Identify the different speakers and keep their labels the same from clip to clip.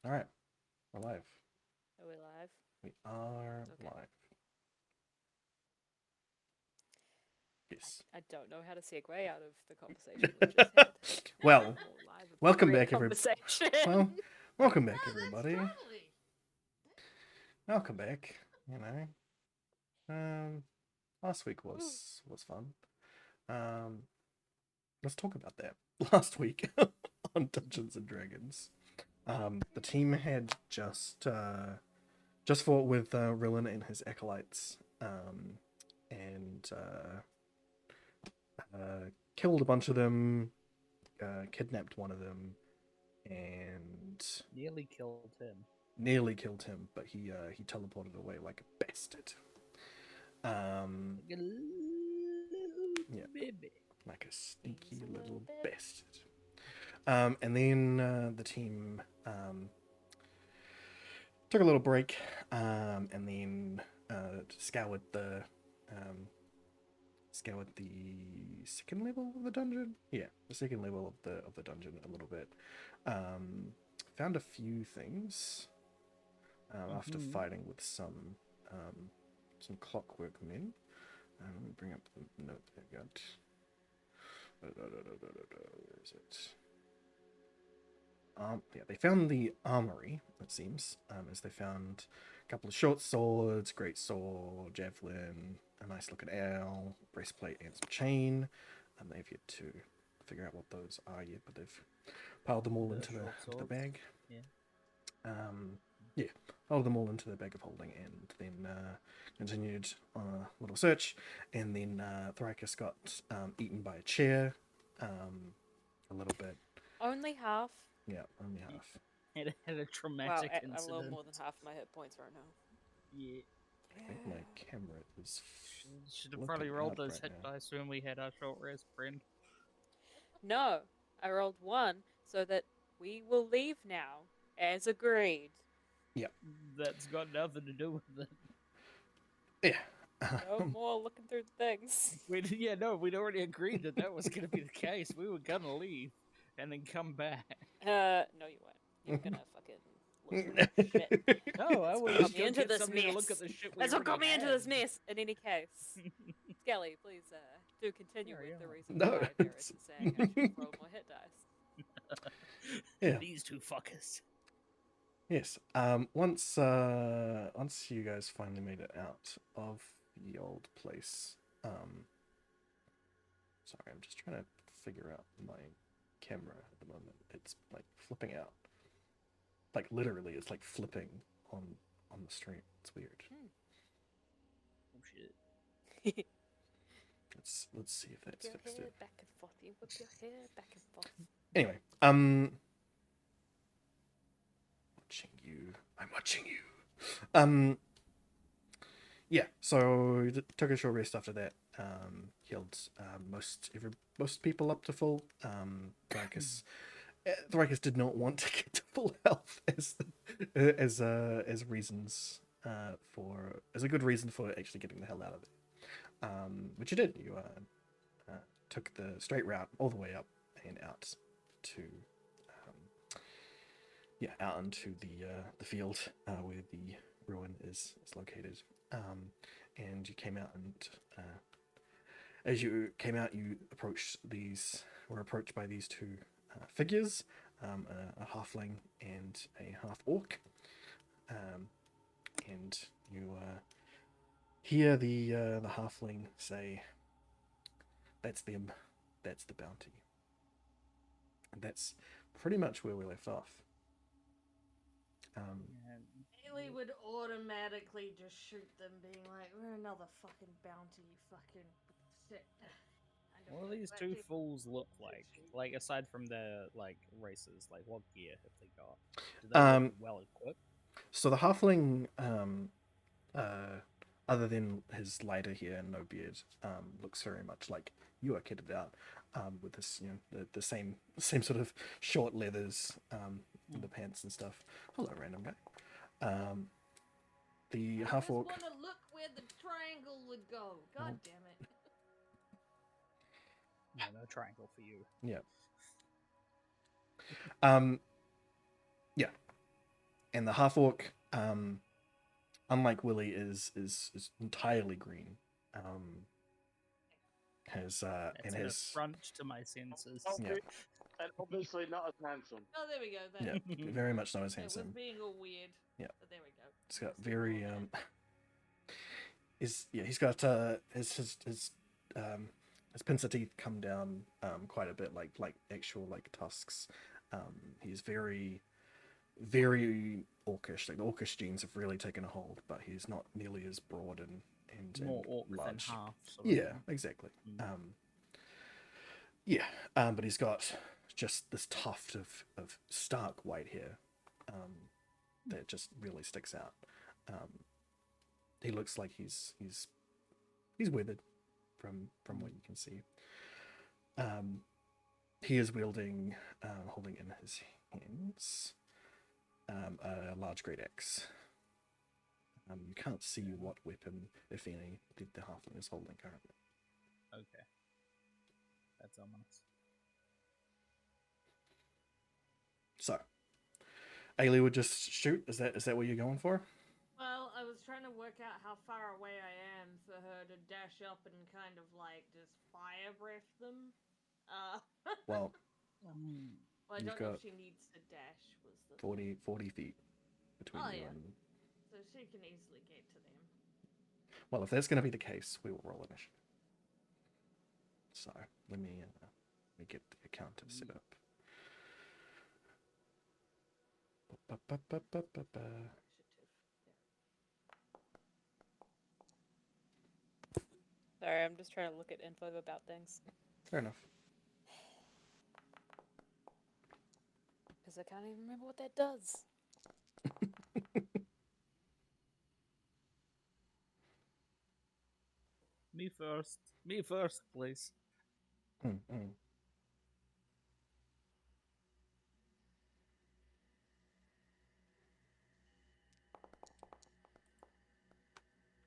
Speaker 1: All right, we're live.
Speaker 2: Are we live?
Speaker 1: We are
Speaker 2: Okay.
Speaker 1: live. Yes.
Speaker 2: I don't know how to segue out of the conversation we just had.
Speaker 1: Well,
Speaker 2: More live
Speaker 1: welcome
Speaker 2: appropriate
Speaker 1: back, everybody.
Speaker 2: conversation.
Speaker 1: Well, welcome back,
Speaker 3: No, that's
Speaker 1: everybody.
Speaker 3: totally.
Speaker 1: Welcome back. You last week was fun. Um, let's talk about that. Last week on Dungeons and Dragons, the team had just fought with Rillen and his acolytes, and killed a bunch of them, kidnapped one of them, and
Speaker 4: Nearly killed him.
Speaker 1: nearly killed him, but he teleported away like a bastard.
Speaker 4: Like a little
Speaker 1: Yeah.
Speaker 4: baby.
Speaker 1: Like a sneaky
Speaker 2: He's a
Speaker 1: little
Speaker 2: little bit.
Speaker 1: bastard. And then the team took a little break, and then scoured the second level of the dungeon. Yeah, the second level of the dungeon a little bit. Found a few things after fighting with some clockwork men. Let me bring up the note I got. Where is it? Yeah, they found the armory, it seems, as they found a couple of short swords, great sword, javelin, a nice looking owl, breastplate, and some chain. They've yet to figure out what those are yet, but they've piled them all into the bag.
Speaker 4: Yeah.
Speaker 1: Yeah, piled them all into the bag of holding, and then continued on a little search, and then Thoricus got eaten by a chair, a little bit.
Speaker 2: Only half.
Speaker 1: Yeah, only half.
Speaker 4: It had a
Speaker 2: Wow,
Speaker 4: traumatic
Speaker 2: a
Speaker 4: incident.
Speaker 2: little more than half my hit points right now.
Speaker 4: Yeah.
Speaker 1: I think my camera is.
Speaker 4: Should have probably rolled
Speaker 1: flipping out
Speaker 4: those
Speaker 1: right
Speaker 4: hit
Speaker 1: now.
Speaker 4: dice when we had our short rest, friend.
Speaker 2: No, I rolled 1 so that we will leave now, as agreed.
Speaker 1: Yeah.
Speaker 4: That's got nothing to do with it.
Speaker 1: Yeah.
Speaker 2: No more looking through the things.
Speaker 4: We'd already agreed that that was going to be the case. We were going to leave and then come back.
Speaker 2: No, you weren't. You're gonna fucking look through shit.
Speaker 4: No, I
Speaker 2: That's
Speaker 4: was
Speaker 2: what got
Speaker 4: just
Speaker 2: me
Speaker 4: going
Speaker 2: into
Speaker 4: to get
Speaker 2: this
Speaker 4: somebody to
Speaker 2: mess.
Speaker 4: look at the shit we
Speaker 2: That's what got
Speaker 4: already
Speaker 2: me into
Speaker 4: had.
Speaker 2: this mess. In any case, Skelly, please do continue with the reason
Speaker 1: No,
Speaker 2: why Barrett is saying I should roll more hit dice.
Speaker 1: Yeah.
Speaker 4: These two fuckers.
Speaker 1: Yes. Once you guys finally made it out of the old place. Sorry, I'm just trying to figure out my camera at the moment. It's like flipping out. Like literally, it's like flipping on the stream. It's weird.
Speaker 4: Oh shit.
Speaker 1: Let's see if that's
Speaker 2: Whip your
Speaker 1: fixed
Speaker 2: hair
Speaker 1: it.
Speaker 2: back and forth. You whip your hair back and forth.
Speaker 1: Anyway, watching you. I'm watching you. Yeah. So took a short rest after that. Healed most people up to full. Thoricus did not want to get to full health as reasons as a good reason for actually getting the hell out of it. Which you did. You took the straight route all the way up and out to out into the field where the ruin is located. And you came out, and as you came out, you were approached by these two figures, a halfling and a half orc, and you hear the halfling say, "That's them, that's the bounty," and that's pretty much where we left off.
Speaker 3: Haley would automatically just shoot them, being like, "We're another fucking bounty, you fucking shit."
Speaker 4: What do these two fools look like? Like, aside from their, like, races, like, what gear have they got? Do they look well equipped?
Speaker 1: So the halfling, other than his lighter hair and no beard, looks very much like you are kitted out, with this, the same sort of short leathers, in the pants and stuff. Hello, random guy. The half orc.
Speaker 3: I just want to look where the triangle would go. God damn it.
Speaker 4: No triangle for you.
Speaker 1: Yeah. Yeah. And the half orc, unlike Willie, is entirely green. Has
Speaker 4: That's
Speaker 1: and
Speaker 4: an
Speaker 1: has
Speaker 4: affront to my senses.
Speaker 1: Yeah.
Speaker 5: And obviously not as handsome.
Speaker 3: Oh, there we go.
Speaker 1: yeah, very much so as
Speaker 3: It was
Speaker 1: handsome.
Speaker 3: being all weird.
Speaker 1: Yeah.
Speaker 3: But there we go.
Speaker 1: He's got
Speaker 3: Mr.
Speaker 1: very
Speaker 3: Norman.
Speaker 1: he's got his pincer teeth come down quite a bit, like actual like tusks. He's very orcish. Like the orcish genes have really taken a hold, but he's not nearly as broad and
Speaker 4: More orc than
Speaker 1: large.
Speaker 4: half. Sort of
Speaker 1: Yeah,
Speaker 4: thing.
Speaker 1: exactly.
Speaker 4: Mm.
Speaker 1: But he's got just this tuft of stark white hair that just really sticks out. He looks like he's withered from what you can see. He is wielding, holding in his hands, a large great axe. You can't see what weapon, if any, the halfling is holding currently.
Speaker 4: Okay. That's ominous.
Speaker 1: So, Ailey would just shoot. Is that what you're going for?
Speaker 3: Well, I was trying to work out how far away I am for her to dash up and kind of like just fire breath them.
Speaker 1: Well,
Speaker 3: Well, I
Speaker 1: you've
Speaker 3: don't know
Speaker 1: got
Speaker 3: if she needs to dash. Was the
Speaker 1: 40 feet between
Speaker 3: Oh,
Speaker 1: you
Speaker 3: yeah.
Speaker 1: and.
Speaker 3: So she can easily get to them.
Speaker 1: Well, if that's going to be the case, we will roll initiative. So let me get the counter set up. Ba-ba-ba-ba-ba-ba.
Speaker 2: Sorry, I'm just trying to look at info about things.
Speaker 1: Fair enough.
Speaker 2: Because I can't even remember what that does.
Speaker 4: Me first. Me first, please.
Speaker 1: Mm-mm.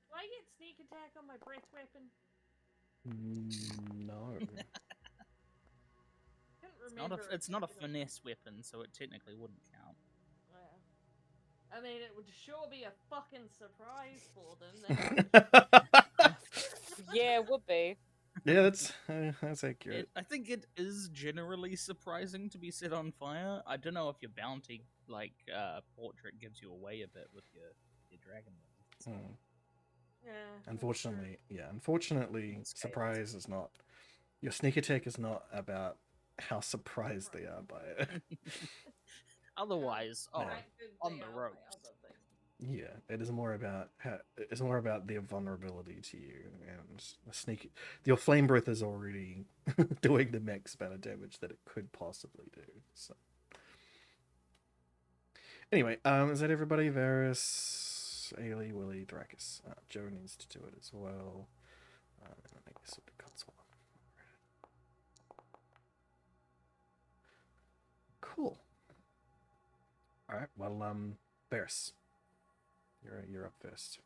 Speaker 3: Do I get sneak attack on my breath weapon?
Speaker 1: No.
Speaker 4: It's not a finesse weapon, so it technically wouldn't count.
Speaker 3: Yeah. I mean, it would sure be a fucking surprise for them.
Speaker 2: Yeah, it would be.
Speaker 1: Yeah, that's accurate.
Speaker 4: I think it is generally surprising to be set on fire. I don't know if your bounty portrait gives you away a bit with your dragon weapon.
Speaker 1: Mm.
Speaker 3: Yeah.
Speaker 1: Unfortunately,
Speaker 4: It's
Speaker 1: surprise is not. Your sneak attack is not about how surprised they are by it.
Speaker 4: Otherwise,
Speaker 1: Yeah.
Speaker 4: on the ropes.
Speaker 1: Yeah, it is more about it's more about their vulnerability to you, and your flame breath is already doing the max amount of damage that it could possibly do. So anyway, is that everybody? Varus, Ailey, Willie, Dracus. Joe needs to do it as well. I'll make this with the console. Cool. All right. Well, Varus, you're up first.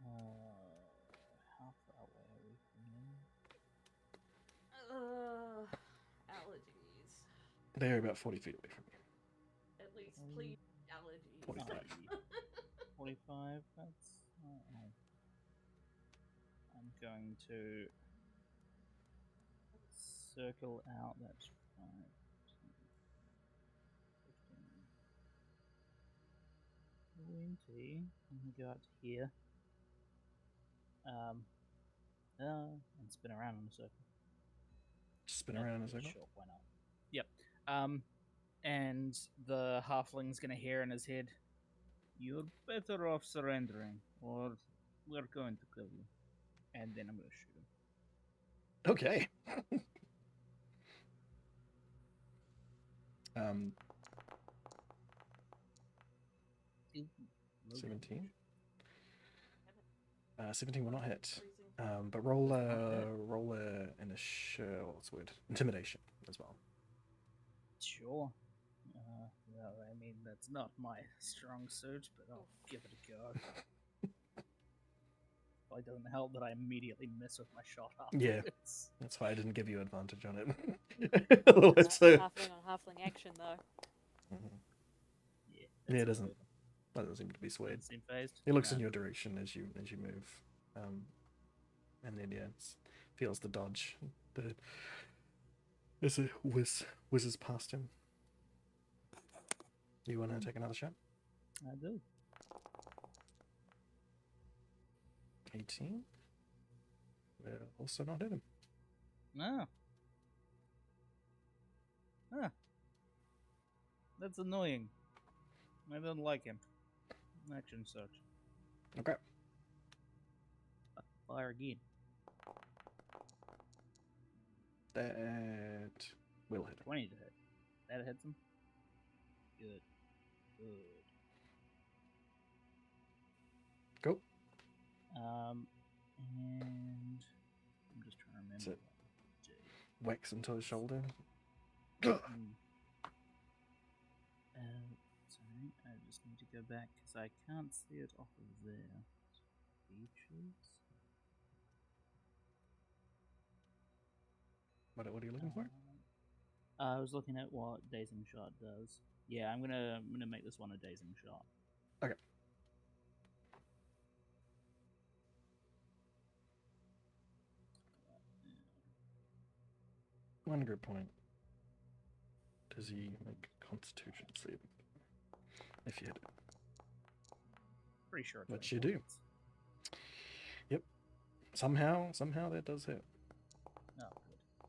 Speaker 4: How far away are we from them?
Speaker 3: Allergies.
Speaker 1: They're about 40 feet away from you.
Speaker 3: At least, please, allergies.
Speaker 1: 45.
Speaker 4: 45. That's. I'm going to circle out. That's 5, 10, 15, 20. I'm gonna go out to here. And spin around in a circle.
Speaker 1: Spin around in a circle.
Speaker 4: Sure, why not? Yep. And the halfling's gonna hear in his head, "You're better off surrendering, or we're going to kill you." And then I'm gonna shoot him.
Speaker 1: Okay. 17. 17 will not hit. But roll intimidation as well.
Speaker 4: Sure. Well, I mean, that's not my strong suit, but I'll give it a go. It doesn't help that I immediately miss with my shot
Speaker 1: Yeah.
Speaker 4: afterwards.
Speaker 1: That's why I didn't give you advantage on it.
Speaker 2: Halfling on halfling action, though.
Speaker 1: Mhm. Yeah, it
Speaker 4: It's
Speaker 1: doesn't seem to be swayed.
Speaker 4: Doesn't seem phased.
Speaker 1: He looks in
Speaker 4: No.
Speaker 1: your direction as you move, and then feels the dodge. As it whizzes past him. You want to take another shot?
Speaker 4: I do.
Speaker 1: 18. We'll also not hit him.
Speaker 4: No. Ah. That's annoying. I don't like him. Action search.
Speaker 1: Okay.
Speaker 4: Fire again.
Speaker 1: That will hit him.
Speaker 4: 20 to hit. That hits him. Good. Good.
Speaker 1: Go.
Speaker 4: And I'm just trying to remember.
Speaker 1: That's it.
Speaker 4: what to do.
Speaker 1: Whacks into his shoulder.
Speaker 4: Hmm. Sorry, I just need to go back because I can't see it off of there. Features.
Speaker 1: What are you looking for?
Speaker 4: I was looking at what dazing shot does. Yeah, I'm gonna make this one a dazing shot.
Speaker 1: Okay. One group point. Does he make Constitution save? If you hit it.
Speaker 4: Pretty sure.
Speaker 1: Which you
Speaker 4: 24
Speaker 1: do.
Speaker 4: hits.
Speaker 1: Somehow that does hit.
Speaker 4: Oh, good.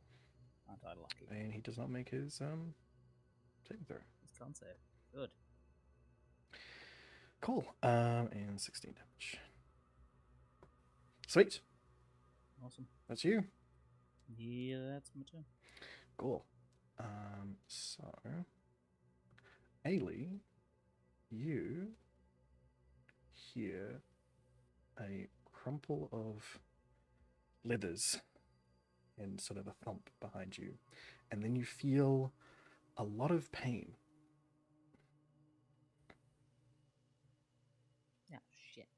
Speaker 4: Aren't I lucky?
Speaker 1: And he does not make his saving throw.
Speaker 4: This can't save. Good.
Speaker 1: Cool. And 16 damage. Sweet.
Speaker 4: Awesome.
Speaker 1: That's you.
Speaker 4: Yeah, that's my turn.
Speaker 1: Cool. So Ailey, you hear a crumple of leathers and sort of a thump behind you, and then you feel a lot of pain.
Speaker 4: Oh, shit.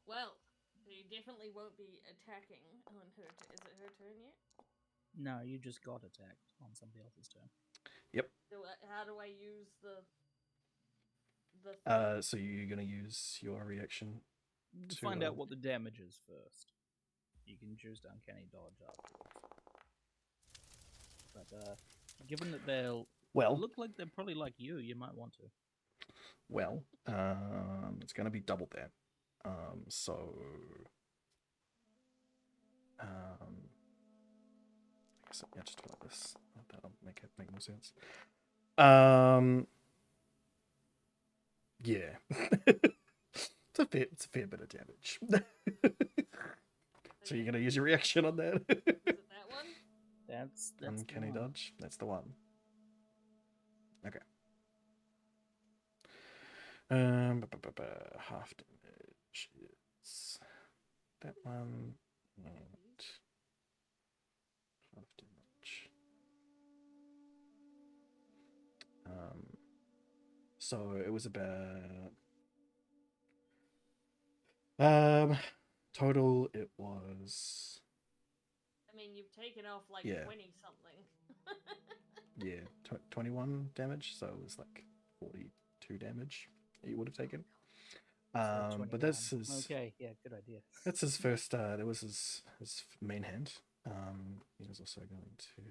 Speaker 3: Well, he definitely won't be attacking on her. Is it her turn yet?
Speaker 4: No, you just got attacked on somebody else's turn.
Speaker 3: How do I use the
Speaker 1: So you're gonna use your reaction
Speaker 4: To
Speaker 1: to
Speaker 4: find out what the damage is first. You can choose to uncanny dodge afterwards. But given that they'll look like they're probably like you might want to.
Speaker 1: Well, it's gonna be double that. So I guess yeah, just do like this. That'll make more sense. Yeah. It's a fair bit of damage. So you're gonna use your reaction on that?
Speaker 3: Is it that one?
Speaker 4: That's
Speaker 1: Uncanny
Speaker 4: the one.
Speaker 1: dodge. That's the one. Okay. Half damage is that one and half damage. So it was about total it was
Speaker 3: I mean, you've taken off like
Speaker 1: Yeah.
Speaker 3: 20 something.
Speaker 1: 21 damage, so it was like 42 damage that you would have taken.
Speaker 4: So
Speaker 1: But that's
Speaker 4: 21.
Speaker 1: his
Speaker 4: Okay, yeah, good idea.
Speaker 1: that's his first that was his main hand. He was also going to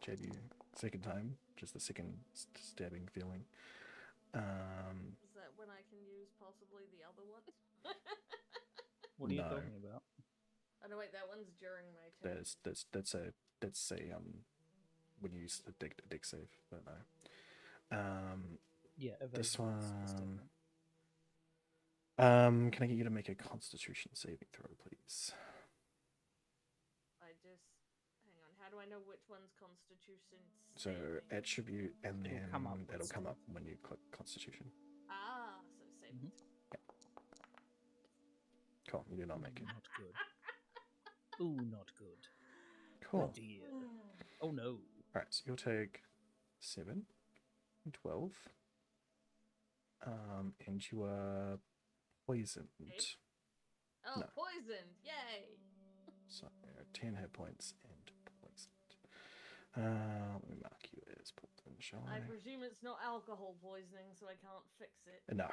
Speaker 1: jab you second time, just the second stabbing feeling.
Speaker 3: Is that when I can use possibly the other one?
Speaker 4: What are you
Speaker 1: No.
Speaker 4: talking about?
Speaker 3: Oh no, wait, that one's during my turn.
Speaker 1: That's a when you use a deck save, but no.
Speaker 4: Yeah,
Speaker 1: This
Speaker 4: evasion is
Speaker 1: one.
Speaker 4: different.
Speaker 1: Can I get you to make a Constitution saving throw, please?
Speaker 3: I just hang on. How do I know which one's Constitution?
Speaker 1: So
Speaker 3: saving?
Speaker 1: attribute, and
Speaker 4: It'll
Speaker 1: then
Speaker 4: come up with
Speaker 1: that'll come
Speaker 4: save.
Speaker 1: up when you click Constitution.
Speaker 3: Ah, so saving.
Speaker 4: Mhm.
Speaker 1: Cool. You do not make it.
Speaker 4: Not good. Ooh, not good.
Speaker 1: Cool.
Speaker 4: Oh dear. Oh no.
Speaker 1: All right. So you'll take 7, 12. And you are poisoned.
Speaker 3: Oh,
Speaker 1: No.
Speaker 3: poisoned! Yay!
Speaker 1: So 10 hit points and Let me mark you as poison, shall
Speaker 3: I
Speaker 1: I?
Speaker 3: presume it's not alcohol poisoning, so I can't fix it.
Speaker 1: No.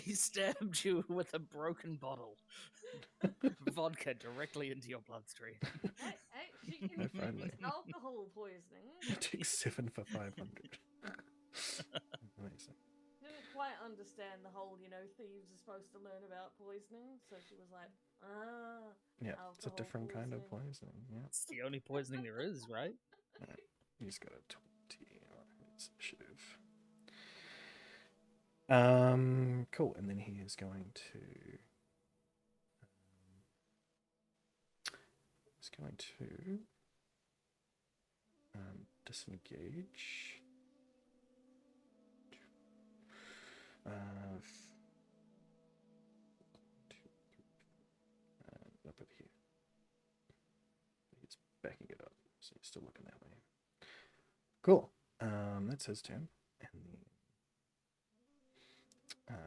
Speaker 4: He stabbed you with a broken bottle. Vodka directly into your bloodstream.
Speaker 3: Hey, she can
Speaker 1: No friendly.
Speaker 3: fix alcohol poisoning.
Speaker 1: Take 7 for 500. Amazing.
Speaker 3: Didn't quite understand the whole, thieves are supposed to learn about poisoning, so she was like,
Speaker 1: Yeah, it's a
Speaker 3: alcohol
Speaker 1: different kind of
Speaker 3: poisoning.
Speaker 1: poisoning. Yeah.
Speaker 4: It's the only poisoning there is, right?
Speaker 1: Alright, he's got a 20 on his initiative. Cool. And then he is going to. He's going to disengage. Up at here. He's backing it up, so he's still looking that way. Cool. That's his turn, and then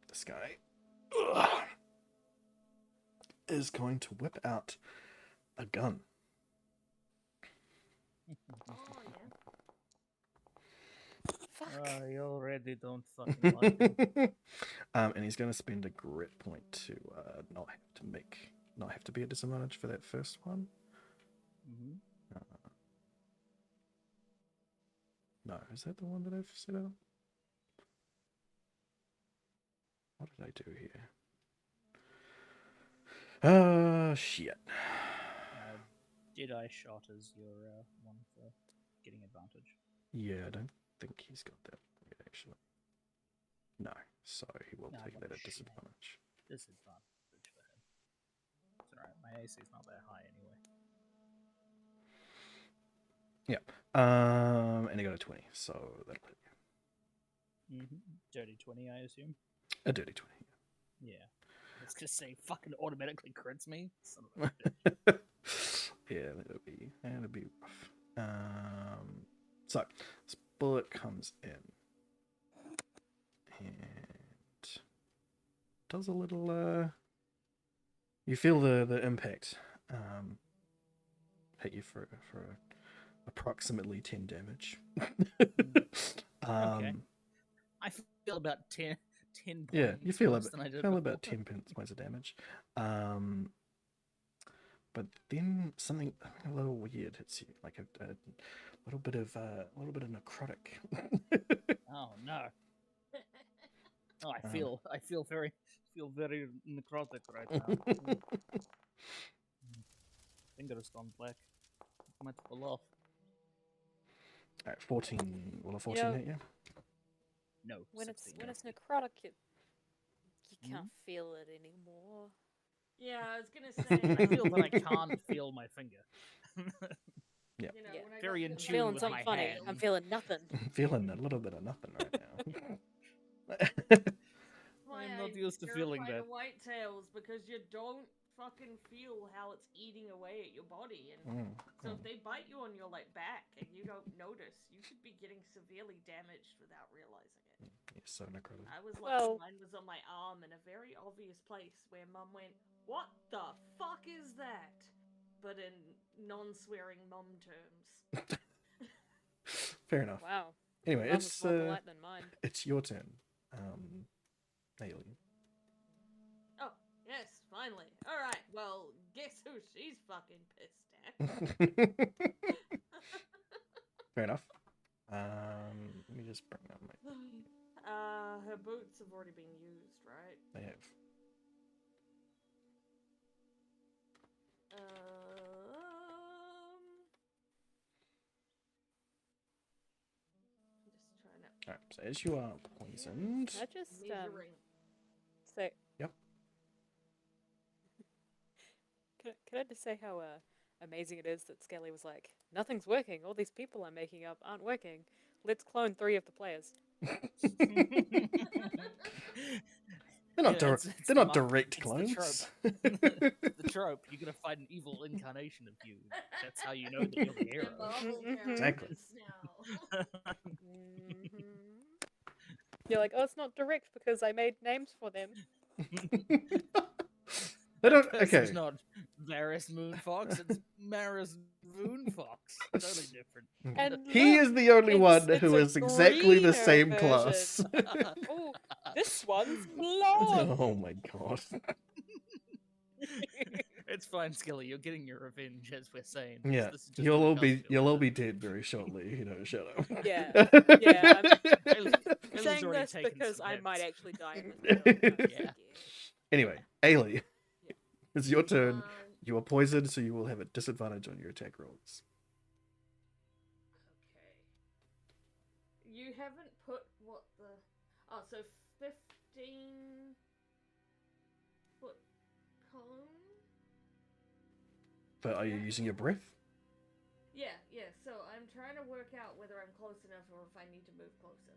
Speaker 1: this guy is going to whip out a gun.
Speaker 3: Oh, yeah.
Speaker 2: Fuck.
Speaker 4: I already don't fucking like him.
Speaker 1: And he's going to spend a grit point to not have to be a disadvantage for that first one.
Speaker 4: Mhm.
Speaker 1: No, is that the one that I've set up? What did I do here? Shit.
Speaker 4: Jedi shot is your one for getting advantage.
Speaker 1: Yeah, I don't think he's got that yet, actually. No, so he will
Speaker 4: No,
Speaker 1: take
Speaker 4: what
Speaker 1: that
Speaker 4: a
Speaker 1: at
Speaker 4: shame.
Speaker 1: disadvantage.
Speaker 4: Disadvantage for him. It's alright, my AC is not that high anyway.
Speaker 1: And he got a 20, so that'll hit you.
Speaker 4: Dirty 20, I assume?
Speaker 1: A dirty 20.
Speaker 4: Yeah. I was gonna say, fucking automatically crits me. Son of a bitch.
Speaker 1: Yeah, that'll be rough. So this bullet comes in and does a little. You feel the impact hit you for approximately 10 damage.
Speaker 4: Okay. I feel about 10 points
Speaker 1: Yeah, you feel
Speaker 4: worse than I did
Speaker 1: about
Speaker 4: before.
Speaker 1: 10 points of damage. But then something a little weird hits you, like a little bit of necrotic.
Speaker 4: Oh no. Oh, I feel very necrotic right now. Finger has gone black. Might fall off.
Speaker 1: All right, 14. Will a 14
Speaker 2: know,
Speaker 1: hit you?
Speaker 4: No.
Speaker 2: When
Speaker 4: 16
Speaker 2: it's
Speaker 4: hit.
Speaker 2: necrotic, you can't feel it anymore.
Speaker 3: Yeah, I was gonna say.
Speaker 4: I feel that I can't feel my finger.
Speaker 1: Yeah.
Speaker 2: Yeah.
Speaker 3: When I
Speaker 4: Very
Speaker 3: got
Speaker 4: in
Speaker 3: the
Speaker 4: tune
Speaker 2: Feeling
Speaker 4: with
Speaker 2: something
Speaker 4: my
Speaker 2: funny.
Speaker 4: hand.
Speaker 2: I'm feeling nothing.
Speaker 1: Feeling a little bit of nothing right now.
Speaker 3: why
Speaker 4: I'm not
Speaker 3: I
Speaker 4: used to feeling
Speaker 3: terrified
Speaker 4: that.
Speaker 3: of whitetails, because you don't fucking feel how it's eating away at your body, and so if they bite you on your back and you don't notice, you could be getting severely damaged without realizing it.
Speaker 1: You're so necrotic.
Speaker 3: I was lucky
Speaker 2: Well-
Speaker 3: mine was on my arm in a very obvious place where Mum went, "What the fuck is that?" But in non-swearing Mum terms.
Speaker 1: Fair enough.
Speaker 2: Wow.
Speaker 1: Anyway,
Speaker 2: Mine was
Speaker 1: it's
Speaker 2: more polite than mine.
Speaker 1: it's your turn. Alien.
Speaker 3: Oh, yes, finally. Alright, well, guess who she's fucking pissed at?
Speaker 1: Fair enough. Let me just bring up my.
Speaker 3: Her boots have already been used, right?
Speaker 1: They have.
Speaker 3: Just trying to
Speaker 1: All right. So as you are poisoned.
Speaker 2: Can I just
Speaker 3: measuring.
Speaker 2: say?
Speaker 1: Yep.
Speaker 2: Can I just say how amazing it is that Skelly was like, nothing's working. All these people I'm making up aren't working. Let's clone 3 of the players.
Speaker 1: They're not,
Speaker 4: Yeah, it's
Speaker 1: they're
Speaker 4: the
Speaker 1: not
Speaker 4: mark-
Speaker 1: direct
Speaker 4: it's
Speaker 1: clones.
Speaker 4: The trope. You're gonna find an evil incarnation of you. That's how you know that you're the hero.
Speaker 3: The Marvel
Speaker 1: Exactly.
Speaker 3: characters now.
Speaker 2: You're like, oh, it's not direct because I made names for them.
Speaker 1: They don't.
Speaker 4: That person's
Speaker 1: Okay.
Speaker 4: not Varys Moonfox. It's Maris Moonfox. Totally different.
Speaker 2: And
Speaker 1: He
Speaker 2: look,
Speaker 1: is the only one
Speaker 2: it's
Speaker 1: who
Speaker 2: a
Speaker 1: is exactly the
Speaker 2: greener
Speaker 1: same
Speaker 2: version.
Speaker 1: class.
Speaker 2: Oh, this one's blonde.
Speaker 1: Oh my god.
Speaker 4: It's fine, Skilly. You're getting your revenge, as we're saying.
Speaker 1: Yeah,
Speaker 4: This is just
Speaker 1: you'll
Speaker 4: how it
Speaker 1: all
Speaker 4: does
Speaker 1: be
Speaker 4: feel like
Speaker 1: dead very shortly. Shut up.
Speaker 2: Yeah, yeah,
Speaker 4: Bailey's
Speaker 2: saying
Speaker 4: already
Speaker 2: this
Speaker 4: taken
Speaker 2: because
Speaker 4: some
Speaker 2: I might
Speaker 4: hits.
Speaker 2: actually die in this battle. I'm
Speaker 4: Yeah.
Speaker 2: scared.
Speaker 1: Anyway, Ailey,
Speaker 3: Yeah.
Speaker 1: it's your turn.
Speaker 3: Um,
Speaker 1: You are poisoned, so you will have a disadvantage on your attack rolls.
Speaker 3: Okay. You haven't put what the... Oh, so 15 foot cone?
Speaker 1: But are you using your breath?
Speaker 3: Yeah, so I'm trying to work out whether I'm close enough or if I need to move closer.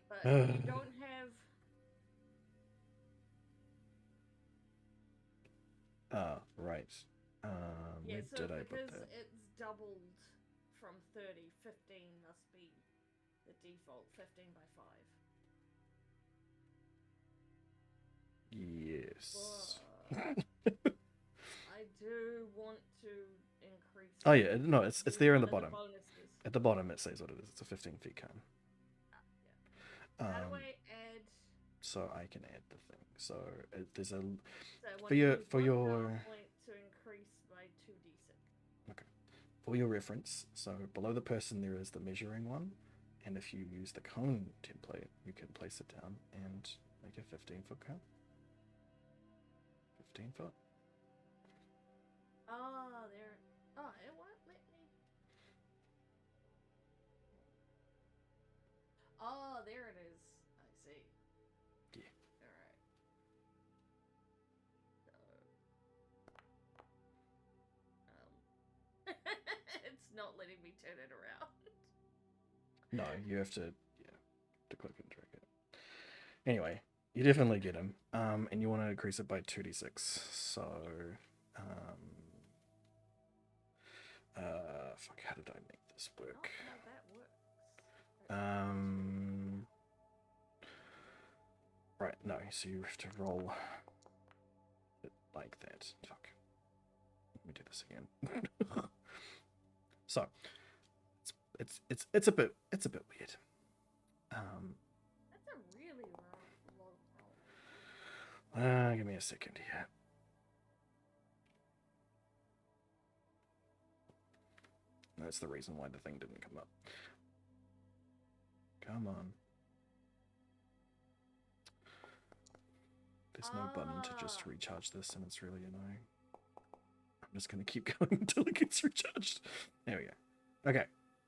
Speaker 3: But you don't have...
Speaker 1: Right.
Speaker 3: Yeah,
Speaker 1: Where
Speaker 3: so
Speaker 1: did I put
Speaker 3: because
Speaker 1: that?
Speaker 3: it's doubled from 30, 15 must be the default, 15 by 5.
Speaker 1: Yes.
Speaker 3: But I do want to increase...
Speaker 1: Oh yeah, no, it's
Speaker 3: use
Speaker 1: there in the
Speaker 3: one of
Speaker 1: bottom.
Speaker 3: bonuses.
Speaker 1: At the bottom, it says what it is. It's a 15 feet cone.
Speaker 3: How do I add...
Speaker 1: So I can add the thing. So there's a
Speaker 3: So I want
Speaker 1: For your-
Speaker 3: to use
Speaker 1: for
Speaker 3: one
Speaker 1: your-
Speaker 3: power point to increase by 2d6.
Speaker 1: for your reference. So below the person there is the measuring one, and if you use the cone template, you can place it down and make a 15-foot cone. 15 foot.
Speaker 3: Oh, there... Oh, it won't let me... Oh, there it is. I see.
Speaker 1: Yeah.
Speaker 3: Alright. So... it's not letting me turn it around.
Speaker 1: No, you have to click and drag it. Anyway, you definitely get him. And you want to increase it by 2d6. So fuck, how did I make this work?
Speaker 3: Oh, no, that works.
Speaker 1: Right, no, so you have to roll it like that. Fuck. Let me do this again. So it's a bit weird.
Speaker 3: That's a really low roll.
Speaker 1: Give me a second here. That's the reason why the thing didn't come up. Come on. There's no button to just recharge this, and it's really annoying. I'm just gonna keep going until it gets recharged. There we go. Okay.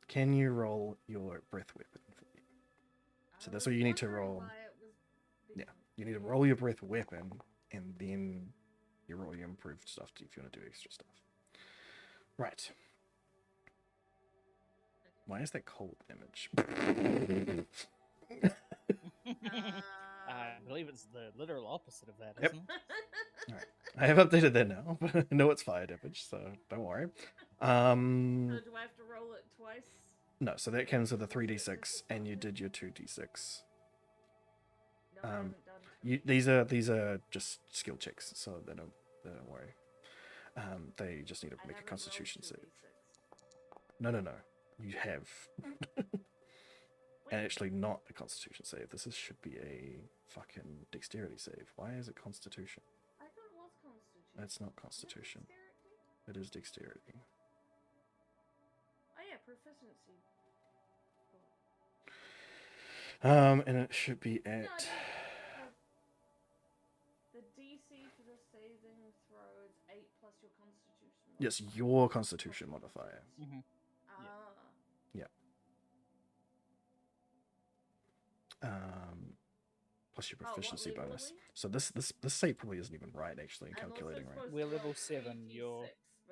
Speaker 1: Can you roll your breath weapon for me? So that's what you need to roll. Yeah. You need to roll your breath weapon, and then you roll your improved stuff if you want to do extra stuff. Right. Why is that cold image?
Speaker 4: I believe it's the literal opposite of that,
Speaker 1: Yep.
Speaker 4: isn't it?
Speaker 1: Alright. I have updated that now, but I know it's fire damage, so don't worry.
Speaker 3: So do I have to roll it twice?
Speaker 1: No, so that comes with a 3d6, and you did your 2d6.
Speaker 3: No, I haven't done
Speaker 1: These are just skill checks, so they don't worry. They just need to
Speaker 3: I
Speaker 1: make a
Speaker 3: haven't
Speaker 1: Constitution
Speaker 3: rolled
Speaker 1: save.
Speaker 3: 2d6.
Speaker 1: No, you have. And actually, not a Constitution save. Should be a fucking Dexterity save. Why is it Constitution?
Speaker 3: I thought it was Constitution.
Speaker 1: That's not
Speaker 3: Is it
Speaker 1: Constitution.
Speaker 3: dexterity?
Speaker 1: It is Dexterity.
Speaker 3: Oh yeah, proficiency. Cool.
Speaker 1: And it should be
Speaker 3: No,
Speaker 1: at.
Speaker 3: the DC for the saving throw is 8 plus your Constitution.
Speaker 1: Yes,
Speaker 3: modifier.
Speaker 1: your Constitution modifier.
Speaker 4: Mm-hmm.
Speaker 1: Plus your
Speaker 3: Oh, what
Speaker 1: proficiency
Speaker 3: level are
Speaker 1: bonus.
Speaker 3: we?
Speaker 1: So this save probably isn't even right actually in
Speaker 3: I'm also
Speaker 1: calculating right.
Speaker 3: supposed
Speaker 4: We're
Speaker 3: to
Speaker 4: level
Speaker 3: roll
Speaker 4: 7,
Speaker 3: 3d6
Speaker 4: you're-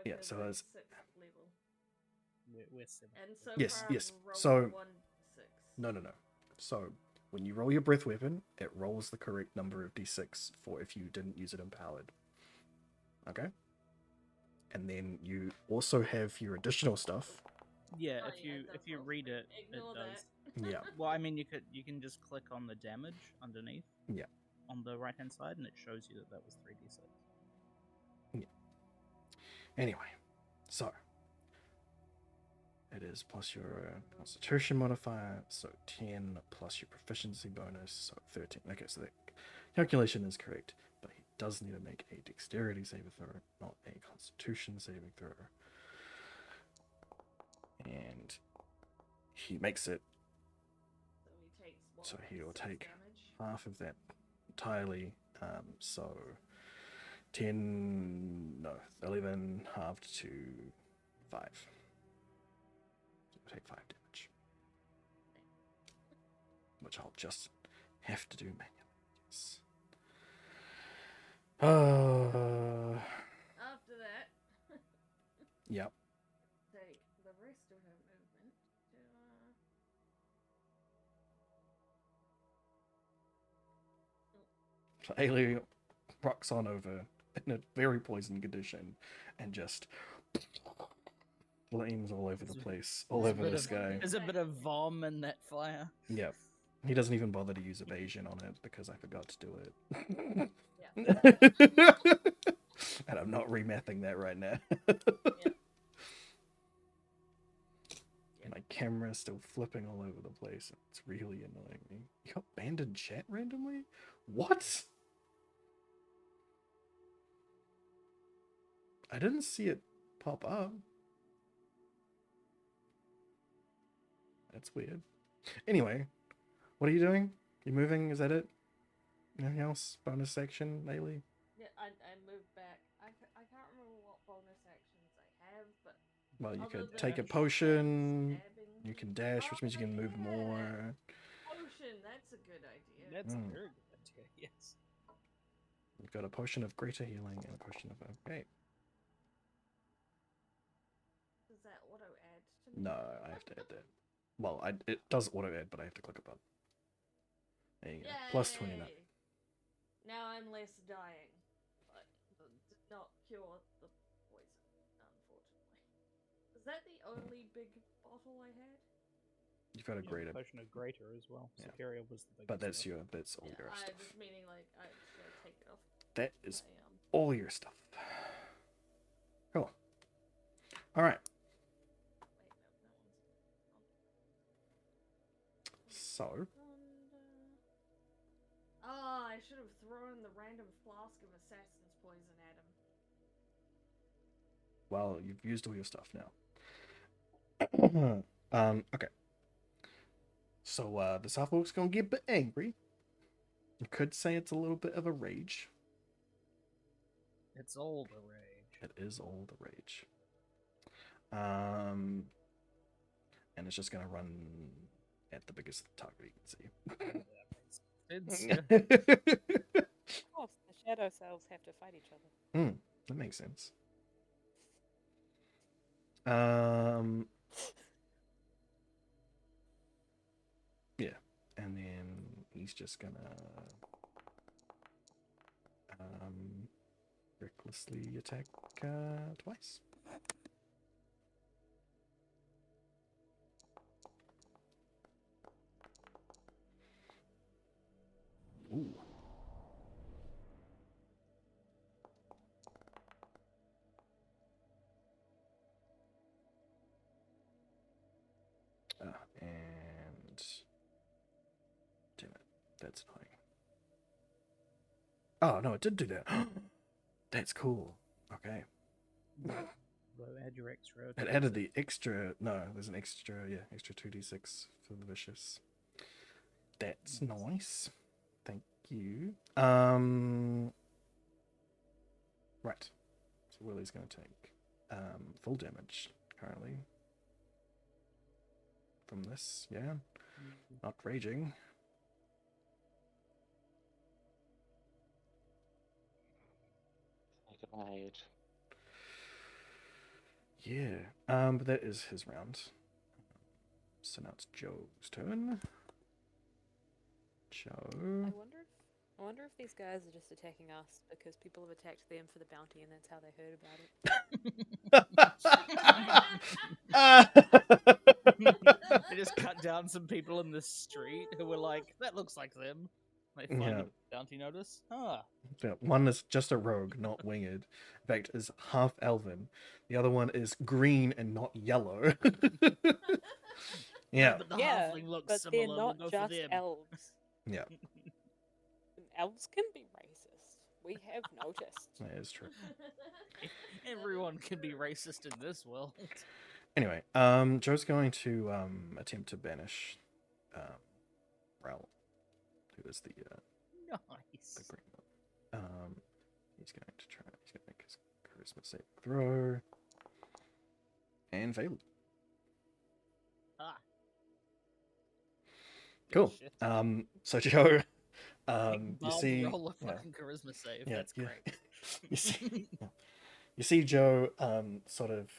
Speaker 1: Yeah,
Speaker 3: because
Speaker 1: so
Speaker 3: I'm
Speaker 1: it's-
Speaker 3: 6th level.
Speaker 4: We're 7.
Speaker 3: And so
Speaker 1: Yes,
Speaker 3: far
Speaker 1: yes.
Speaker 3: I've rolled
Speaker 1: So-
Speaker 3: 1d6.
Speaker 1: No. So when you roll your breath weapon, it rolls the correct number of d6 for if you didn't use it empowered. Okay? And then you also have your additional stuff.
Speaker 4: Yeah,
Speaker 3: Oh,
Speaker 4: if
Speaker 3: yeah,
Speaker 4: you
Speaker 3: it does
Speaker 4: if you
Speaker 3: roll
Speaker 4: read
Speaker 3: correct.
Speaker 4: it,
Speaker 3: Ignore
Speaker 4: it does.
Speaker 3: that.
Speaker 1: Yeah.
Speaker 4: Well, I mean, you can just click on the damage underneath.
Speaker 1: Yeah.
Speaker 4: on the right hand side, and it shows you that that was 3d6.
Speaker 1: Anyway, so it is plus your Constitution modifier, so 10 plus your proficiency bonus, so 13. Okay, so the calculation is correct, but he does need to make a Dexterity saving throw, not a Constitution saving throw. And he makes it,
Speaker 3: So he takes what?
Speaker 1: so
Speaker 3: like
Speaker 1: he will
Speaker 3: 6
Speaker 1: take
Speaker 3: damage?
Speaker 1: half of that entirely. So 10, no, 11 halved to 5. So he'll take 5 damage. Which I'll just have to do manually. Yes.
Speaker 3: After that,
Speaker 1: Yep.
Speaker 3: take the rest of her movement to
Speaker 1: So Ailey rocks on over in a very poisoned condition and just flames all over the place, all
Speaker 4: There's a
Speaker 1: over
Speaker 4: bit
Speaker 1: this
Speaker 4: of-
Speaker 1: guy.
Speaker 4: There's a bit of vom in that fire.
Speaker 1: Yep. He doesn't even bother to use evasion on it because I forgot to do it. And I'm not remathing that right now. My camera's still flipping all over the place. It's really annoying me. You got banned in chat randomly? What? I didn't see it pop up. That's weird. Anyway, what are you doing? You moving? Is that it? Anything else? Bonus section, Ailey?
Speaker 3: yeah, I moved back. I can't remember what bonus actions I have, but
Speaker 1: Well, you
Speaker 3: other
Speaker 1: could
Speaker 3: than
Speaker 1: take a
Speaker 3: shotgun
Speaker 1: potion.
Speaker 3: stabbing-
Speaker 1: You can dash, which means you can move
Speaker 3: yeah.
Speaker 1: more.
Speaker 3: Potion, that's a good idea.
Speaker 4: That's a
Speaker 1: Mm.
Speaker 4: very good idea, yes.
Speaker 1: You've got a potion of greater healing and a potion of okay.
Speaker 3: Does that auto add to me?
Speaker 1: No, I have to add that. Well, it does auto add, but I have to click a button. There you go. Plus 29.
Speaker 3: Yay! Now I'm less dying, but did not cure the poison, unfortunately. Is that the only big bottle I had?
Speaker 1: You've got a
Speaker 4: You have
Speaker 1: greater,
Speaker 4: potion of greater as well.
Speaker 1: Yeah.
Speaker 4: Superior was the biggest.
Speaker 1: but that's
Speaker 4: stuff.
Speaker 1: that's all your
Speaker 3: I
Speaker 1: stuff.
Speaker 3: just meaning like I should I take it off.
Speaker 1: That is
Speaker 3: my,
Speaker 1: all your stuff. Cool. All right.
Speaker 3: Wait, no, that one's
Speaker 1: So
Speaker 3: Oh, I should have thrown the random flask of assassin's poison at him.
Speaker 1: well, you've used all your stuff now. Okay. So the Southwalk's gonna get a bit angry. You could say it's a little bit of a rage.
Speaker 4: It's all the rage.
Speaker 1: It is all the rage. And it's just gonna run at the biggest target you can
Speaker 4: It's,
Speaker 1: see.
Speaker 4: yeah.
Speaker 2: Of course, the shadow cells have to fight each other.
Speaker 1: That makes sense. Yeah, and then he's just gonna recklessly attack twice. Ooh. And damn it, that's annoying. Oh no, it did do that. That's cool. Okay.
Speaker 4: Go add your extra.
Speaker 1: It added the extra. No, there's an extra. Yeah, extra 2d6 for the vicious. That's nice. Thank you. Right. So Willie's gonna take full damage currently from this. Yeah, not raging.
Speaker 5: Take a maid.
Speaker 1: Yeah. But that is his round. So now it's Joe's turn. Joe.
Speaker 2: I wonder if these guys are just attacking us because people have attacked them for the bounty and that's how they heard about it.
Speaker 4: They just cut down some people in the street who were like, "That looks like them." They find
Speaker 1: Yeah.
Speaker 4: a bounty notice. Ah,
Speaker 1: Yeah, one is just a rogue, not winged. In fact, is half elven. The other one is green and not yellow.
Speaker 4: no,
Speaker 1: Yeah,
Speaker 4: but the
Speaker 2: Yeah,
Speaker 4: halfling looks
Speaker 2: but they're
Speaker 4: similar.
Speaker 2: not
Speaker 4: We'll go for
Speaker 2: just
Speaker 4: them.
Speaker 2: elves.
Speaker 1: yeah,
Speaker 2: And elves can be racist. We have noticed.
Speaker 1: that is true.
Speaker 4: Everyone can be racist in this world.
Speaker 1: Anyway, Joe's going to attempt to banish Rel, who is the
Speaker 4: Nice.
Speaker 1: green one. He's going to try. He's going to make his charisma save throw, and failed.
Speaker 4: Ah. Good
Speaker 1: Cool.
Speaker 4: shit.
Speaker 1: So Joe,
Speaker 4: Make
Speaker 1: you
Speaker 4: Bob
Speaker 1: see,
Speaker 4: roll a
Speaker 1: yeah,
Speaker 4: fucking charisma save.
Speaker 1: yeah,
Speaker 4: That's
Speaker 1: yeah.
Speaker 4: great.
Speaker 1: you see, you see Joe, sort of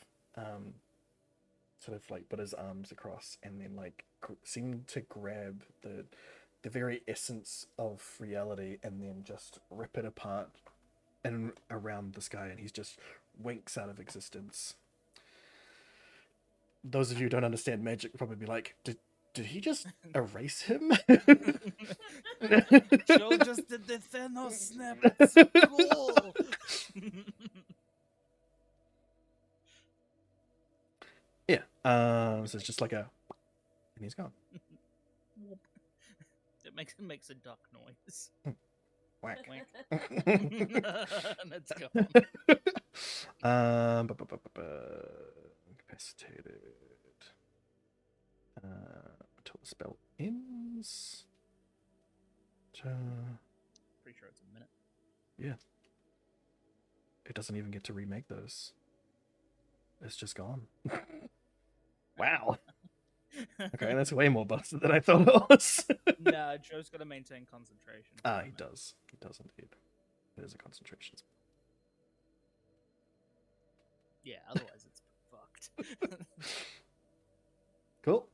Speaker 1: like put his arms across and then like seem to grab the very essence of reality and then just rip it apart and around the sky, and he's just winks out of existence. Those of you who don't understand magic will probably be like, did he just erase him?
Speaker 4: Joe just did the Thanos snap. It's so cool.
Speaker 1: Yeah. So it's just like a, and he's gone.
Speaker 4: It makes a duck noise.
Speaker 1: Whack.
Speaker 4: Wink. And it's gone.
Speaker 1: Incapacitated. Until the spell ends.
Speaker 4: Pretty sure it's a minute.
Speaker 1: Yeah. It doesn't even get to remake those. It's just gone. Wow. Okay, that's way more busted than I thought it was.
Speaker 4: Nah, Joe's got to maintain concentration.
Speaker 1: Ah, he does. He does indeed. There's a concentration spell.
Speaker 4: Yeah, otherwise it's fucked.
Speaker 1: Cool.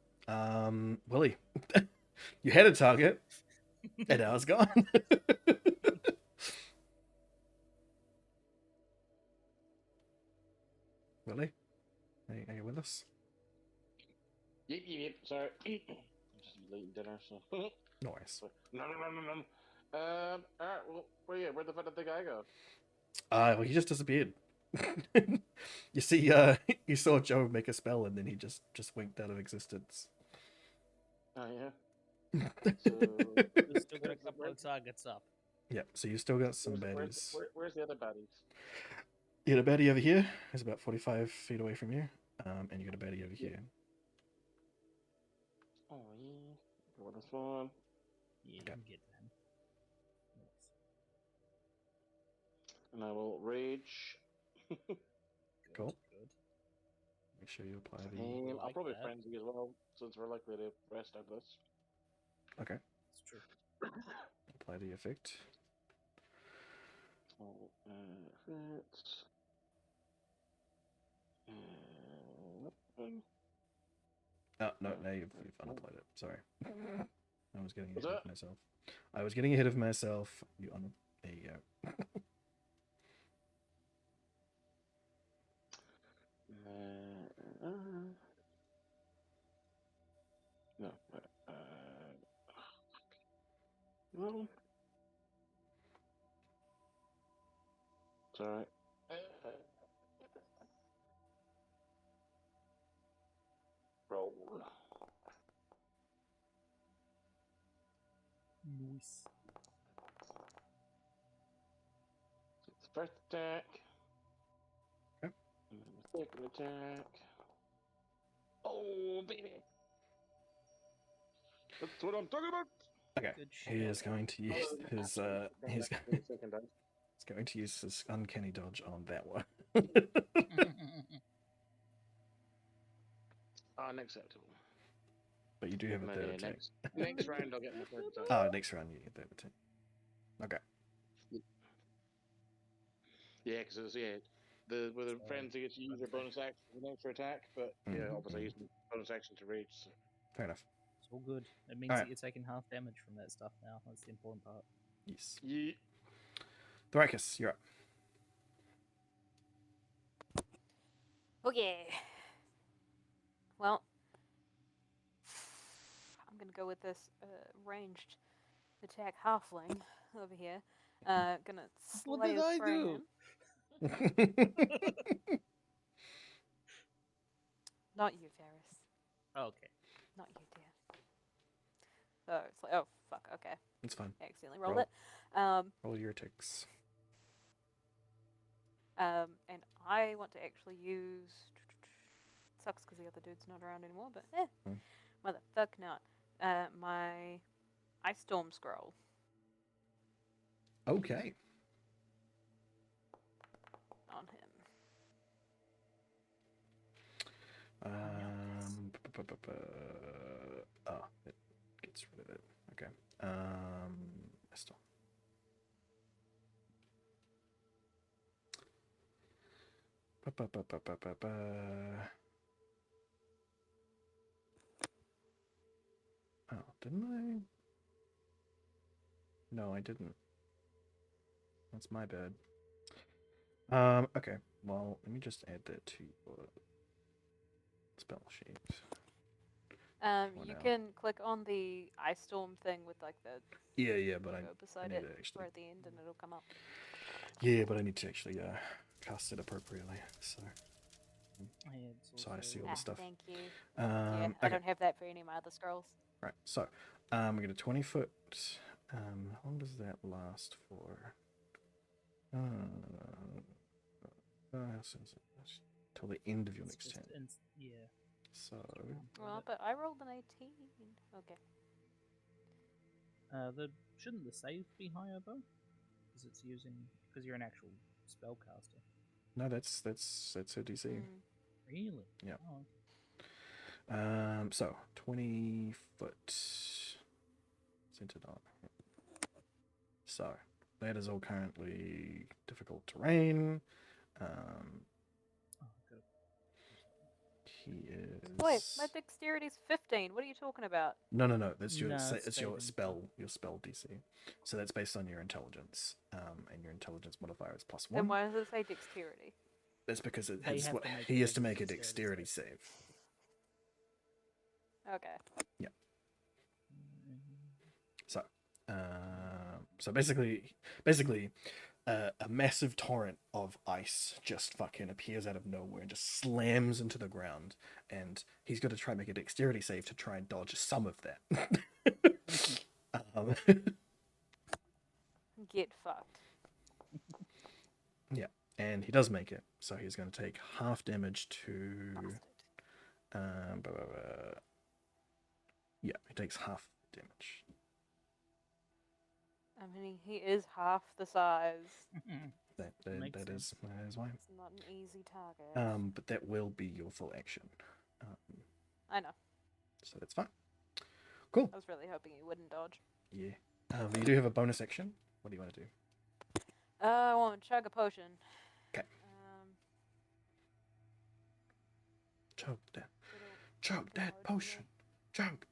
Speaker 1: Willie, you had a target, and now it's gone. Willie, are you with us?
Speaker 5: Yep. Sorry. I'm just eating dinner, so.
Speaker 1: No worries.
Speaker 5: No. Alright, well, where the fuck did the guy go?
Speaker 1: Well, he just disappeared. You see, you saw Joe make a spell, and then he just winked out of existence.
Speaker 5: Oh, yeah. So,
Speaker 4: We've still got a couple of targets up.
Speaker 1: Yeah, so you still got some
Speaker 5: where's,
Speaker 1: baddies.
Speaker 5: where's the other baddies?
Speaker 1: You got a baddie over here. He's about 45 feet away from you. And you got a baddie over here.
Speaker 5: Oh, yeah. What is one?
Speaker 4: Yeah, you
Speaker 1: Okay.
Speaker 4: can get them. Nice.
Speaker 5: And I will rage.
Speaker 4: Good,
Speaker 1: Cool.
Speaker 4: Good.
Speaker 1: Make sure you apply the.
Speaker 5: And I'll
Speaker 4: like
Speaker 5: probably
Speaker 4: that.
Speaker 5: frenzy as well, since we're likely to rest out this.
Speaker 1: Okay.
Speaker 4: It's true.
Speaker 1: Apply the effect.
Speaker 5: Oh, effects.
Speaker 1: Oh, no, now you've unapplied it. Sorry. I was getting
Speaker 5: What's
Speaker 1: ahead of
Speaker 5: that?
Speaker 1: myself. I was getting ahead of myself. There you go.
Speaker 5: No. No. Sorry. Roll.
Speaker 4: Nice.
Speaker 5: It's first attack.
Speaker 1: Okay.
Speaker 5: And then the second attack. Oh, baby. That's what I'm talking about.
Speaker 1: Okay.
Speaker 4: Good
Speaker 1: He
Speaker 4: shit.
Speaker 1: is going to use his he's
Speaker 5: Second dice.
Speaker 1: going to use his uncanny dodge on that one.
Speaker 5: Unacceptable.
Speaker 1: But you do have a
Speaker 5: No,
Speaker 1: third
Speaker 5: yeah,
Speaker 1: attack.
Speaker 5: next round I'll get my third attack.
Speaker 1: Next round you get third attack. Okay.
Speaker 5: Yeah, because with a frenzy, it's use your bonus action for an extra attack, but yeah, obviously use my bonus action to rage. So.
Speaker 1: Fair enough.
Speaker 4: It's all good. It means
Speaker 1: Alright.
Speaker 4: that you're taking half damage from that stuff now. That's the important part.
Speaker 1: Yes.
Speaker 5: Yeah.
Speaker 1: Thoracus, you're up.
Speaker 2: Okay. Well, I'm gonna go with this ranged attack halfling over here. Gonna
Speaker 4: What
Speaker 2: slay
Speaker 4: did
Speaker 2: his
Speaker 4: I
Speaker 2: prey
Speaker 4: do?
Speaker 2: him. Not you, Varys.
Speaker 4: Okay.
Speaker 2: Not you, dear. So it's like, oh fuck, okay.
Speaker 1: It's fine.
Speaker 2: I accidentally rolled
Speaker 1: Roll.
Speaker 2: it.
Speaker 1: Roll your ticks.
Speaker 2: And I want to actually use. Sucks because the other dude's not around anymore, but motherfuck not. My Ice Storm scroll.
Speaker 1: Okay.
Speaker 2: On him.
Speaker 1: Oh, it gets rid of it. Okay. Still. Oh, didn't I? No, I didn't. That's my bad. Okay. Well, let me just add that to your spell sheet.
Speaker 2: You
Speaker 1: now.
Speaker 2: can click on the Ice Storm thing with like the
Speaker 1: Yeah, but I
Speaker 2: logo beside
Speaker 1: need
Speaker 2: it
Speaker 1: to actually.
Speaker 2: or at the end, and it'll come up.
Speaker 1: Yeah, but I need to actually cast it appropriately. So I see all the stuff.
Speaker 2: Thank you.
Speaker 1: Okay.
Speaker 2: I don't have that for any of my other scrolls.
Speaker 1: Right. So, we get a 20-foot. How long does that last for? Till the end of your next turn.
Speaker 4: Yeah.
Speaker 1: So.
Speaker 2: Well, but I rolled an 18. Okay.
Speaker 4: Shouldn't the save be higher though? Because you're an actual spellcaster.
Speaker 1: No, that's her DC.
Speaker 4: Really?
Speaker 1: Yeah.
Speaker 4: Oh,
Speaker 1: So 20 foot centered on. So that is all currently difficult terrain.
Speaker 4: good.
Speaker 1: He is.
Speaker 2: Wait, my dexterity's 15. What are you talking about?
Speaker 1: No. That's your
Speaker 4: No,
Speaker 1: it's your
Speaker 4: saving
Speaker 1: spell
Speaker 4: throw.
Speaker 1: your spell DC. So that's based on your intelligence. And your intelligence modifier is +1.
Speaker 2: Then why does it say dexterity?
Speaker 1: That's because
Speaker 4: They
Speaker 1: it's
Speaker 4: have
Speaker 1: what
Speaker 4: to make
Speaker 1: he
Speaker 4: a
Speaker 1: has to make a
Speaker 4: dexterity
Speaker 1: dexterity save.
Speaker 2: Okay.
Speaker 1: Yeah. So basically, a massive torrent of ice just fucking appears out of nowhere and just slams into the ground, and he's got to try and make a dexterity save to try and dodge some of that.
Speaker 2: Get fucked.
Speaker 1: Yeah, and he does make it, so he's going to take half damage to. Yeah, he takes half damage.
Speaker 2: I mean, he is half the size.
Speaker 1: That is why.
Speaker 2: It's not an easy target.
Speaker 1: But that will be your full action.
Speaker 2: I know.
Speaker 1: So that's fine. Cool.
Speaker 2: I was really hoping he wouldn't dodge.
Speaker 1: Yeah. But you do have a bonus action. What do you want to do?
Speaker 2: I want to chug a potion.
Speaker 1: Okay. Chug that. Chug that potion. Chug.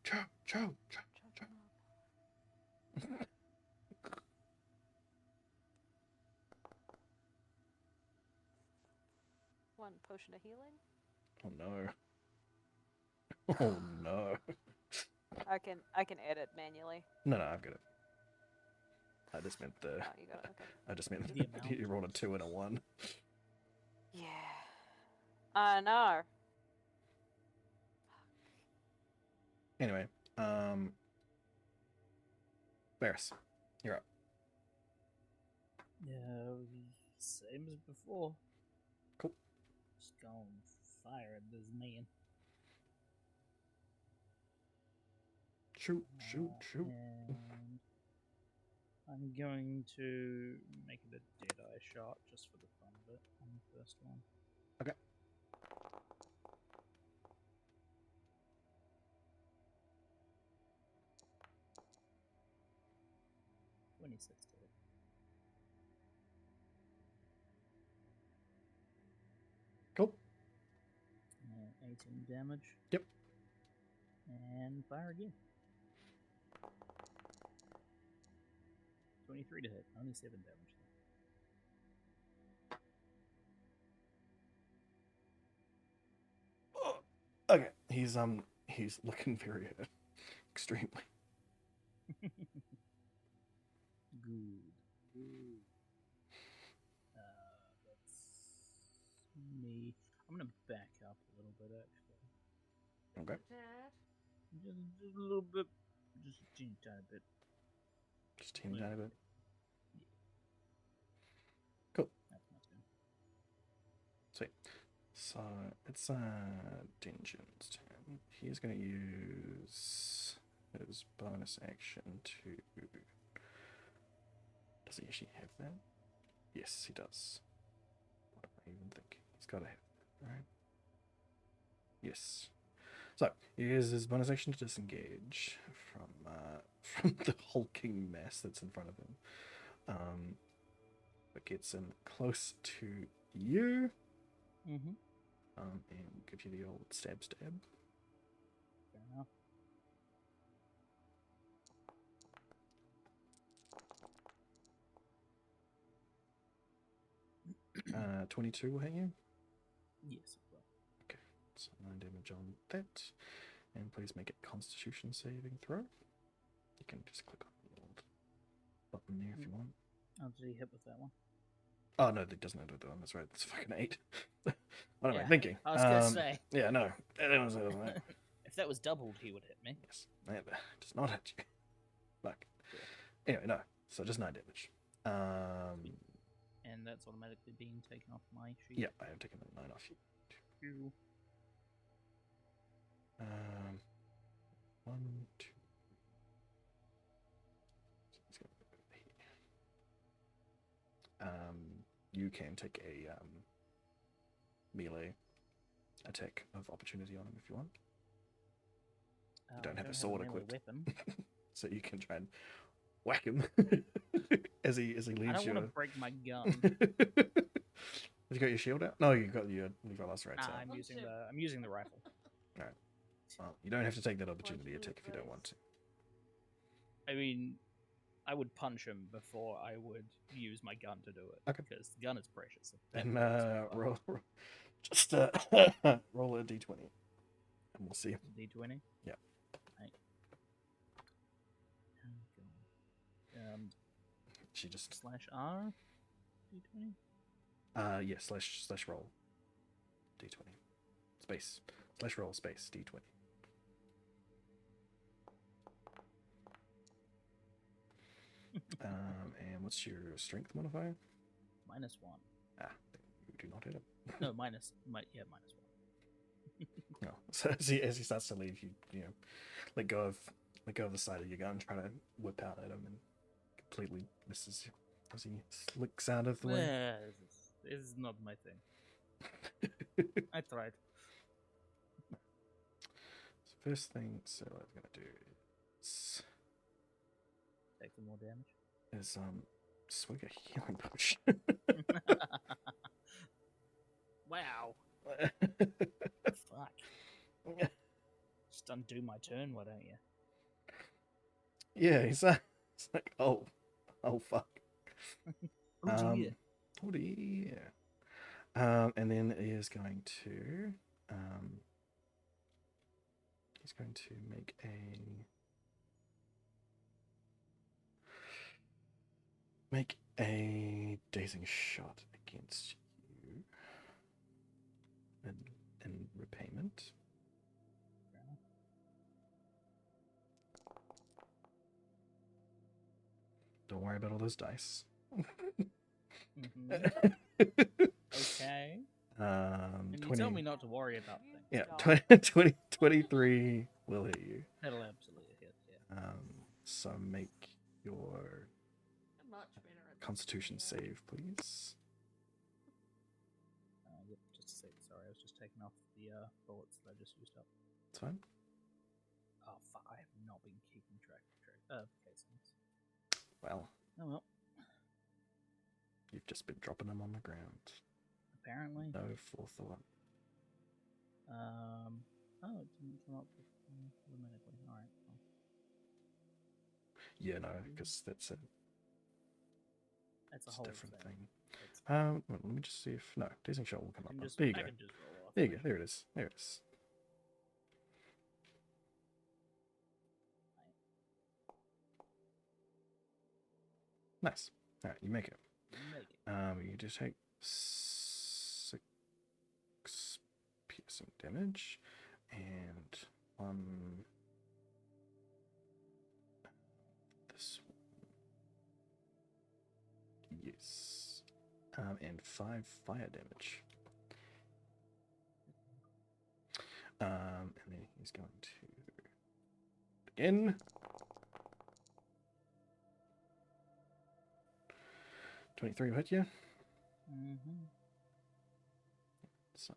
Speaker 2: One potion of healing.
Speaker 1: Oh no. Oh no.
Speaker 2: I can edit manually.
Speaker 1: No, I've got it. I just meant
Speaker 2: Oh, you got it. Okay.
Speaker 1: I just meant
Speaker 4: The amount.
Speaker 1: you rolled a 2 and a 1.
Speaker 2: Yeah. I know.
Speaker 1: Anyway, Varys, you're up.
Speaker 4: Yeah, same as before.
Speaker 1: Cool.
Speaker 4: Just go and fire at this man.
Speaker 1: Shoot.
Speaker 4: And I'm going to make it a dead-eye shot just for the fun of it on the first one.
Speaker 1: Okay.
Speaker 4: $26 to hit.
Speaker 1: Cool.
Speaker 4: 18 damage.
Speaker 1: Yep.
Speaker 4: And fire again. 23 to hit. Only 7 damage.
Speaker 1: Okay. He's looking very hurt. Extremely.
Speaker 4: Good. Good. That's me. I'm gonna back up a little bit, actually.
Speaker 1: Okay.
Speaker 3: Dad?
Speaker 4: Just a little bit. Just a teeny tiny bit.
Speaker 1: Just teeny tiny bit.
Speaker 4: Yeah.
Speaker 1: Cool.
Speaker 4: That's my turn.
Speaker 1: Sweet. So it's Dingen's turn. He's going to use his bonus action to. Does he actually have that? Yes, he does. What am I even thinking? He's got to have that, right? Yes. So he uses his bonus action to disengage from the hulking mass that's in front of him. But gets in close to you.
Speaker 4: Mm-hmm.
Speaker 1: And give you the old stab.
Speaker 4: Fair enough.
Speaker 1: 22 will hit you.
Speaker 4: Yes, it will.
Speaker 1: Okay, so 9 damage on that. And please make it Constitution saving throw. You can just click on the old button there if you want.
Speaker 4: Oh, did he hit with that one?
Speaker 1: Oh, no, it doesn't have that one. That's right. It's fucking 8. What am I
Speaker 4: Yeah,
Speaker 1: thinking?
Speaker 4: I was gonna say.
Speaker 1: Yeah, no. That was 8.
Speaker 4: If that was doubled, he would hit me.
Speaker 1: Yes. That does not hit you. Fuck. Anyway, no. So just 9 damage.
Speaker 4: And that's automatically being taken off my sheet.
Speaker 1: Yeah, I have taken the 9 off you.
Speaker 4: Ew.
Speaker 1: 1, 2. Let's go here. You can take a melee attack of opportunity on him if you want. You don't have a sword equipped,
Speaker 4: weapon.
Speaker 1: so you can try and whack him as he leaves you.
Speaker 4: I don't want to break my gun.
Speaker 1: Have you got your shield out? No, you got your lacerates
Speaker 4: Nah,
Speaker 1: out.
Speaker 4: I'm using the rifle.
Speaker 1: Right. Well, you don't have to take that opportunity attack if you don't want to.
Speaker 4: I mean, I would punch him before I would use my gun to do it.
Speaker 1: Okay.
Speaker 4: Because the gun is precious.
Speaker 1: And roll just roll a d20, and we'll see.
Speaker 4: D20.
Speaker 1: Yeah.
Speaker 4: Right.
Speaker 1: She just
Speaker 4: /R. D20.
Speaker 1: yeah, slash roll d20 space /roll space d20. And what's your strength modifier?
Speaker 4: -1.
Speaker 1: Ah, you do not hit him.
Speaker 4: No, -1.
Speaker 1: No. So as he starts to leave, you know, let go of the side of your gun, try to whip out at him, and completely misses you as he slicks out of the way.
Speaker 4: Yeah, this is not my thing. I tried.
Speaker 1: So first thing, so what I'm gonna do
Speaker 4: Take some more damage.
Speaker 1: is swig a healing potion.
Speaker 4: Wow. Fuck. Just undo my turn, why don't you?
Speaker 1: Yeah, it's like oh fuck.
Speaker 4: Oh dear.
Speaker 1: Oh dear. And then he is going to he's going to make a dazing shot against you in repayment. Don't worry about all those dice.
Speaker 4: Mm-hmm. Okay. And you
Speaker 1: 20,
Speaker 4: tell me not to worry about things.
Speaker 1: yeah,
Speaker 2: Stop.
Speaker 1: 23 will hit you.
Speaker 4: That'll absolutely hit, yeah.
Speaker 1: So make your
Speaker 3: Much better at
Speaker 1: Constitution save, please.
Speaker 4: Yep, just a sec. Sorry, I was just taking off the bullets that I just used up.
Speaker 1: It's fine.
Speaker 4: Oh, fuck, I have not been keeping track of casings.
Speaker 1: Well,
Speaker 4: Oh, well.
Speaker 1: you've just been dropping them on the ground.
Speaker 4: Apparently.
Speaker 1: No forethought.
Speaker 4: Oh, it didn't come up with automatically. Alright. Well.
Speaker 1: Yeah, no, because that's a
Speaker 4: That's a
Speaker 1: it's
Speaker 4: whole
Speaker 1: different thing.
Speaker 4: That's
Speaker 1: Well, let me just see if no dazing shot will come
Speaker 4: I
Speaker 1: up.
Speaker 4: can just,
Speaker 1: There you
Speaker 4: I
Speaker 1: go.
Speaker 4: can just roll off.
Speaker 1: There you go. There it is. There it is. Nice. All right, you make it.
Speaker 4: Make it.
Speaker 1: You just take 6 piercing damage and 1. This one. Yes. And 5 fire damage. And then he's going to again. 23 will hit you.
Speaker 4: Mm-hmm.
Speaker 1: So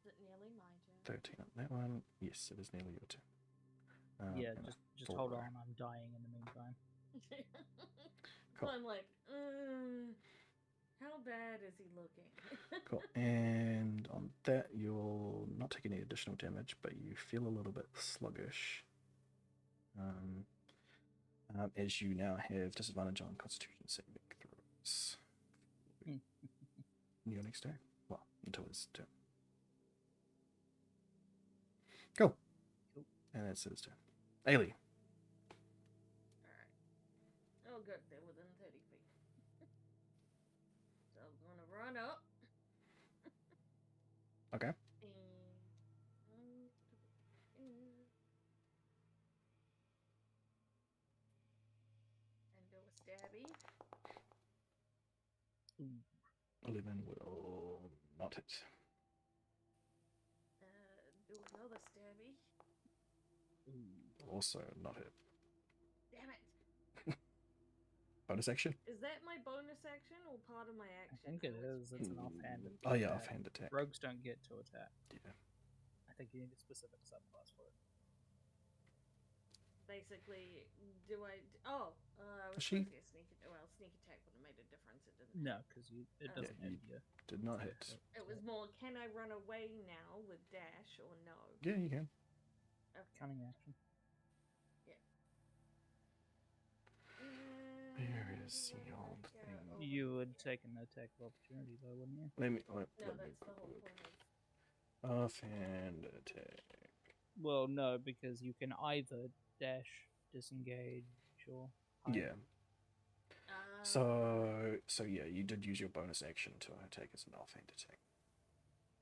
Speaker 3: Is it nearly my turn?
Speaker 1: 13 on that one. Yes, it is nearly your turn.
Speaker 4: Yeah,
Speaker 1: and a
Speaker 4: just hold
Speaker 1: 4.
Speaker 4: on. I'm dying in the meantime.
Speaker 1: Cool.
Speaker 3: I'm like, how bad is he looking?
Speaker 1: Cool. And on that, you'll not take any additional damage, but you feel a little bit sluggish. As you now have disadvantage on Constitution saving throws. Your next turn. Well, until his turn. Cool. And that's his turn. Ailey.
Speaker 3: Alright. Oh, good. They're within 30 feet. So I'm going to run up.
Speaker 1: Okay.
Speaker 3: And do a stabby.
Speaker 1: 11 will not hit.
Speaker 3: Do another stabby.
Speaker 1: Also not hit.
Speaker 3: Damn it.
Speaker 1: Bonus action?
Speaker 3: Is that my bonus action or part of my
Speaker 4: I
Speaker 3: action?
Speaker 4: think it is. It's an offhand.
Speaker 1: Oh yeah,
Speaker 4: attack.
Speaker 1: offhand attack.
Speaker 4: Rogues don't get to attack.
Speaker 1: Yeah.
Speaker 4: I think you need a specific subclass for it.
Speaker 3: Basically, do I? Oh, I was
Speaker 1: She-
Speaker 3: supposed to get sneak. Well, sneak attack would have made a difference. It didn't.
Speaker 4: No, because it doesn't
Speaker 1: you
Speaker 4: hit you.
Speaker 1: Did not hit.
Speaker 3: It was more. Can I run away now with dash or no?
Speaker 1: Yeah, you can.
Speaker 4: Cunning action.
Speaker 1: Where is the old thing?
Speaker 4: You would take an attack of opportunity, though, wouldn't you?
Speaker 1: Let me
Speaker 3: No,
Speaker 1: let me
Speaker 3: that's the whole
Speaker 1: look.
Speaker 3: point of.
Speaker 1: Offhand attack.
Speaker 4: Well, no, because you can either dash, disengage, or hide.
Speaker 1: Yeah. So yeah, you did use your bonus action to attack as an offhand attack.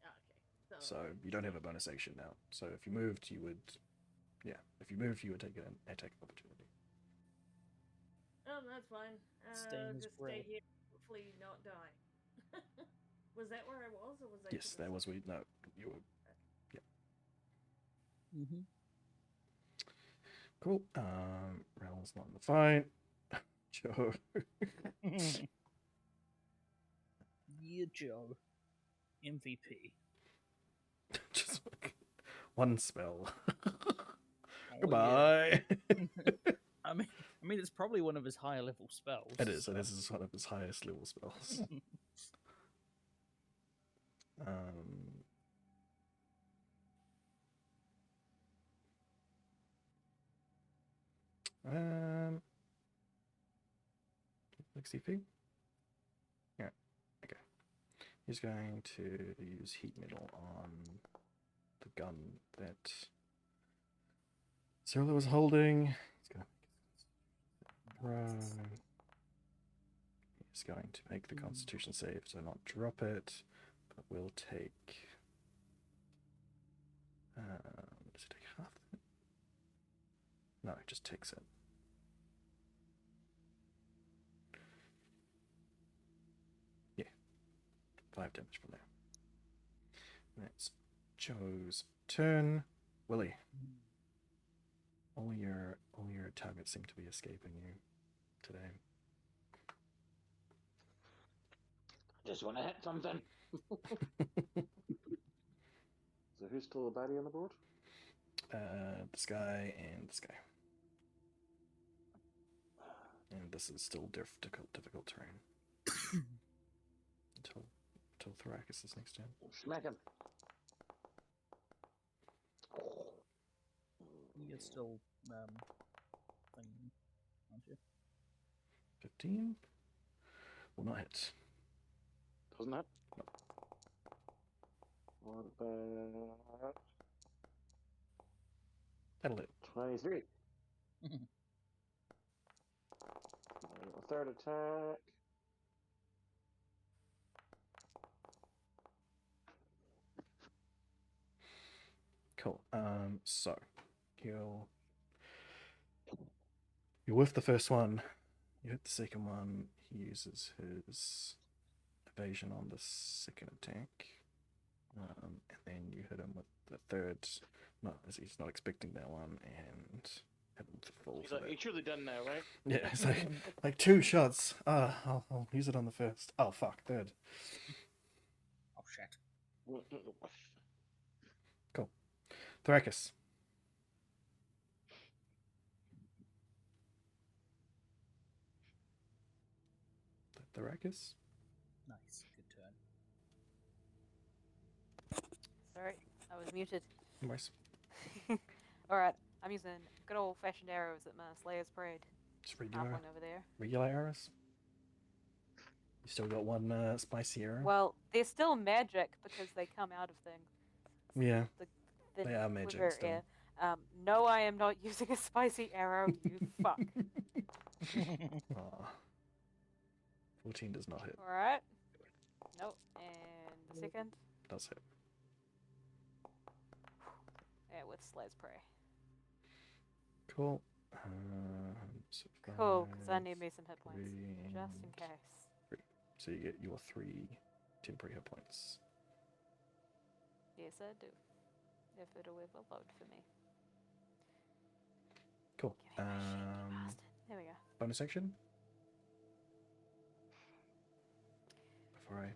Speaker 3: Okay.
Speaker 1: So you don't have a bonus action now. So if you moved, you would, yeah. If you moved, you would take an attack of opportunity.
Speaker 3: Oh, that's fine.
Speaker 4: Staying as
Speaker 3: Just
Speaker 4: well.
Speaker 3: stay here, hopefully not die. Was that where I was, or was I?
Speaker 1: Yes, that was we. No, you were.
Speaker 4: Mm-hmm.
Speaker 1: Cool. Raoul's not in the fight. Joe.
Speaker 4: Yeah, Joe. MVP.
Speaker 1: Just like one spell.
Speaker 4: Oh,
Speaker 1: Goodbye.
Speaker 4: yeah. I mean, it's probably one of his higher level spells.
Speaker 1: It is. It is one of his highest level spells. Um, 60 feet. Yeah. Okay. He's going to use heat metal on the gun that Cyrilla was holding. He's going to He's going to make the Constitution save to not drop it, but we'll take. Does it take half? No, it just takes it. Yeah, 5 damage from there. That's Joe's turn. Willie, all your targets seem to be escaping you today.
Speaker 5: Just want to hit something. So who's still a baddie on the board?
Speaker 1: This guy and this guy. And this is still difficult terrain. until Thrakus' next turn.
Speaker 5: Smack him.
Speaker 4: You're still thinking, aren't you?
Speaker 1: 15? Will not hit.
Speaker 5: Doesn't it? What about
Speaker 1: That'll hit.
Speaker 5: 23? A third attack.
Speaker 1: Cool. So you're with the first one. You hit the second one. He uses his evasion on the second attack, and then you hit him with the third. No, as he's not expecting that one, and hit him with the full.
Speaker 5: He's like, "You're truly done now, right?"
Speaker 1: Yeah, it's like 2 shots. I'll use it on the first. Oh fuck, third.
Speaker 4: Oh shit.
Speaker 1: Cool. Thrakus. Thrakus.
Speaker 4: Nice. Good turn.
Speaker 2: Sorry, I was muted.
Speaker 1: Nice.
Speaker 2: Alright, I'm using good old fashioned arrows at my Slayer's Parade.
Speaker 1: Just regular,
Speaker 2: Halfling over there.
Speaker 1: regular arrows. You still got one spicy arrow.
Speaker 2: Well, they're still magic because they come out of things.
Speaker 1: Yeah,
Speaker 2: The
Speaker 1: they are magic
Speaker 2: quiver,
Speaker 1: still.
Speaker 2: yeah. No, I am not using a spicy arrow, you fuck.
Speaker 1: Aw. 14 does not hit.
Speaker 2: Alright. Nope. And the second.
Speaker 1: Does hit.
Speaker 2: Yeah, with Slayer's Prey.
Speaker 1: Cool. So
Speaker 2: Cool, because I
Speaker 1: 5,
Speaker 2: need me some hit points.
Speaker 1: 3,
Speaker 2: Just in
Speaker 1: and
Speaker 2: case.
Speaker 1: 3. So you get your 3 temporary hit points.
Speaker 2: Yes, I do. If it'll ever load for me.
Speaker 1: Cool.
Speaker 2: Give me my sheet, you bastard. There we go.
Speaker 1: Bonus action. Before I.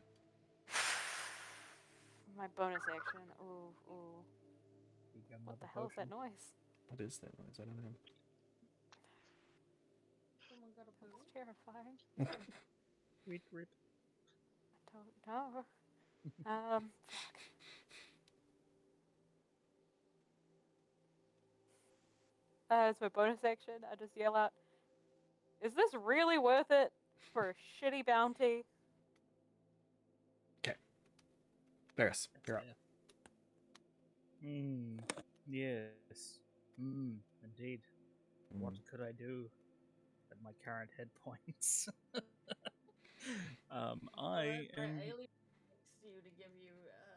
Speaker 2: My bonus action. Ooh, ooh. What the hell is that noise?
Speaker 1: What is that noise? I don't know.
Speaker 3: Someone got a poo.
Speaker 2: It's terrifying.
Speaker 4: Rip, rip.
Speaker 2: I don't know. Fuck. As my bonus action, I just yell out, "Is this really worth it for a shitty bounty?"
Speaker 1: Varys, you're up.
Speaker 4: Yes. Indeed. What could I do at my current hit points? I am.
Speaker 3: Alien asked you to give you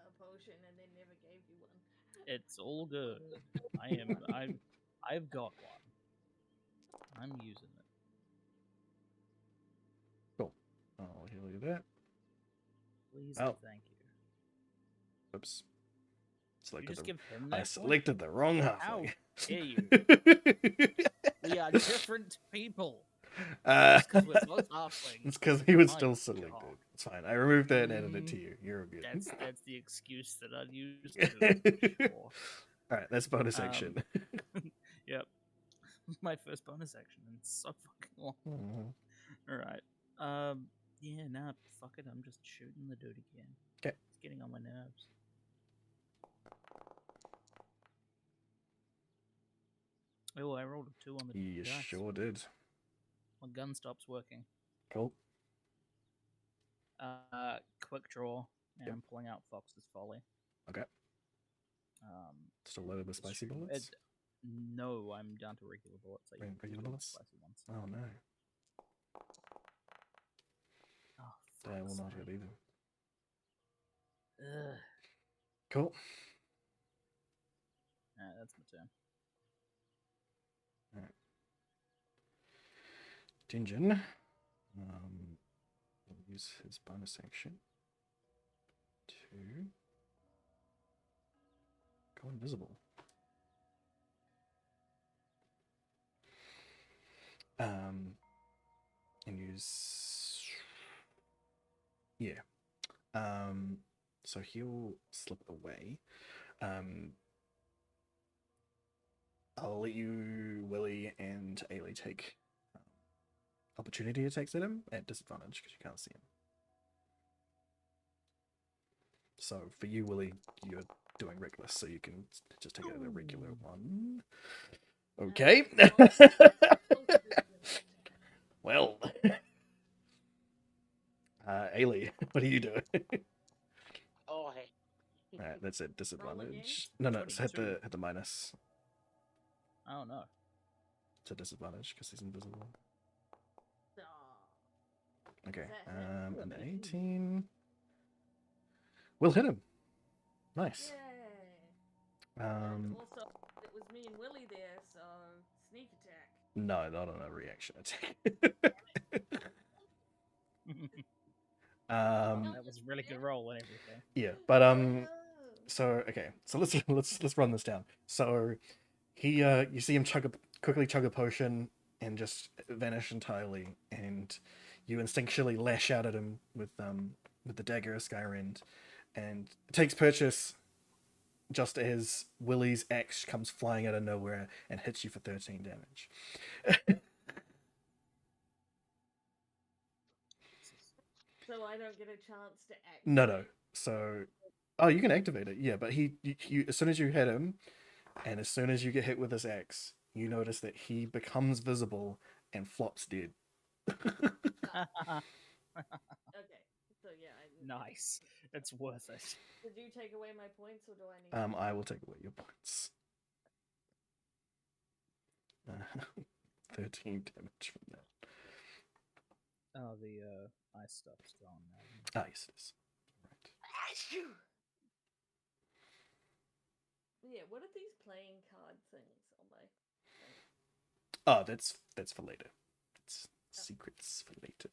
Speaker 3: a potion and they never gave you one.
Speaker 4: It's all good. I've got one. I'm using it.
Speaker 1: Cool. I'll heal you that.
Speaker 4: Please
Speaker 1: Oh.
Speaker 4: and thank you.
Speaker 1: Oops.
Speaker 4: You
Speaker 1: Selected
Speaker 4: just
Speaker 1: the,
Speaker 4: give him
Speaker 1: I
Speaker 4: that one?
Speaker 1: selected the wrong
Speaker 4: How
Speaker 1: halfling.
Speaker 4: dare you? We are different people.
Speaker 1: It's
Speaker 4: Because we're both halflings.
Speaker 1: because he was
Speaker 4: My
Speaker 1: still selected.
Speaker 4: God.
Speaker 1: It's fine. I removed that and added it to you. You're good.
Speaker 4: That's the excuse that I'd use to do it, for sure.
Speaker 1: Alright, that's bonus action.
Speaker 4: Yep. My first bonus action in so fucking long.
Speaker 1: Mhm.
Speaker 4: Alright. Yeah, nah, fuck it. I'm just shooting the dude again.
Speaker 1: 'Kay.
Speaker 4: It's getting on my nerves. Oh, I rolled a 2 on the
Speaker 1: You
Speaker 4: dice.
Speaker 1: sure did.
Speaker 4: My gun stops working.
Speaker 1: Cool.
Speaker 4: Quick draw, and
Speaker 1: Yep.
Speaker 4: I'm pulling out Fox's Folly.
Speaker 1: Okay.
Speaker 4: Um,
Speaker 1: Still loaded with spicy bullets?
Speaker 4: No, I'm down to regular bullets. I
Speaker 1: Regular
Speaker 4: usually do my
Speaker 1: bullets?
Speaker 4: Spicy ones.
Speaker 1: Oh no.
Speaker 4: Oh,
Speaker 1: That will
Speaker 4: fuck's
Speaker 1: not
Speaker 4: sake.
Speaker 1: hit either.
Speaker 4: Ugh.
Speaker 1: Cool.
Speaker 4: That's my turn.
Speaker 1: Dinjin. Will use his bonus action to go invisible. And use so he'll slip away. I'll let you, Willie, and Ailey take opportunity attacks at him at disadvantage because you can't see him. So for you, Willie, you're doing reckless, so you can just take it at a regular one. Okay. Well, Ailey, what are you doing?
Speaker 5: Oh, hey.
Speaker 1: Alright, that's at disadvantage.
Speaker 3: again?
Speaker 1: No, just hit
Speaker 4: 22.
Speaker 1: the minus.
Speaker 4: Oh no.
Speaker 1: It's a disadvantage because he's invisible.
Speaker 3: Aw.
Speaker 1: Okay.
Speaker 3: Does that hit?
Speaker 1: An 18 will hit him. Nice.
Speaker 3: Yay. And
Speaker 1: Um,
Speaker 3: also, it was me and Willie there, so sneak attack.
Speaker 1: no, not on a reaction attack.
Speaker 4: That was a really good roll and everything.
Speaker 1: Yeah, but
Speaker 3: No.
Speaker 1: so okay, so let's run this down. So he you see him quickly chug a potion and just vanish entirely, and you instinctually lash out at him with the dagger Skyrend, and it takes purchase just as Willie's axe comes flying out of nowhere and hits you for 13 damage.
Speaker 3: So I don't get a chance to act.
Speaker 1: No. So, oh, you can activate it, yeah, but you as soon as you hit him, and as soon as you get hit with this axe, you notice that he becomes visible and flops dead.
Speaker 3: Okay. So yeah.
Speaker 4: Nice. It's worth it.
Speaker 3: Did you take away my points, or do I need?
Speaker 1: I will take away your points. 13 damage from that.
Speaker 4: Oh, the ice stuff's gone now.
Speaker 1: Ah, yes, it is. Right.
Speaker 3: Yeah. What are these playing card things on my?
Speaker 1: Oh, that's for later. It's secrets for later.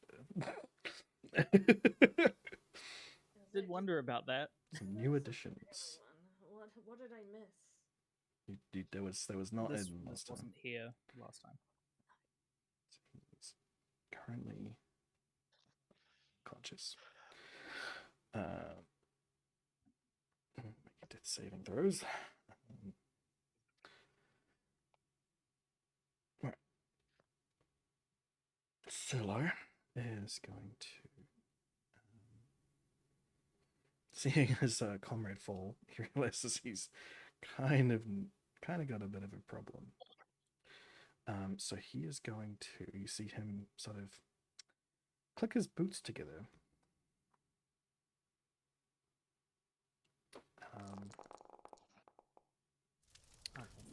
Speaker 4: Did wonder about that.
Speaker 1: Some new additions.
Speaker 3: What did I miss?
Speaker 1: There was not
Speaker 4: This
Speaker 1: in this time.
Speaker 4: wasn't here last time.
Speaker 1: He's currently conscious. Make death saving throws. Right. Solo is going to, seeing his comrade fall, he realizes he's kind of got a bit of a problem. So he is going to, you see him sort of click his boots together.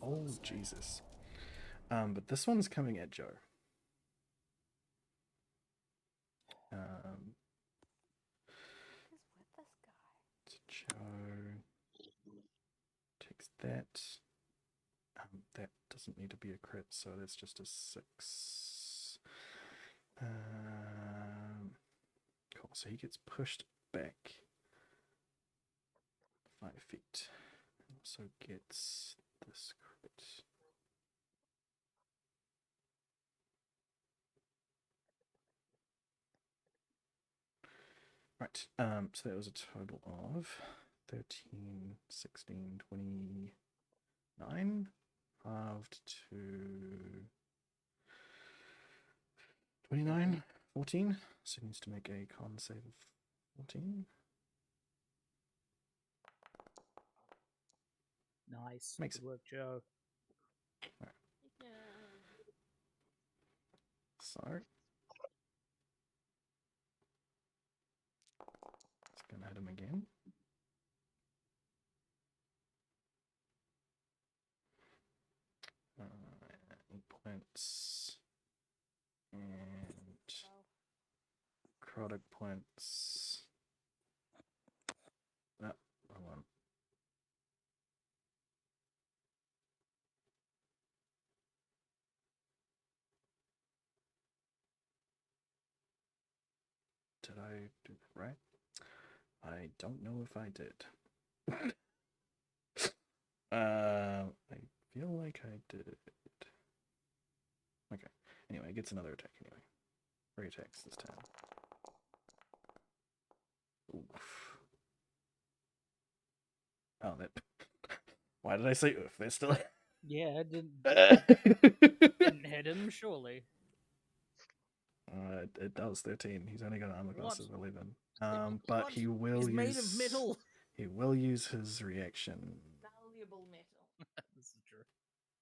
Speaker 1: Oh, Jesus. But this one's coming at Joe.
Speaker 2: What is with this guy?
Speaker 1: Joe takes that. That doesn't need to be a crit, so that's just a 6. Cool. So he gets pushed back 5 feet. Also gets this crit. Right. So that was a total of 13, 16, 29. Halved to 29, 14. So he needs to make a con save of 14.
Speaker 4: Nice.
Speaker 1: Makes
Speaker 4: Good work, Joe.
Speaker 3: Yeah.
Speaker 1: So it's gonna hit him again. Points and necrotic points. Ah, wrong one. Did I do that right? I don't know if I did. I feel like I did. Okay. Anyway, it gets another attack anyway. 3 attacks this time. Oof. Oh, that. Why did I say oof? That's still.
Speaker 4: Yeah, it didn't hit him, surely.
Speaker 1: It does 13. He's only got an armor class
Speaker 4: What?
Speaker 1: of 11. But
Speaker 4: What?
Speaker 1: he will
Speaker 4: He's
Speaker 1: use.
Speaker 4: made of metal.
Speaker 1: He will use his reaction
Speaker 3: Valuable metal.
Speaker 4: This is true.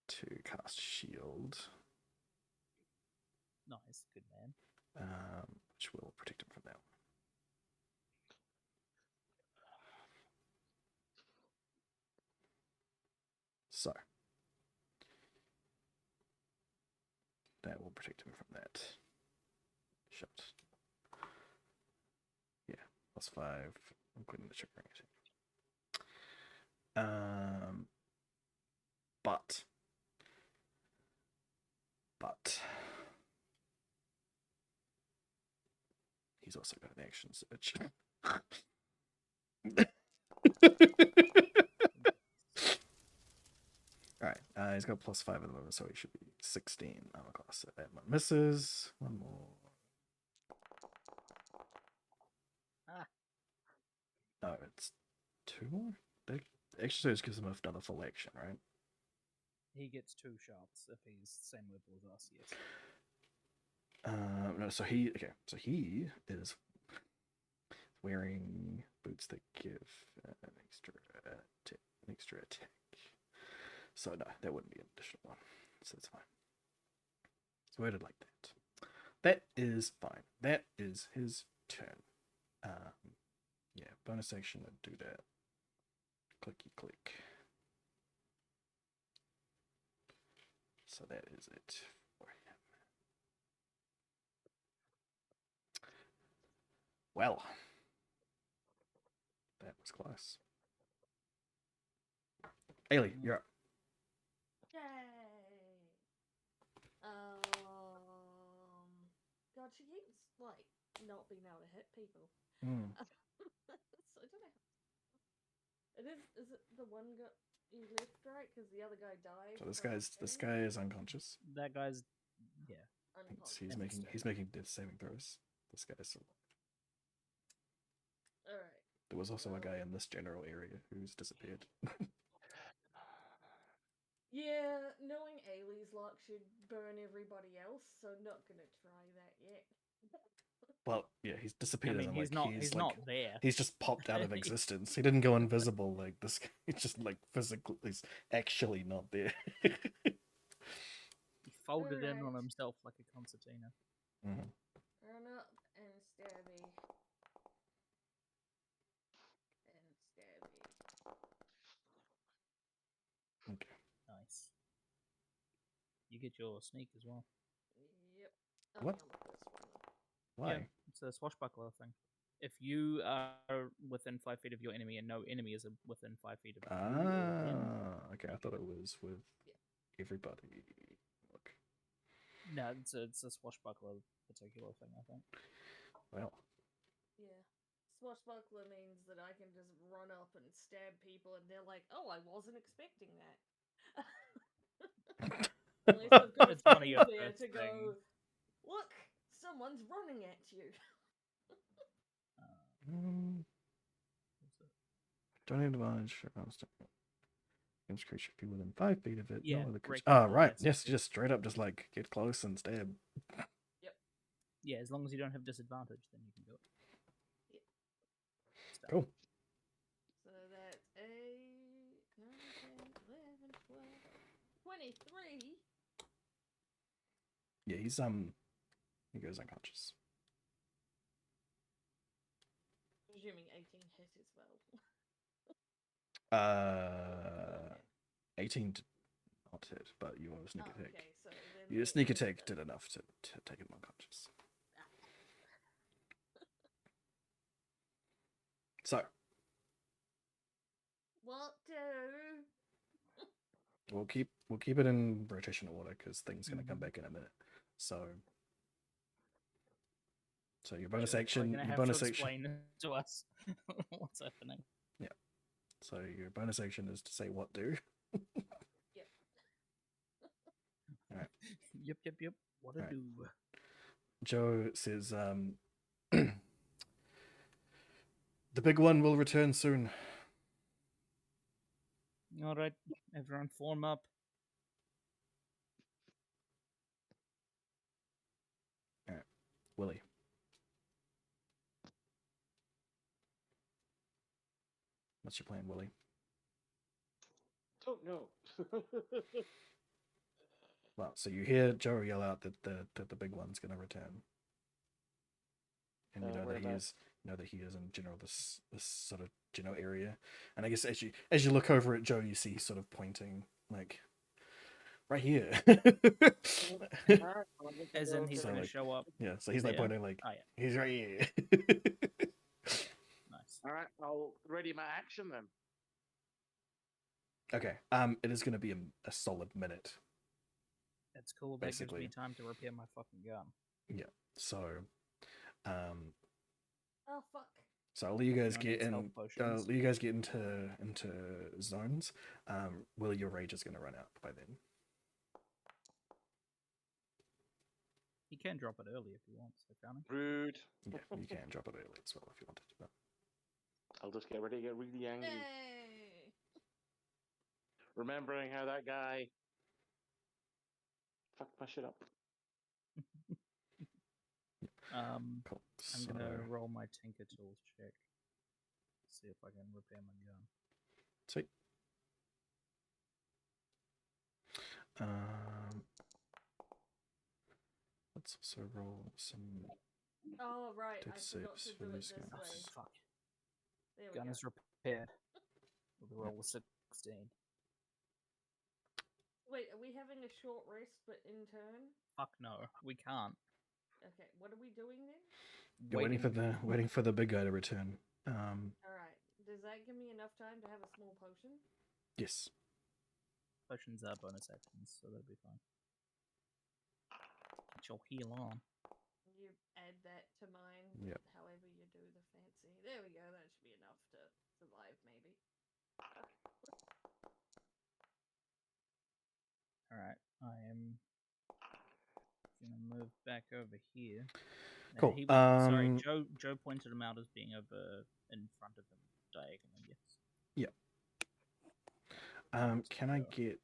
Speaker 1: to cast shield,
Speaker 4: Nice, good man.
Speaker 1: which will protect him from that. So that will protect him from that shot. +5, including the triggering attack. But he's also got an action surge. Alright, he's got +5 at the moment, so he should be 16 armor class. So that one misses. One more. Oh, it's 2 more? The action surge gives him another full action, right?
Speaker 4: He gets 2 shots if he's same level as us, yes.
Speaker 1: No, so he is wearing boots that give an extra attack. So no, that wouldn't be an additional one. So it's fine. It's worded like that. That is fine. That is his turn. Yeah, bonus action would do that. Clicky click. So that is it for him. Well, that was close. Ailey, you're up.
Speaker 3: Yay! God, she keeps like not being able to hit people. So I don't know. It is. Is it the one guy you left, right? Because the other guy died.
Speaker 1: So this
Speaker 3: from
Speaker 1: guy
Speaker 3: thing?
Speaker 1: is unconscious.
Speaker 4: That guy's, yeah.
Speaker 3: Unconscious.
Speaker 1: He's making death saving throws. This guy's.
Speaker 3: All right.
Speaker 1: There was also a guy in this general area who's disappeared.
Speaker 3: Yeah, knowing Ailey's luck should burn everybody else, so not gonna try that yet.
Speaker 1: Well, yeah, he's disappeared.
Speaker 4: I mean,
Speaker 1: and,
Speaker 4: he's
Speaker 1: like,
Speaker 4: not there.
Speaker 1: He's just popped out of existence. He didn't go invisible like this guy. He's just like physically, he's actually not there.
Speaker 4: He folded in on
Speaker 3: Alright.
Speaker 4: himself like a concertina.
Speaker 1: Mhm.
Speaker 3: Run up and stabby. And stabby.
Speaker 1: Okay.
Speaker 4: Nice. You get your sneak as well.
Speaker 3: Yep.
Speaker 1: What?
Speaker 3: Only on the first one.
Speaker 1: Why?
Speaker 4: Yeah, it's a swashbuckler thing. If you are within 5 feet of your enemy and no enemy is within 5 feet of you, then
Speaker 1: Okay. I thought it was with everybody. Look.
Speaker 4: no, it's a swashbuckler particular thing, I think.
Speaker 1: Well.
Speaker 3: Yeah. Swashbuckler means that I can just run up and stab people and they're like, oh, I wasn't expecting that. At least I've got a
Speaker 4: It's one of your
Speaker 3: friend there
Speaker 4: first
Speaker 3: to go,
Speaker 4: things.
Speaker 3: look, someone's running at you.
Speaker 4: What's it?
Speaker 1: Don't have advantage for against creature be within 5 feet of it.
Speaker 4: Yeah,
Speaker 1: no other creature.
Speaker 4: break
Speaker 1: Oh,
Speaker 4: the
Speaker 1: right.
Speaker 4: last
Speaker 1: Yes,
Speaker 4: bit.
Speaker 1: just straight up, just like get close and stab.
Speaker 4: Yeah, as long as you don't have disadvantage, then you can do it.
Speaker 3: Yep.
Speaker 4: Start.
Speaker 1: Cool.
Speaker 3: So that's 8, 9, 10, 11, 12, 23.
Speaker 1: Yeah, he goes unconscious.
Speaker 3: Presuming 18 hit as well.
Speaker 1: 18 did not hit, but your sneak attack.
Speaker 3: Okay, so then
Speaker 1: Your
Speaker 3: let
Speaker 1: sneak
Speaker 3: me
Speaker 1: attack
Speaker 3: just-
Speaker 1: did enough to take him unconscious. So
Speaker 3: What do?
Speaker 1: we'll keep it in rotational order because things gonna come back in a minute. So your bonus
Speaker 4: Sure,
Speaker 1: action,
Speaker 4: you're gonna
Speaker 1: your
Speaker 4: have
Speaker 1: bonus
Speaker 4: to
Speaker 1: action.
Speaker 4: explain to us what's happening.
Speaker 1: So your bonus action is to say what do.
Speaker 3: Yep.
Speaker 1: Alright.
Speaker 4: Yep. What to
Speaker 1: Alright.
Speaker 4: do?
Speaker 1: Joe says, the big one will return soon.
Speaker 4: All right, everyone, form up.
Speaker 1: Willie. What's your plan, Willie?
Speaker 5: Don't know.
Speaker 1: Well, so you hear Joe yell out that the big one's gonna return. And you know that
Speaker 5: whereabouts?
Speaker 1: he is in general this sort of general area. And I guess as you look over at Joe, you see sort of pointing like right here.
Speaker 4: As in, he's
Speaker 1: So,
Speaker 4: gonna
Speaker 1: like,
Speaker 4: show up.
Speaker 1: yeah, so he's like
Speaker 4: there.
Speaker 1: pointing like
Speaker 4: Oh, yeah.
Speaker 1: he's right here.
Speaker 5: I'll ready my action then.
Speaker 1: Okay. It is going to be a solid minute.
Speaker 4: That's cool. That gives
Speaker 1: Basically.
Speaker 4: me time to repair my fucking gun.
Speaker 1: So,
Speaker 3: Oh fuck.
Speaker 1: so I'll let you guys
Speaker 4: Anyone
Speaker 1: get
Speaker 4: needs
Speaker 1: in.
Speaker 4: health potions?
Speaker 1: Let you guys get into zones. Will your rage is going to run out by then?
Speaker 4: He can drop it early if he wants, so can't he?
Speaker 5: Rude.
Speaker 1: Yeah, you can drop it early as well if you wanted to. But...
Speaker 5: I'll just get ready to get really angry.
Speaker 3: Yay!
Speaker 5: Remembering how that guy fucked my shit up.
Speaker 1: Cool.
Speaker 4: I'm gonna roll my Tinker Tools check. See if I can repair my gun.
Speaker 1: Sweet. Let's also roll some.
Speaker 3: Oh right, I
Speaker 1: Death
Speaker 3: forgot
Speaker 1: saves
Speaker 3: to
Speaker 1: for
Speaker 3: do it
Speaker 1: these
Speaker 3: this
Speaker 1: guys.
Speaker 3: way.
Speaker 4: Fuck.
Speaker 3: There we
Speaker 4: Gun
Speaker 3: go.
Speaker 4: is repaired. With a roll of 16.
Speaker 3: Wait, are we having a short rest but in turn?
Speaker 4: Fuck no, we can't.
Speaker 3: Okay, what are we doing then?
Speaker 1: You're waiting for the big guy to return.
Speaker 3: Alright. Does that give me enough time to have a small potion?
Speaker 1: Yes.
Speaker 4: Potions are bonus actions, so that'll be fine. Get your heal on.
Speaker 3: You add that to mine.
Speaker 1: Yep.
Speaker 3: However you do the fancy. There we go. That should be enough to survive, maybe.
Speaker 4: Alright, I am gonna move back over here. Now,
Speaker 1: Cool.
Speaker 4: Sorry, Joe pointed him out as being over in front of him diagonally, yes.
Speaker 1: Yeah. Can I get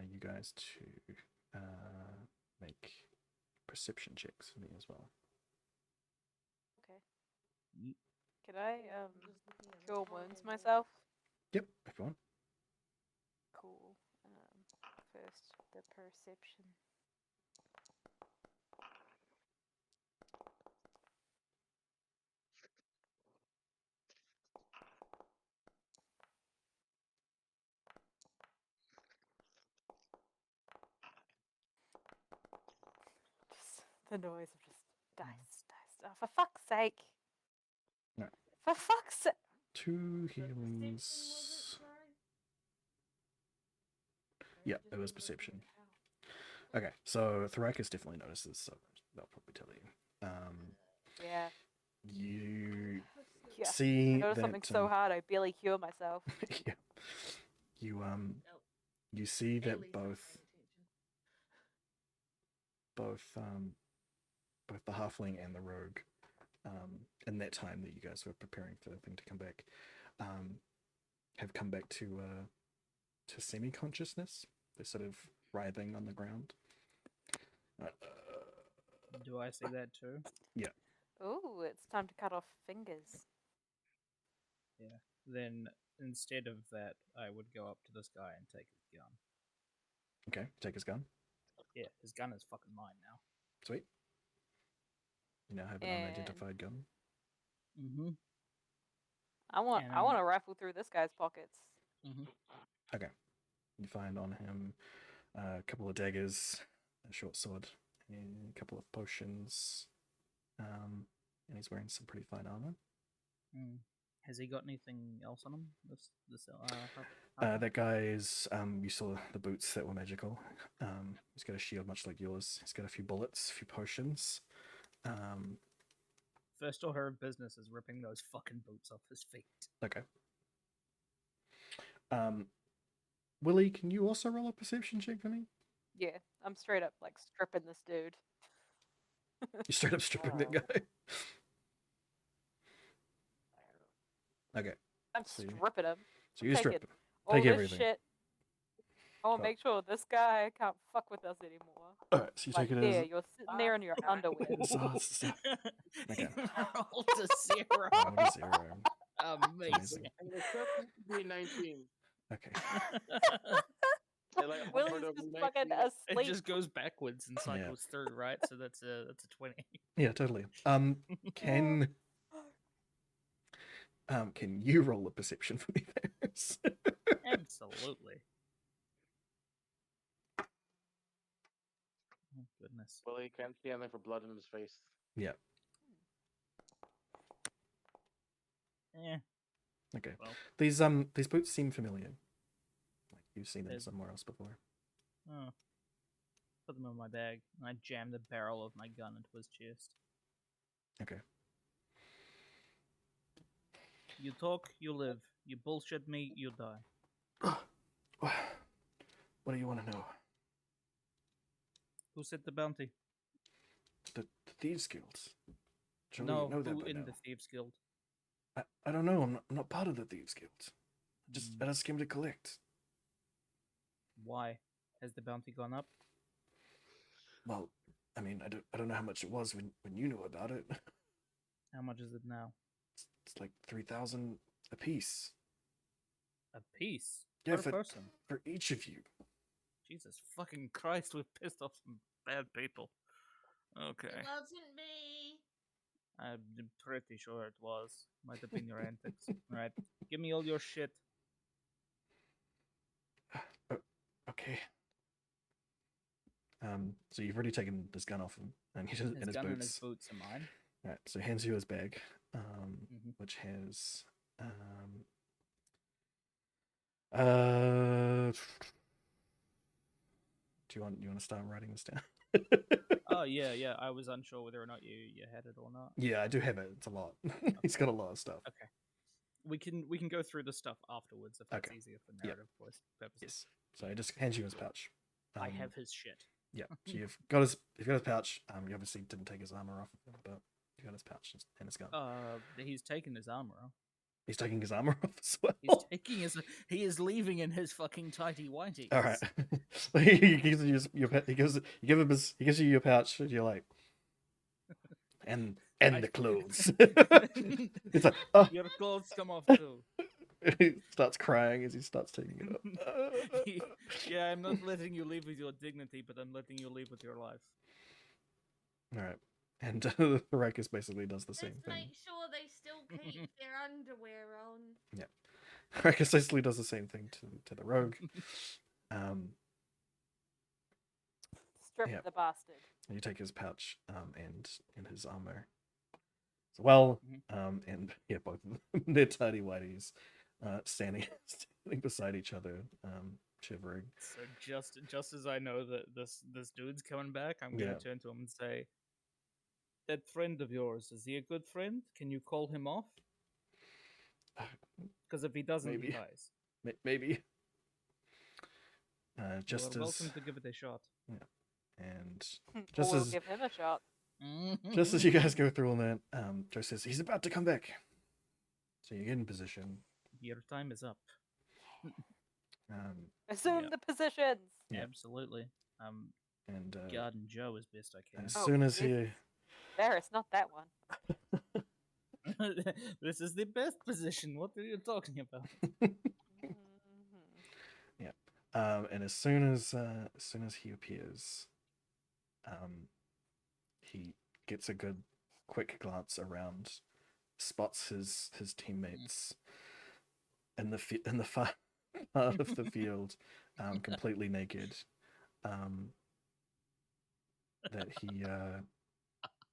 Speaker 1: you guys to make perception checks for me as well?
Speaker 2: Okay.
Speaker 4: Yeet.
Speaker 2: Could I
Speaker 3: Just looking at
Speaker 2: cure
Speaker 3: this
Speaker 2: wounds
Speaker 3: horrible
Speaker 2: myself?
Speaker 1: Yep, if you want.
Speaker 2: Cool. First, the perception. Just the noise of just dice. Oh, for fuck's sake!
Speaker 1: No.
Speaker 2: For fuck's sake!
Speaker 1: 2
Speaker 3: The perception, was
Speaker 1: healings.
Speaker 3: it, sorry?
Speaker 1: Yeah,
Speaker 3: Just
Speaker 1: it was
Speaker 3: looking
Speaker 1: perception.
Speaker 3: at
Speaker 1: Okay, so Thrakus definitely notices, so they'll probably tell you.
Speaker 2: Yeah.
Speaker 1: You
Speaker 2: Yeah.
Speaker 1: see
Speaker 2: I noticed
Speaker 1: that
Speaker 2: something so hard I barely cure myself.
Speaker 1: yeah, you
Speaker 3: Oh,
Speaker 1: you see that
Speaker 3: Ailey's not
Speaker 1: both
Speaker 3: paying attention.
Speaker 1: both the halfling and the rogue, in that time that you guys were preparing for the thing to come back, have come back to semi-consciousness. They're sort of writhing on the ground.
Speaker 4: Do I see that too?
Speaker 2: Ooh, it's time to cut off fingers.
Speaker 4: Yeah. Then instead of that, I would go up to this guy and take his gun.
Speaker 1: Okay, take his gun.
Speaker 4: Yeah, his gun is fucking mine now.
Speaker 1: Sweet. You now have an
Speaker 2: And-
Speaker 1: unidentified gun.
Speaker 4: Mm-hmm.
Speaker 2: I want to rifle through this guy's pockets.
Speaker 4: Mm-hmm.
Speaker 1: Okay. You find on him a couple of daggers, a short sword, and a couple of potions. And he's wearing some pretty fine armor.
Speaker 4: Mm. Has he got anything else on him?
Speaker 1: That guy is, you saw the boots that were magical. He's got a shield much like yours. He's got a few bullets, a few potions.
Speaker 4: First order of business is ripping those fucking boots off his feet.
Speaker 1: Okay. Willie, can you also roll a perception check for me?
Speaker 2: Yeah, I'm straight up like stripping this dude.
Speaker 1: You straight up stripping that guy. Okay.
Speaker 2: I'm
Speaker 1: So you-
Speaker 2: stripping him.
Speaker 1: So you
Speaker 2: Take
Speaker 1: strip
Speaker 2: it.
Speaker 1: him.
Speaker 2: All
Speaker 1: Take
Speaker 2: this
Speaker 1: everything.
Speaker 2: shit. I want to
Speaker 1: Cool.
Speaker 2: make sure this guy can't fuck with us anymore.
Speaker 1: Alright, so you
Speaker 2: Like
Speaker 1: take it
Speaker 2: there,
Speaker 1: as
Speaker 2: you're sitting there in your underwear.
Speaker 1: Okay.
Speaker 4: Rolled a 0.
Speaker 1: rolled a 0.
Speaker 4: Amazing.
Speaker 5: And the circle should be 19.
Speaker 1: Okay.
Speaker 5: They like hovered
Speaker 2: Willie's
Speaker 5: over
Speaker 2: just
Speaker 5: 19.
Speaker 2: fucking
Speaker 4: It
Speaker 2: asleep.
Speaker 4: just goes backwards and cycles through, right? So that's a 20.
Speaker 1: Yeah, totally. Can you roll a perception for me there?
Speaker 4: Absolutely. Oh goodness.
Speaker 5: Well, he can't see anything for blood in his face.
Speaker 1: Yeah.
Speaker 4: Eh,
Speaker 1: Okay.
Speaker 4: Well,
Speaker 1: These boots seem familiar. Like you've seen them
Speaker 4: There's-
Speaker 1: somewhere else before.
Speaker 4: oh. Put them in my bag, and I jam the barrel of my gun into his chest.
Speaker 1: Okay.
Speaker 4: You talk, you live. You bullshit me, you die.
Speaker 1: What do you want to know?
Speaker 4: Who set the bounty?
Speaker 1: The Thieves Guilds. Surely
Speaker 4: No,
Speaker 1: you know that
Speaker 4: who
Speaker 1: by
Speaker 4: in
Speaker 1: now.
Speaker 4: the Thieves Guild?
Speaker 1: I don't know. I'm not part of the Thieves Guild. I just came to collect.
Speaker 4: Why? Has the bounty gone up?
Speaker 1: Well, I mean, I don't know how much it was when you knew about it.
Speaker 4: How much is it now?
Speaker 1: It's like 3,000 a piece.
Speaker 4: A piece?
Speaker 1: Yeah,
Speaker 4: Per person?
Speaker 1: for each of you.
Speaker 4: Jesus fucking Christ, we've pissed off some bad people. Okay.
Speaker 3: It wasn't me.
Speaker 4: I'm pretty sure it was. Might have been your antics. Alright, give me all your shit.
Speaker 1: Okay. So you've already taken this gun off him, and
Speaker 4: His
Speaker 1: his
Speaker 4: gun
Speaker 1: boots.
Speaker 4: and his boots are mine.
Speaker 1: Right. So he hands you his bag,
Speaker 4: Mhm.
Speaker 1: which has do you want to start writing this down?
Speaker 4: Oh yeah. I was unsure whether or not you had it or not.
Speaker 1: Yeah, I do have it. It's a lot. He's got a lot of stuff.
Speaker 4: Okay. We can go through the stuff afterwards if that's
Speaker 1: Okay.
Speaker 4: easier for
Speaker 1: Yeah.
Speaker 4: narrative purposes.
Speaker 1: Yes. So he just hands you his pouch.
Speaker 4: I have his shit.
Speaker 1: Yeah. So you've got his pouch. You obviously didn't take his armor off, but you got his pouch and his gun.
Speaker 4: He's taken his armor off.
Speaker 1: He's taking his armor off as well.
Speaker 4: He's taking his. He is leaving in his fucking tighty whities.
Speaker 1: All right. So he gives you he gives you your pouch, and you're like, and the clothes. It's like, oh.
Speaker 4: Your clothes come off too.
Speaker 1: He starts crying as he starts taking it up.
Speaker 4: Yeah, I'm not letting you leave with your dignity, but I'm letting you leave with your life.
Speaker 1: All right. And Rakus basically does the same
Speaker 3: Just
Speaker 1: thing.
Speaker 3: make sure they still keep their underwear on.
Speaker 1: Rakus basically does the same thing to the rogue.
Speaker 2: Strip
Speaker 1: Yeah.
Speaker 2: the bastard.
Speaker 1: You take his pouch and his armor as well. And yeah, both of them, they're tidy whities, standing beside each other, shivering.
Speaker 4: So just as I know that this dude's coming back, I'm gonna turn to him and say, "That friend of yours, is he a good friend? Can you call him off? Because if he doesn't,
Speaker 1: Maybe.
Speaker 4: he dies.
Speaker 1: Maybe.
Speaker 4: You
Speaker 1: Just
Speaker 4: are
Speaker 1: as
Speaker 4: welcome to give it a shot."
Speaker 1: and
Speaker 2: Or
Speaker 1: just
Speaker 2: we'll
Speaker 1: as
Speaker 2: give him a shot.
Speaker 1: just as you guys go through all that, Joe says he's about to come back. So you get in position.
Speaker 4: Your time is up.
Speaker 2: Assume
Speaker 4: Yeah.
Speaker 2: the positions.
Speaker 1: Yeah.
Speaker 4: Absolutely.
Speaker 1: And
Speaker 4: Guarding Joe as best I can.
Speaker 1: as
Speaker 2: Oh,
Speaker 1: soon as
Speaker 2: this
Speaker 1: he
Speaker 2: is Varys, not that one.
Speaker 4: This is the best position. What are you talking about?
Speaker 1: and as soon as he appears, he gets a good quick glance around, spots his teammates in the far part of the field, completely naked. That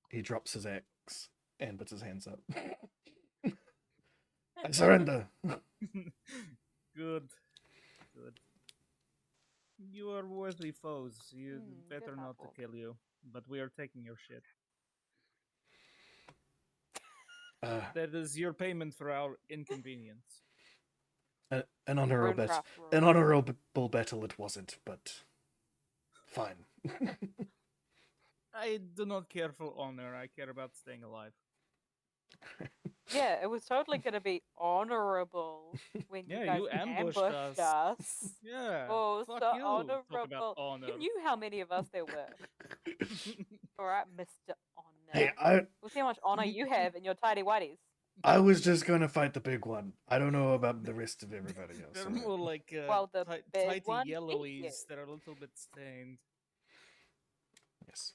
Speaker 1: he drops his axe and puts his hands up. I surrender.
Speaker 4: Good. You are worthy foes. You
Speaker 2: good
Speaker 4: better not to
Speaker 2: apple.
Speaker 4: kill you, but we are taking your shit. That is your payment for our inconvenience.
Speaker 1: An honorable
Speaker 2: Runecraft rule.
Speaker 1: an honorable battle it wasn't, but fine.
Speaker 4: I do not care for honor. I care about staying alive.
Speaker 2: Yeah, it was totally going to be honorable when
Speaker 4: Yeah,
Speaker 2: you guys
Speaker 4: you ambushed
Speaker 2: ambushed
Speaker 4: us.
Speaker 2: us.
Speaker 4: Yeah.
Speaker 2: Oh,
Speaker 4: fuck
Speaker 2: so
Speaker 4: you. Talk about
Speaker 2: honorable.
Speaker 4: honor.
Speaker 2: You knew how many of us there were. All right, Mr. Honor.
Speaker 1: Hey,
Speaker 2: We'll see how much honor you have in your tidy whities.
Speaker 1: I was just gonna fight the big one. I don't know about the rest of everybody else.
Speaker 4: They're
Speaker 1: alright?
Speaker 4: more like
Speaker 2: Well, the big
Speaker 4: tighty
Speaker 2: one, thank you.
Speaker 4: yellowies that are a little bit stained.
Speaker 1: Yes.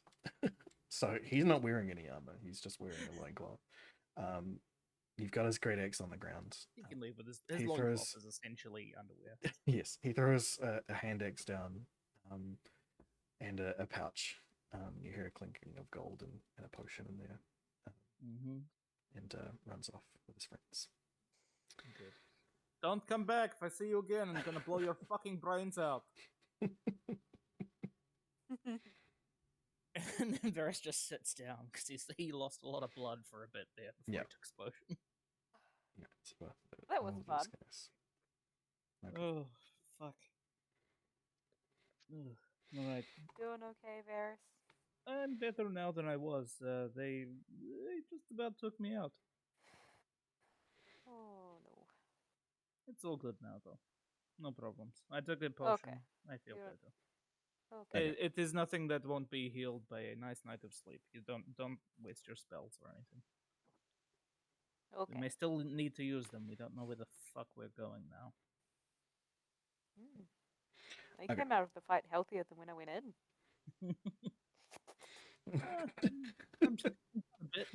Speaker 1: So he's not wearing any armor. He's just wearing a loincloth. You've got his great axe on the ground.
Speaker 4: He can leave with his
Speaker 1: he
Speaker 4: loincloth
Speaker 1: throws-
Speaker 4: is essentially underwear.
Speaker 1: Yes, he throws a hand axe down, and a pouch. You hear a clinking of gold and a potion in there,
Speaker 4: Mm-hmm.
Speaker 1: and runs off with his friends.
Speaker 4: Good. Don't come back. If I see you again, I'm gonna blow your fucking brains out. And then Varys just sits down because he lost a lot of blood for a bit there before
Speaker 1: Yeah.
Speaker 4: he took explosion.
Speaker 1: Yeah, it's worth it.
Speaker 2: That was
Speaker 1: All these
Speaker 2: fun.
Speaker 1: guys. Okay.
Speaker 4: Oh, fuck. Alright.
Speaker 2: Doing okay, Varys?
Speaker 4: I'm better now than I was. They just about took me out.
Speaker 2: Oh no.
Speaker 4: It's all good now, though. No problems. I took a potion.
Speaker 2: Okay.
Speaker 4: I feel
Speaker 2: You're-
Speaker 4: better.
Speaker 2: Okay.
Speaker 1: Okay.
Speaker 4: It is nothing that won't be healed by a nice night of sleep. You don't waste your spells or anything.
Speaker 2: Okay.
Speaker 4: We may still need to use them. We don't know where the fuck we're going now.
Speaker 2: I
Speaker 1: Okay.
Speaker 2: came out of the fight healthier than when I went in.
Speaker 4: I'm just a bit.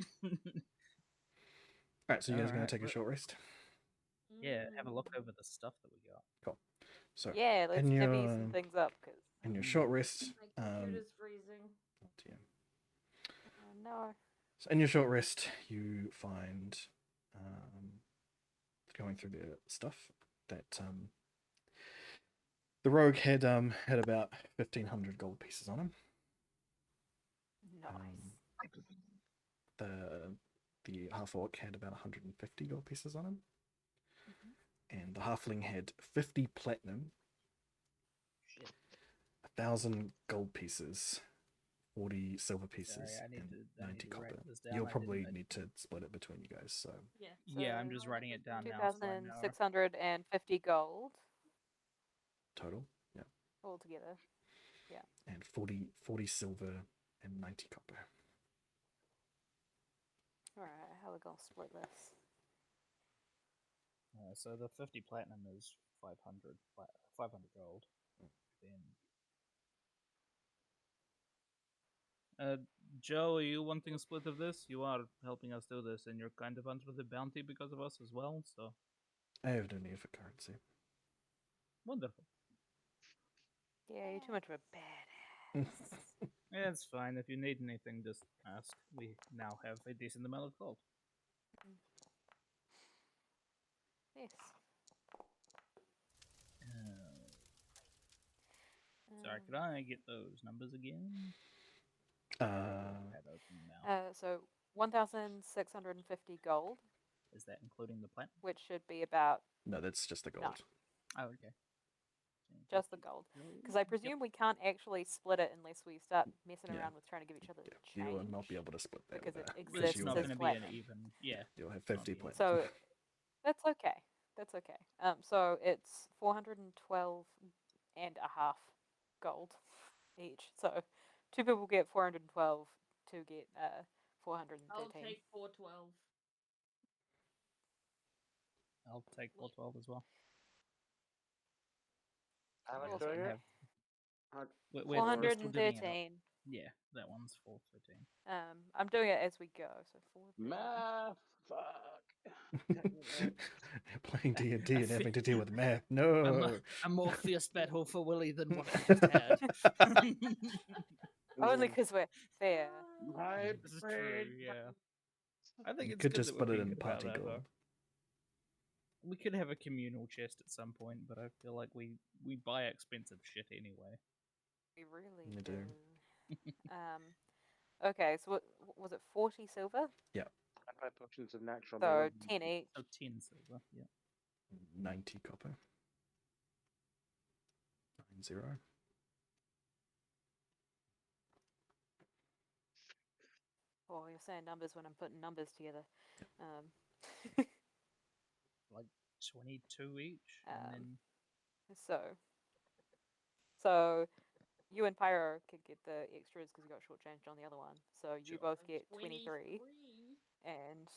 Speaker 1: Alright, so you guys are going
Speaker 4: Alright,
Speaker 1: to take a short rest?
Speaker 4: Yeah, have a look over the stuff that we got.
Speaker 1: So,
Speaker 2: Yeah, let's
Speaker 1: in
Speaker 2: divvy
Speaker 1: your,
Speaker 2: some things up, because
Speaker 1: in your short rest,
Speaker 3: My computer's freezing.
Speaker 1: oh dear.
Speaker 2: no.
Speaker 1: So in your short rest, you find, going through the stuff, that the rogue had about 1,500 gold pieces on him.
Speaker 2: Nice.
Speaker 1: The half orc had about 150 gold pieces on him, and the halfling had 50 platinum,
Speaker 4: Shit.
Speaker 1: 1,000 gold pieces, 40 silver pieces,
Speaker 4: Sorry, I need
Speaker 1: and
Speaker 4: to
Speaker 1: 90
Speaker 4: write
Speaker 1: copper.
Speaker 4: this down.
Speaker 1: You'll
Speaker 4: I
Speaker 1: probably
Speaker 4: didn't-
Speaker 1: need to split it between you guys. So
Speaker 3: Yeah.
Speaker 4: Yeah, I'm
Speaker 2: So,
Speaker 4: just writing it down now. So I know.
Speaker 2: 2,650 gold
Speaker 1: total, yeah,
Speaker 2: altogether.
Speaker 1: and 40 silver and 90 copper.
Speaker 2: Alright, how are we going to split this?
Speaker 4: So the 50 platinum is 500, 500 gold. Then, Joe, are you wanting a split of this? You are helping us do this, and you're kind of under the bounty because of us as well. So
Speaker 1: I have no need for currency.
Speaker 4: wonderful.
Speaker 2: Yeah, you're too much of a badass.
Speaker 4: Yeah, it's fine. If you need anything, just ask. We now have a decent amount of gold.
Speaker 2: Yes.
Speaker 4: Sorry, could I get those numbers again? That open now.
Speaker 2: So 1,650 gold,
Speaker 4: Is that including the platinum?
Speaker 2: which should be about
Speaker 1: No, that's just the gold.
Speaker 4: Oh, okay.
Speaker 2: just the gold. Because I presume we can't actually split it unless we start messing
Speaker 1: Yeah.
Speaker 2: around with trying to give each other
Speaker 1: Yeah,
Speaker 2: change.
Speaker 1: you will not be able to split that
Speaker 2: because
Speaker 1: with
Speaker 2: it
Speaker 1: that,
Speaker 2: exists
Speaker 4: It's
Speaker 1: you
Speaker 4: not
Speaker 1: will
Speaker 2: as
Speaker 4: going to
Speaker 1: have,
Speaker 4: be an
Speaker 2: platinum.
Speaker 4: even. Yeah.
Speaker 1: you'll have
Speaker 4: not
Speaker 1: 50
Speaker 4: even.
Speaker 1: platinum.
Speaker 2: So that's okay. That's okay. So it's 412 and a half gold each. So two people get 412, two get 413.
Speaker 3: I'll take 412.
Speaker 4: I'll take 412 as well.
Speaker 5: How much
Speaker 2: Also
Speaker 5: do I get?
Speaker 4: have-
Speaker 5: How-
Speaker 4: We're still divvying it up.
Speaker 2: 413.
Speaker 4: Yeah, that one's 413.
Speaker 2: I'm doing it as we go. So 413.
Speaker 5: Math. Fuck.
Speaker 1: Playing D&D
Speaker 4: I
Speaker 1: and
Speaker 4: feel-
Speaker 1: having to deal with math. No.
Speaker 4: A more fierce battle for Willie than what I just had.
Speaker 2: Only because we're fair.
Speaker 5: My
Speaker 4: This is
Speaker 5: brain.
Speaker 4: true, yeah. I think
Speaker 1: You
Speaker 4: it's
Speaker 1: could
Speaker 4: good
Speaker 1: just
Speaker 4: that we're
Speaker 1: put it in
Speaker 4: thinking about
Speaker 1: party
Speaker 4: that,
Speaker 1: gold.
Speaker 4: though. We could have a communal chest at some point, but I feel like we buy expensive shit anyway.
Speaker 2: We really
Speaker 1: You
Speaker 2: do.
Speaker 1: do.
Speaker 2: Okay, so what was it? 40 silver?
Speaker 5: I buy potions of natural.
Speaker 2: So 10 each.
Speaker 4: So 10 silver, yeah.
Speaker 1: 90 copper. 90.
Speaker 2: Oh, you're saying numbers when I'm putting numbers together.
Speaker 4: Like 22 each, and then
Speaker 2: So you and Pyro could get the extras because you got shortchanged on the other one. So you
Speaker 4: Sure.
Speaker 2: both get 23, and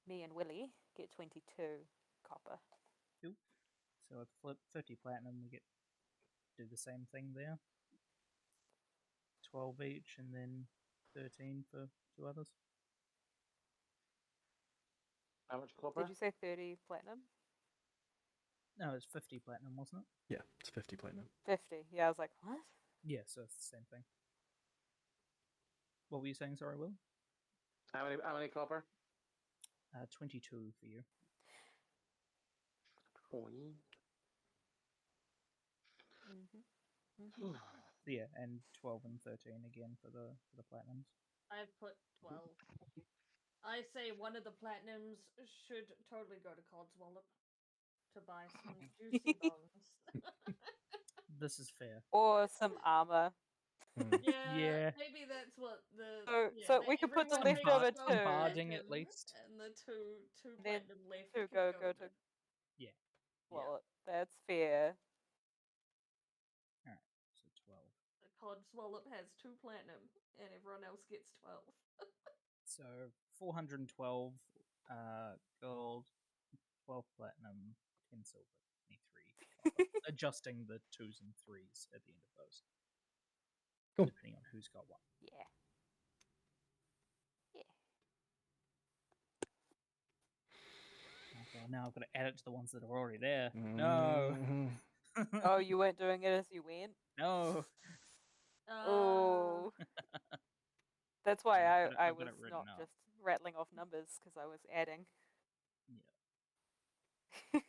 Speaker 2: me and Willie get 22 copper.
Speaker 4: so at 50 platinum, we get do the same thing there. 12 each, and then 13 for two others.
Speaker 5: How much copper?
Speaker 2: Did you say 30 platinum?
Speaker 4: No, it's 50 platinum, wasn't it?
Speaker 1: Yeah, it's 50 platinum.
Speaker 2: 50. Yeah, I was like, what?
Speaker 4: Yeah, so it's the same thing. What were you saying, sorry, Will?
Speaker 5: How many copper?
Speaker 4: 22 for you.
Speaker 2: Mm-hmm.
Speaker 4: Yeah, and 12 and 13 again for the platinums.
Speaker 3: I've put 12. I say one of the platinums should totally go to Codswallop to buy some juicy bones.
Speaker 4: This is fair.
Speaker 2: Or some armor.
Speaker 4: Yeah.
Speaker 3: Maybe that's what the.
Speaker 2: So we could put the
Speaker 3: everyone
Speaker 2: leftover
Speaker 3: takes one
Speaker 2: two.
Speaker 4: Barding
Speaker 3: platinum,
Speaker 4: at least.
Speaker 3: and the two
Speaker 2: And then
Speaker 3: platinum left
Speaker 2: two
Speaker 3: can
Speaker 2: go to.
Speaker 4: Yeah.
Speaker 2: Well, that's fair.
Speaker 4: Alright, so 12.
Speaker 3: Codswallop has 2 platinum, and everyone else gets 12.
Speaker 4: So 412 gold, 12 platinum, 10 silver, 23 copper. Adjusting the 2s and 3s at the end of those.
Speaker 1: Cool.
Speaker 4: Depending on who's got what.
Speaker 2: Yeah.
Speaker 4: Okay, now I've got to add it to the ones that are already there. No.
Speaker 2: Oh, you weren't doing it as you went?
Speaker 4: No.
Speaker 2: Oh. That's why
Speaker 4: I've got
Speaker 2: I
Speaker 4: it
Speaker 2: was
Speaker 4: written
Speaker 2: not
Speaker 4: up.
Speaker 2: just rattling off numbers because I was adding.
Speaker 4: Yeah.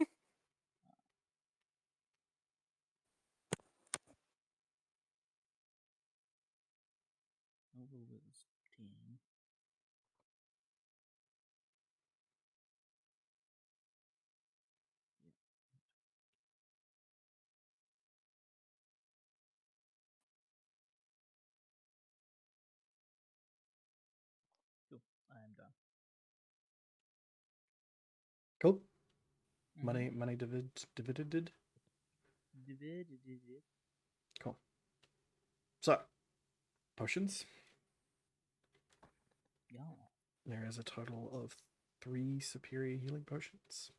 Speaker 4: Over was 10. Cool. I am done.
Speaker 1: Cool. Money divided. Cool. So, potions.
Speaker 4: Yeah.
Speaker 1: There is a total of 3 superior healing potions.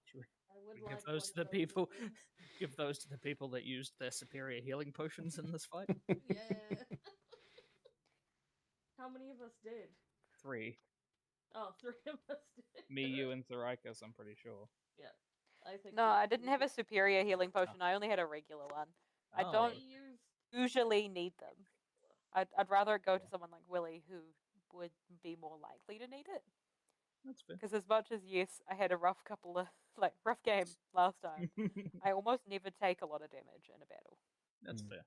Speaker 4: Should
Speaker 3: I would
Speaker 4: we
Speaker 3: like
Speaker 4: give those
Speaker 3: one
Speaker 4: to the
Speaker 3: of those
Speaker 4: people?
Speaker 3: again.
Speaker 4: Give those to the people that used their superior healing potions in this fight.
Speaker 3: Yeah. How many of us did?
Speaker 4: 3.
Speaker 3: Oh, 3 of us did.
Speaker 4: Me, you, and Thoraikas, I'm pretty sure.
Speaker 3: Yeah. I think.
Speaker 2: No, I didn't have a superior healing potion. I only had a regular one. I
Speaker 4: Oh,
Speaker 2: don't
Speaker 3: use.
Speaker 2: usually need them. I'd rather go to someone like Willie who would be more likely to need it.
Speaker 4: That's fair.
Speaker 2: Because as much as yes, I had a rough couple of rough game last time. I almost never take a lot of damage in a battle.
Speaker 4: That's fair.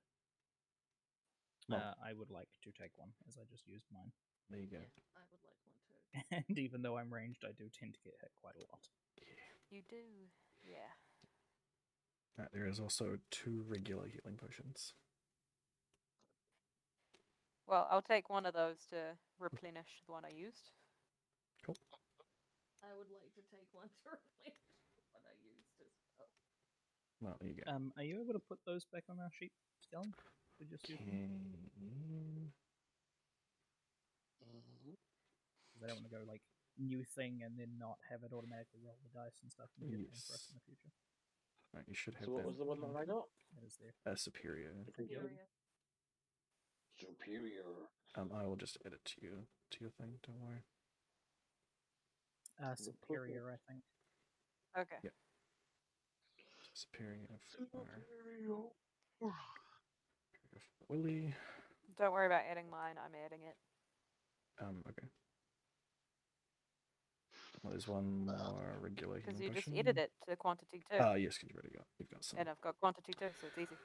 Speaker 1: Well,
Speaker 4: I would like to take one, as I just used mine.
Speaker 1: there you go.
Speaker 3: Yeah, I would like one too.
Speaker 4: And even though I'm ranged, I do tend to get hit quite a lot.
Speaker 2: You do, yeah.
Speaker 1: There is also 2 regular healing potions.
Speaker 2: Well, I'll take one of those to replenish the one I used.
Speaker 1: Cool.
Speaker 3: I would like to take one to replace what I used as well.
Speaker 1: Well, there you go.
Speaker 4: Are you able to put those back on our sheet, Skellen? We just used them? Because I don't want to go like new thing and then not have it automatically roll the dice and stuff and be a pain for us in the future.
Speaker 1: Right, you should have
Speaker 5: So what was the one that I got?
Speaker 4: That is there.
Speaker 1: superior.
Speaker 5: Superior.
Speaker 1: I will just add it to your thing. Don't worry.
Speaker 4: Superior, I think.
Speaker 2: Okay.
Speaker 1: Yep. Superior fire. Willie.
Speaker 2: Don't worry about adding mine. I'm adding it.
Speaker 1: Okay. Well, there's one more regular
Speaker 2: Because
Speaker 1: healing
Speaker 2: you just
Speaker 1: potion.
Speaker 2: edit it to quantity 2.
Speaker 1: Yes, because you've got some.
Speaker 2: And I've got quantity 2, so it's easy.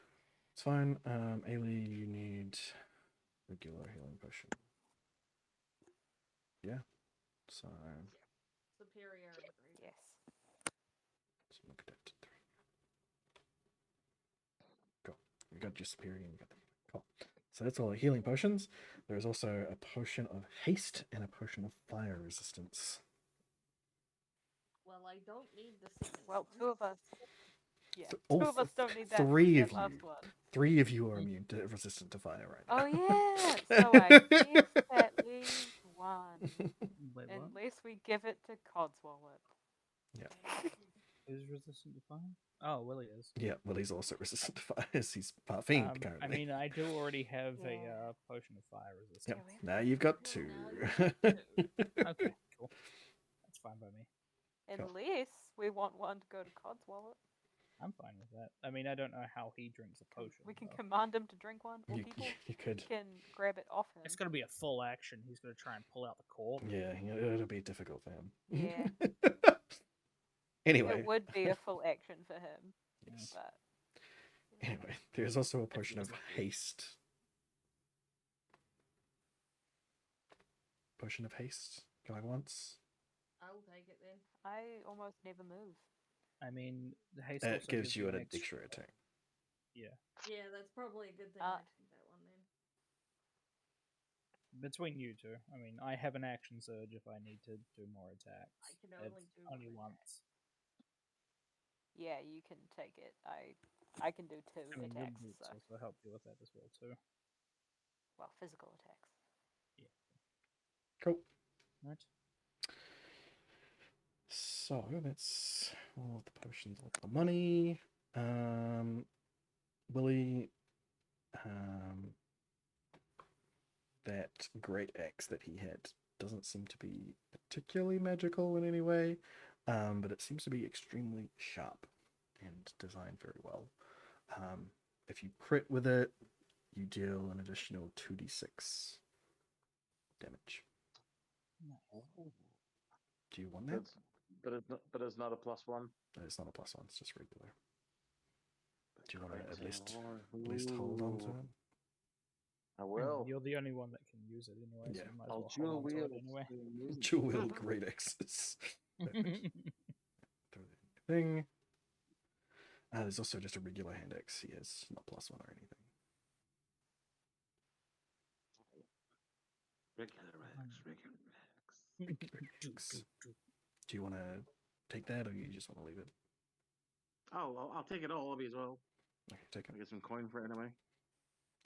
Speaker 1: It's fine. Ailey, you need regular healing potion. Yeah. So
Speaker 3: Superior.
Speaker 2: Yes.
Speaker 1: let's look at that. 3. Cool. You got your superior and you got the cool. So that's all the healing potions. There's also a potion of haste and a potion of fire resistance.
Speaker 3: Well, I don't need the second
Speaker 2: Well,
Speaker 3: one.
Speaker 2: 2 of us. Yeah.
Speaker 1: All
Speaker 2: 2 of us don't need that.
Speaker 1: 3
Speaker 2: that
Speaker 1: of
Speaker 2: last
Speaker 1: you.
Speaker 2: one.
Speaker 1: 3 of you are immune to resistant to fire right now.
Speaker 2: Oh yeah. So I guess that leaves 1.
Speaker 4: Wait, what?
Speaker 2: Unless we give it to Codswallop.
Speaker 1: Yeah.
Speaker 4: Who's resistant to fire? Oh, Willie is.
Speaker 1: Yeah, well, he's also resistant to fire. He's part fiend currently.
Speaker 4: I mean, I do already have
Speaker 2: Yeah.
Speaker 4: a potion of fire resistance.
Speaker 1: Yep. Now you've got 2.
Speaker 4: Okay, cool. That's fine by me.
Speaker 2: Unless we want one to go to Codswallop.
Speaker 4: I'm fine with that. I mean, I don't know how he drinks a potion.
Speaker 2: We can
Speaker 4: though.
Speaker 2: command him to drink one, or people
Speaker 1: You could.
Speaker 2: can grab it off him.
Speaker 4: It's going to be a full action. He's going to try and pull out the cork.
Speaker 1: Yeah, it'll be difficult for him.
Speaker 2: Yeah.
Speaker 1: Anyway.
Speaker 2: It would be a full action for him,
Speaker 1: Yes.
Speaker 2: but
Speaker 1: Anyway, there's also a potion of haste. Potion of haste going once.
Speaker 3: I'll take it then.
Speaker 2: I almost never move.
Speaker 4: I mean, the haste
Speaker 1: It
Speaker 4: also
Speaker 1: gives you an
Speaker 4: extra-
Speaker 1: extra attack.
Speaker 4: Yeah.
Speaker 3: Yeah, that's probably a good thing I took that one then.
Speaker 4: Between you two, I mean, I have an action surge if I need to do more attacks.
Speaker 3: I can
Speaker 4: It's
Speaker 3: only do
Speaker 4: only
Speaker 3: one
Speaker 4: once.
Speaker 2: Yeah, you can take it. I can do 2
Speaker 4: I mean, your
Speaker 2: attacks.
Speaker 4: boots
Speaker 2: So,
Speaker 4: also help you with that as well too.
Speaker 2: well, physical attacks.
Speaker 1: Cool.
Speaker 4: Right.
Speaker 1: So that's all of the potions, all the money. Willie, that great axe that he had doesn't seem to be particularly magical in any way, but it seems to be extremely sharp and designed very well. If you crit with it, you deal an additional 2d6 damage. Do you want that?
Speaker 5: But it's not a +1.
Speaker 1: No, it's not a +1, it's just regular. Do you want to
Speaker 5: Correct.
Speaker 1: at least hold on to it?
Speaker 5: I
Speaker 4: I mean,
Speaker 5: will.
Speaker 4: you're the only one that can use it anyway, so
Speaker 1: Yeah.
Speaker 4: you might as
Speaker 5: I'll
Speaker 4: well hold
Speaker 5: dual
Speaker 4: on to
Speaker 5: wield
Speaker 4: it anyway.
Speaker 1: Dual wield great axes. Throw that thing. There's also just a regular hand axe. He has not +1 or anything.
Speaker 5: Regular axe.
Speaker 1: Axe. Do you want to take that, or you just want to leave it?
Speaker 5: Oh, I'll take it all of you as well.
Speaker 1: Okay, take
Speaker 5: I
Speaker 1: it.
Speaker 5: get some coin for it anyway.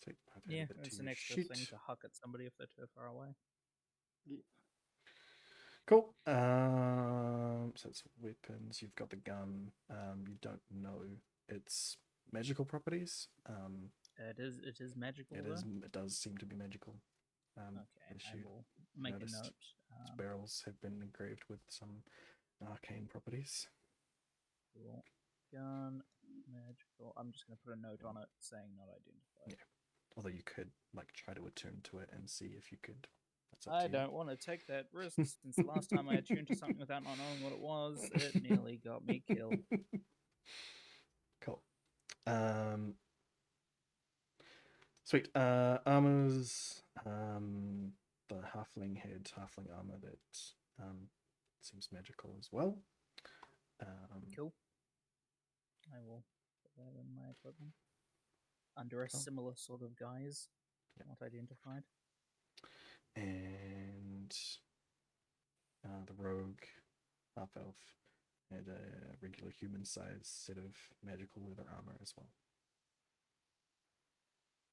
Speaker 1: Take, I've
Speaker 4: Yeah,
Speaker 1: added it to
Speaker 4: it's an
Speaker 1: your
Speaker 4: extra
Speaker 1: sheet.
Speaker 4: thing to huck at somebody if they're too far away.
Speaker 1: Cool. So it's weapons. You've got the gun. You don't know its magical properties.
Speaker 4: It is magical.
Speaker 1: It
Speaker 4: though?
Speaker 1: is. It does seem to be magical.
Speaker 4: Okay,
Speaker 1: as
Speaker 4: I
Speaker 1: you
Speaker 4: will make
Speaker 1: noticed.
Speaker 4: a note.
Speaker 1: Its barrels have been engraved with some arcane properties.
Speaker 4: Cool. Gun, magical. I'm just going to put a note on it saying not identified.
Speaker 1: Yeah. Although you could like try to attune to it and see if you could. That's up to
Speaker 4: I
Speaker 1: you.
Speaker 4: don't want to take that risk since the last time I attuned to something without not knowing what it was, it nearly got me killed.
Speaker 1: Cool. Sweet. Armors. The halfling head, halfling armor that seems magical as well.
Speaker 4: Cool. I will put that in my equipment. Under a
Speaker 1: Cool.
Speaker 4: similar sort of guise.
Speaker 1: Yep.
Speaker 4: Not identified.
Speaker 1: And the rogue, half elf, had a regular human-sized set of magical leather armor as well.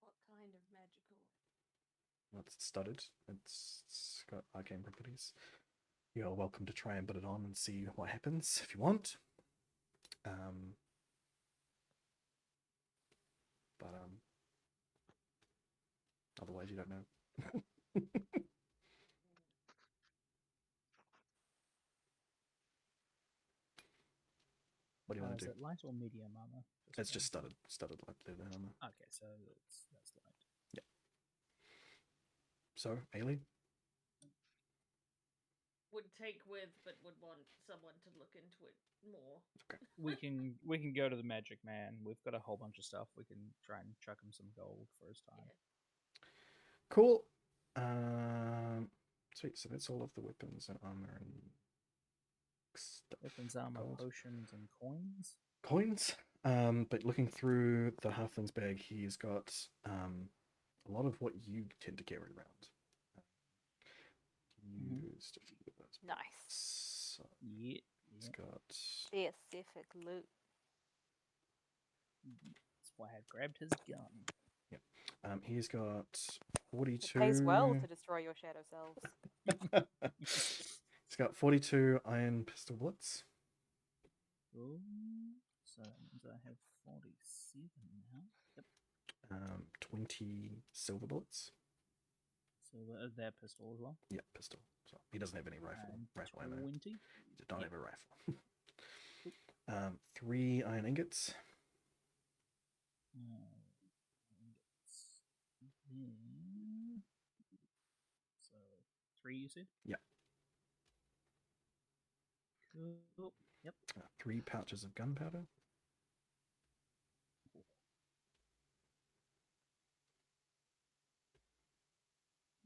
Speaker 3: What kind of magical?
Speaker 1: Well, it's studded. It's got arcane properties. You're welcome to try and put it on and see what happens if you want. But otherwise you don't know. What do you want
Speaker 4: Is
Speaker 1: to do?
Speaker 4: it light or medium armor?
Speaker 1: It's just studded like leather armor.
Speaker 4: Okay, so that's light.
Speaker 1: Yeah. So, Ailey?
Speaker 3: Would take with, but would want someone to look into it more.
Speaker 1: Okay.
Speaker 4: We can go to the magic man. We've got a whole bunch of stuff. We can try and chuck him some gold for his time.
Speaker 3: Yeah.
Speaker 1: Cool. Sweet. So that's all of the weapons and armor and stuff.
Speaker 4: Weapons, armor,
Speaker 1: Gold.
Speaker 4: potions, and coins.
Speaker 1: Coins. But looking through the halfling's bag, he's got a lot of what you tend to carry around. Used a few of those.
Speaker 2: Nice.
Speaker 1: So
Speaker 4: Yeah.
Speaker 1: he's got.
Speaker 2: Specific loot.
Speaker 4: That's why I grabbed his gun.
Speaker 1: He's got
Speaker 2: It
Speaker 1: 42.
Speaker 2: pays well to destroy your shadow selves.
Speaker 1: He's got 42 iron pistol bullets.
Speaker 4: Ooh, so that means I have 47 now. Yep.
Speaker 1: 20 silver bullets.
Speaker 4: So their pistol as well.
Speaker 1: Yeah, pistol. So he doesn't have any rifle
Speaker 4: And
Speaker 1: ammo.
Speaker 4: 20.
Speaker 1: He does not have a rifle. 3 iron ingots.
Speaker 4: So 3, you said?
Speaker 1: Yeah.
Speaker 4: Cool. Yep.
Speaker 1: 3 pouches of gunpowder.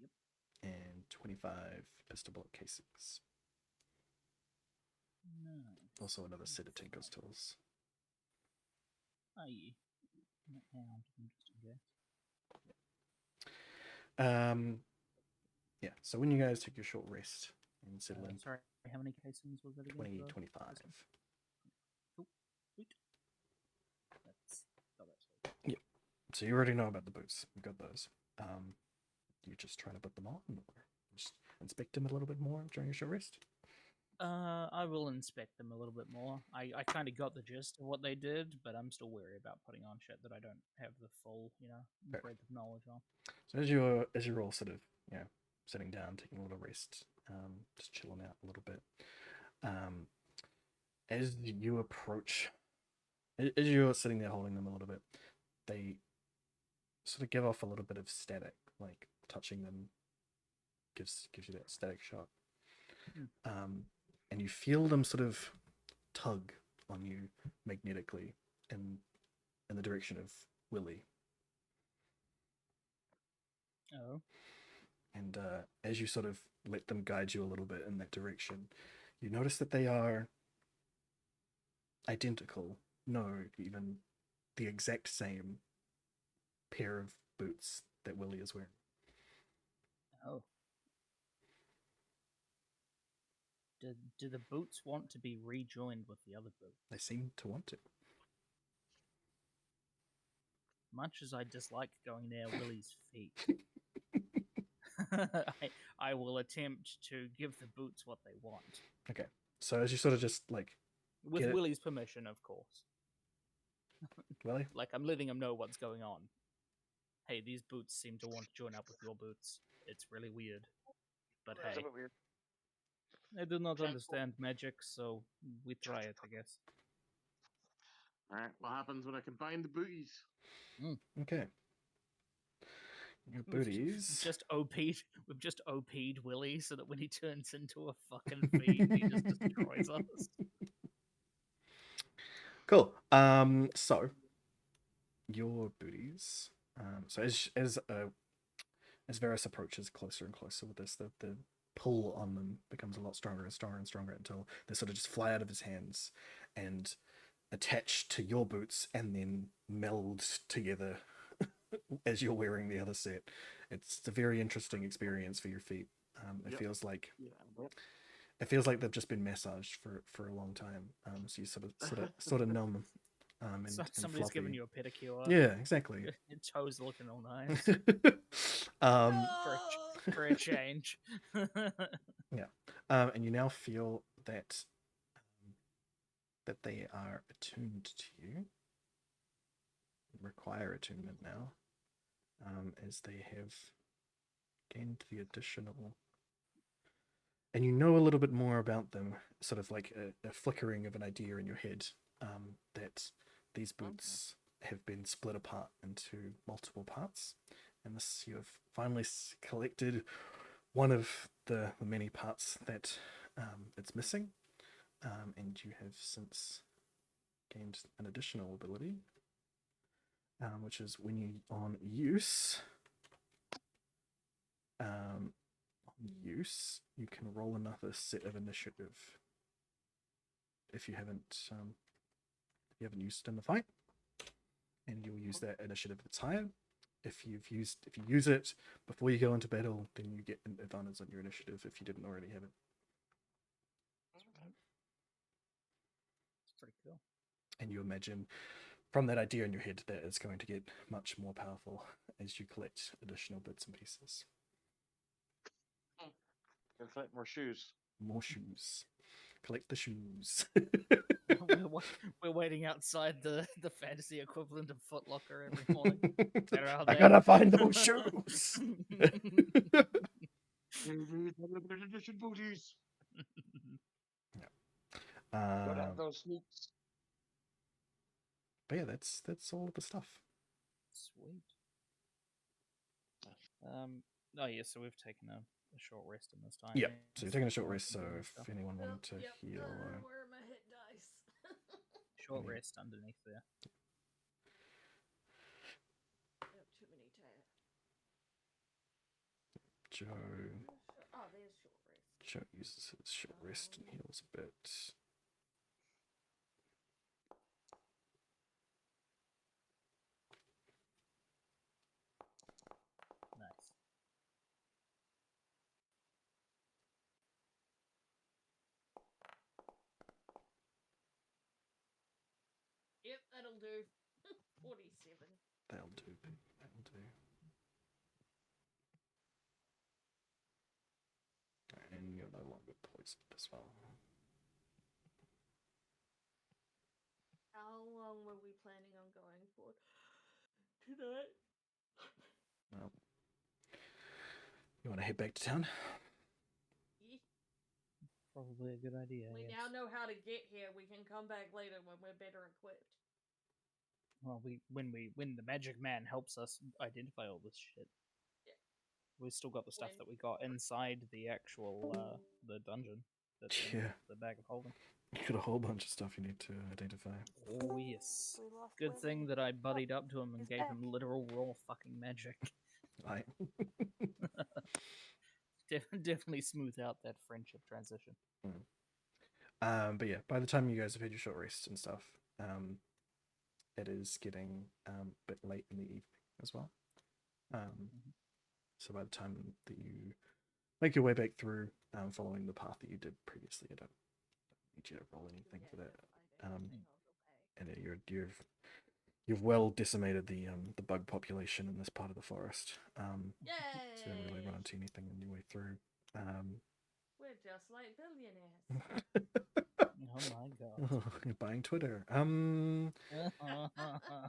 Speaker 4: Yep.
Speaker 1: And 25 pistol bullet casings.
Speaker 4: Nice.
Speaker 1: Also another set of Tinker's tools.
Speaker 4: Aye. Hound, interesting guess.
Speaker 1: Yeah, so when you guys take your short rest and settle in,
Speaker 4: Sorry, how many casings was that again?
Speaker 1: 20,
Speaker 4: for
Speaker 1: 25.
Speaker 4: Cool. Sweet. That's that.
Speaker 1: So you already know about the boots. You've got those. You just trying to put them on, or just inspect them a little bit more during your short rest?
Speaker 4: I will inspect them a little bit more. I kind of got the gist of what they did, but I'm still wary about putting on shit that I don't have the full,
Speaker 1: Fair.
Speaker 4: breadth of knowledge on.
Speaker 1: So as you're all sort of sitting down, taking a little rest, just chilling out a little bit, as you approach, as you're sitting there holding them a little bit, they sort of give off a little bit of static, like touching them gives you that static shock. And you feel them sort of tug on you magnetically in the direction of Willie.
Speaker 4: Oh.
Speaker 1: And as you sort of let them guide you a little bit in that direction, you notice that they are identical. No, even the exact same pair of boots that Willie is wearing.
Speaker 4: Oh. Do the boots want to be rejoined with the other boot?
Speaker 1: They seem to want to.
Speaker 4: Much as I dislike going near Willie's feet, I will attempt to give the boots what they want.
Speaker 1: Okay. So as you sort of just like...
Speaker 4: With Willie's permission, of course.
Speaker 1: Willie?
Speaker 4: Like, I'm letting him know what's going on. Hey, these boots seem to want to join up with your boots. It's really weird. But hey,
Speaker 5: Weird.
Speaker 4: I do not understand magic, so we try it, I guess.
Speaker 5: Alright, what happens when I combine the booties?
Speaker 1: Okay. Your booties...
Speaker 4: We've just OP'd Willie so that when he turns into a fucking fiend, he just destroys us.
Speaker 1: Cool. So your booties. So as Varys approaches closer and closer with this, the pull on them becomes a lot stronger and stronger and stronger until they sort of just fly out of his hands and attach to your boots and then meld together as you're wearing the other set. It's a very interesting experience for your feet. It feels like they've just been massaged for a long time. So you sort of numb. And
Speaker 4: Somebody's
Speaker 1: fluffy.
Speaker 4: giving you a pedicure.
Speaker 1: Yeah, exactly.
Speaker 4: Your toes looking all nice. For a change.
Speaker 1: Yeah. And you now feel that they are attuned to you. Require attunement now. As they have gained the additional... And you know a little bit more about them, sort of like a flickering of an idea in your head, that these boots have been split apart into multiple parts. And this, you have finally collected one of the many parts that it's missing. And you have since gained an additional ability, which is when you on use, you can roll another set of initiative if you haven't used it in the fight, and you'll use that initiative that's higher. If you use it before you go into battle, then you get an advantage on your initiative if you didn't already have it.
Speaker 4: It's pretty cool.
Speaker 1: And you imagine from that idea in your head that it's going to get much more powerful as you collect additional bits and pieces.
Speaker 5: Gonna collect more shoes.
Speaker 1: More shoes. Collect the shoes.
Speaker 4: We're waiting outside the fantasy equivalent of Foot Locker every morning.
Speaker 1: I gotta find those shoes.
Speaker 5: Booties. Gotta have those sneaks.
Speaker 1: But yeah, that's all of the stuff.
Speaker 4: Sweet. Oh yeah, so we've taken a short rest in this time.
Speaker 1: Yeah,
Speaker 4: yeah,
Speaker 1: so you're taking a short
Speaker 4: we're
Speaker 1: rest. So
Speaker 4: doing
Speaker 1: if
Speaker 4: stuff.
Speaker 1: anyone wanted to heal,
Speaker 3: Where are my hit dice?
Speaker 4: Short
Speaker 1: any-
Speaker 4: rest underneath there.
Speaker 3: I have too many tabs.
Speaker 1: Joe
Speaker 3: Oh, there's short rest.
Speaker 1: Joe uses his short rest and heals a bit.
Speaker 4: Nice.
Speaker 3: Yep, that'll do. 47.
Speaker 1: That'll do. That'll do. And you're no longer poisoned as well.
Speaker 3: How long were we planning on going for tonight?
Speaker 1: Well, you want to head back to town?
Speaker 3: Yeah.
Speaker 4: Probably a good idea.
Speaker 3: We
Speaker 4: yes.
Speaker 3: now know how to get here. We can come back later when we're better equipped.
Speaker 4: Well, when the magic man helps us identify all this shit,
Speaker 3: Yeah.
Speaker 4: we've still got the stuff
Speaker 3: When-
Speaker 4: that we got inside the actual the dungeon. That's in
Speaker 1: Yeah.
Speaker 4: the bag of holding.
Speaker 1: You got a whole bunch of stuff you need to identify.
Speaker 4: Oh yes.
Speaker 2: We lost
Speaker 4: Good thing
Speaker 2: Valen.
Speaker 4: that I buddied up to him and
Speaker 2: he's
Speaker 4: gave
Speaker 2: back.
Speaker 4: him literal raw fucking magic.
Speaker 1: I
Speaker 4: Definitely smooth out that friendship transition.
Speaker 1: but yeah, by the time you guys have had your short rest and stuff, it is getting a bit late in the evening as well. So by the time that you make your way back through, following the path that you did previously, I don't need you to roll anything for that. And you've well decimated the bug population in this part of the forest. So you don't really run into anything on your way through.
Speaker 3: We're just like billionaires.
Speaker 4: Oh my god.
Speaker 1: You're buying Twitter.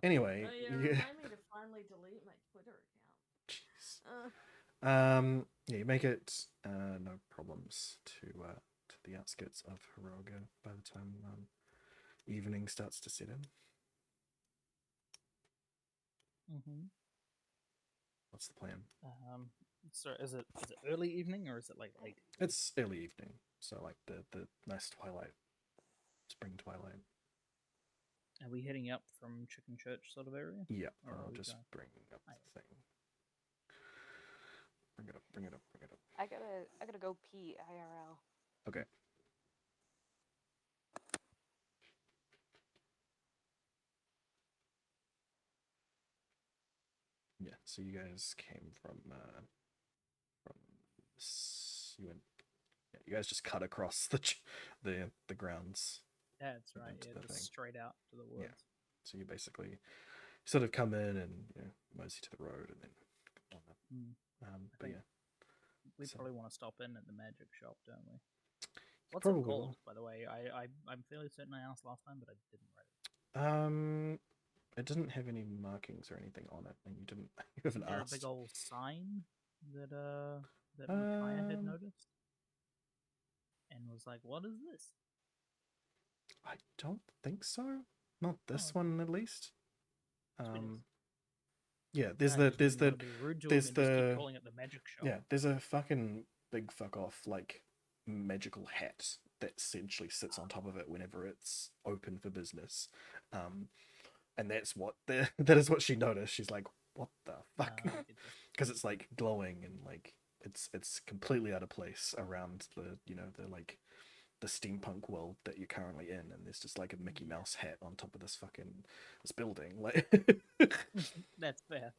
Speaker 1: Anyway,
Speaker 3: Oh,
Speaker 1: yeah.
Speaker 3: remind me to finally delete my Twitter account.
Speaker 1: Jeez. Yeah, you make it no problems to the outskirts of Hiroga by the time evening starts to set in. What's the plan?
Speaker 4: So is it early evening or is it like late?
Speaker 1: It's early evening, so like the nice twilight, spring twilight.
Speaker 4: Are we heading up from Chicken Church sort of area?
Speaker 1: Yeah,
Speaker 4: Or are
Speaker 1: I'll
Speaker 4: we
Speaker 1: just
Speaker 4: going-
Speaker 1: bring up
Speaker 4: Aye.
Speaker 1: the thing. Bring it up, bring it up, bring it up.
Speaker 2: I gotta go pee IRL.
Speaker 1: Okay. Yeah, so you guys came from you went. Yeah, you guys just cut across the grounds.
Speaker 4: That's right.
Speaker 1: into
Speaker 4: Yeah,
Speaker 1: the
Speaker 4: just
Speaker 1: thing.
Speaker 4: straight out to the woods.
Speaker 1: So you basically sort of come in and mosey to the road and then on up. But
Speaker 4: think
Speaker 1: yeah,
Speaker 4: We
Speaker 1: So-
Speaker 4: probably want to stop in at the magic shop, don't we? What's
Speaker 1: probably
Speaker 4: it called,
Speaker 1: will.
Speaker 4: by the way? I'm fairly certain I asked last time, but I didn't write it.
Speaker 1: It didn't have any markings or anything on it, and you didn't. You haven't
Speaker 4: Is there a
Speaker 1: asked.
Speaker 4: big old sign that Micaiah had noticed and was like, "What is this?"
Speaker 1: I don't think so. Not this
Speaker 4: okay.
Speaker 1: one, at least.
Speaker 4: Sweet as.
Speaker 1: Yeah. There's
Speaker 4: I
Speaker 1: the
Speaker 4: just
Speaker 1: there's
Speaker 4: didn't
Speaker 1: the
Speaker 4: wanna be rude to him
Speaker 1: there's
Speaker 4: and just keep
Speaker 1: the
Speaker 4: calling it the magic shop.
Speaker 1: yeah. There's a fucking big fuck off like magical hat that essentially sits on top of it whenever it's open for business. And that's what that is what she noticed. She's like, what the fuck?
Speaker 4: I get you.
Speaker 1: Because it's like glowing and like it's completely out of place around the the steampunk world that you're currently in, and there's just like a Mickey Mouse hat on top of this building. Like
Speaker 4: That's fair.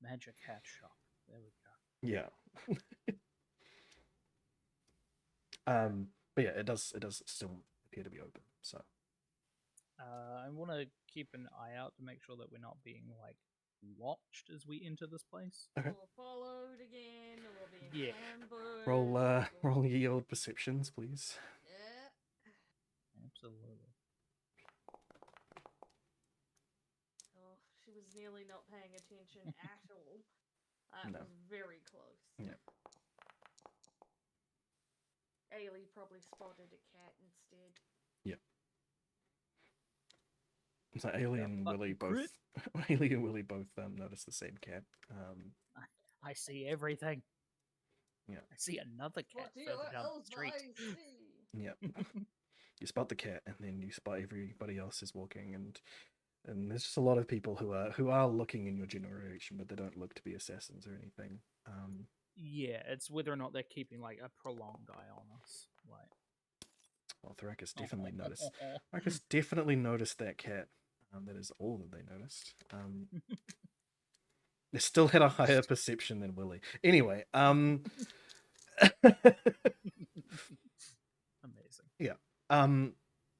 Speaker 4: Magic hat shop. There we go.
Speaker 1: yeah. But yeah, it does still appear to be open. So
Speaker 4: I want to keep an eye out to make sure that we're not being like watched as we enter this place.
Speaker 1: Okay.
Speaker 3: We'll followed again, or we'll be
Speaker 4: Yeah.
Speaker 3: ambushed.
Speaker 1: roll ye old perceptions, please.
Speaker 3: Yeah.
Speaker 4: Absolutely.
Speaker 3: Oh, she was nearly not paying attention at all. That
Speaker 1: No.
Speaker 3: was very close.
Speaker 1: Yeah.
Speaker 3: Ailey probably spotted a cat instead.
Speaker 1: Yeah. So Ailey and Willie
Speaker 4: fucking
Speaker 1: both
Speaker 4: crit.
Speaker 1: Ailey and Willie both notice the same cat.
Speaker 4: I see everything.
Speaker 1: Yeah.
Speaker 4: I see another cat
Speaker 3: What do
Speaker 4: further
Speaker 3: your
Speaker 4: down the
Speaker 3: elves
Speaker 4: street.
Speaker 3: eyes see?
Speaker 1: Yeah. You spot the cat, and then you spot everybody else is walking, and there's just a lot of people who are looking in your general direction, but they don't look to be assassins or anything.
Speaker 4: Yeah, it's whether or not they're keeping like a prolonged eye on us. Like,
Speaker 1: Well, Thrakus definitely noticed. Thrakus definitely noticed that cat. That is all that they noticed. They still had a higher perception than Willie. Anyway,
Speaker 4: Amazing.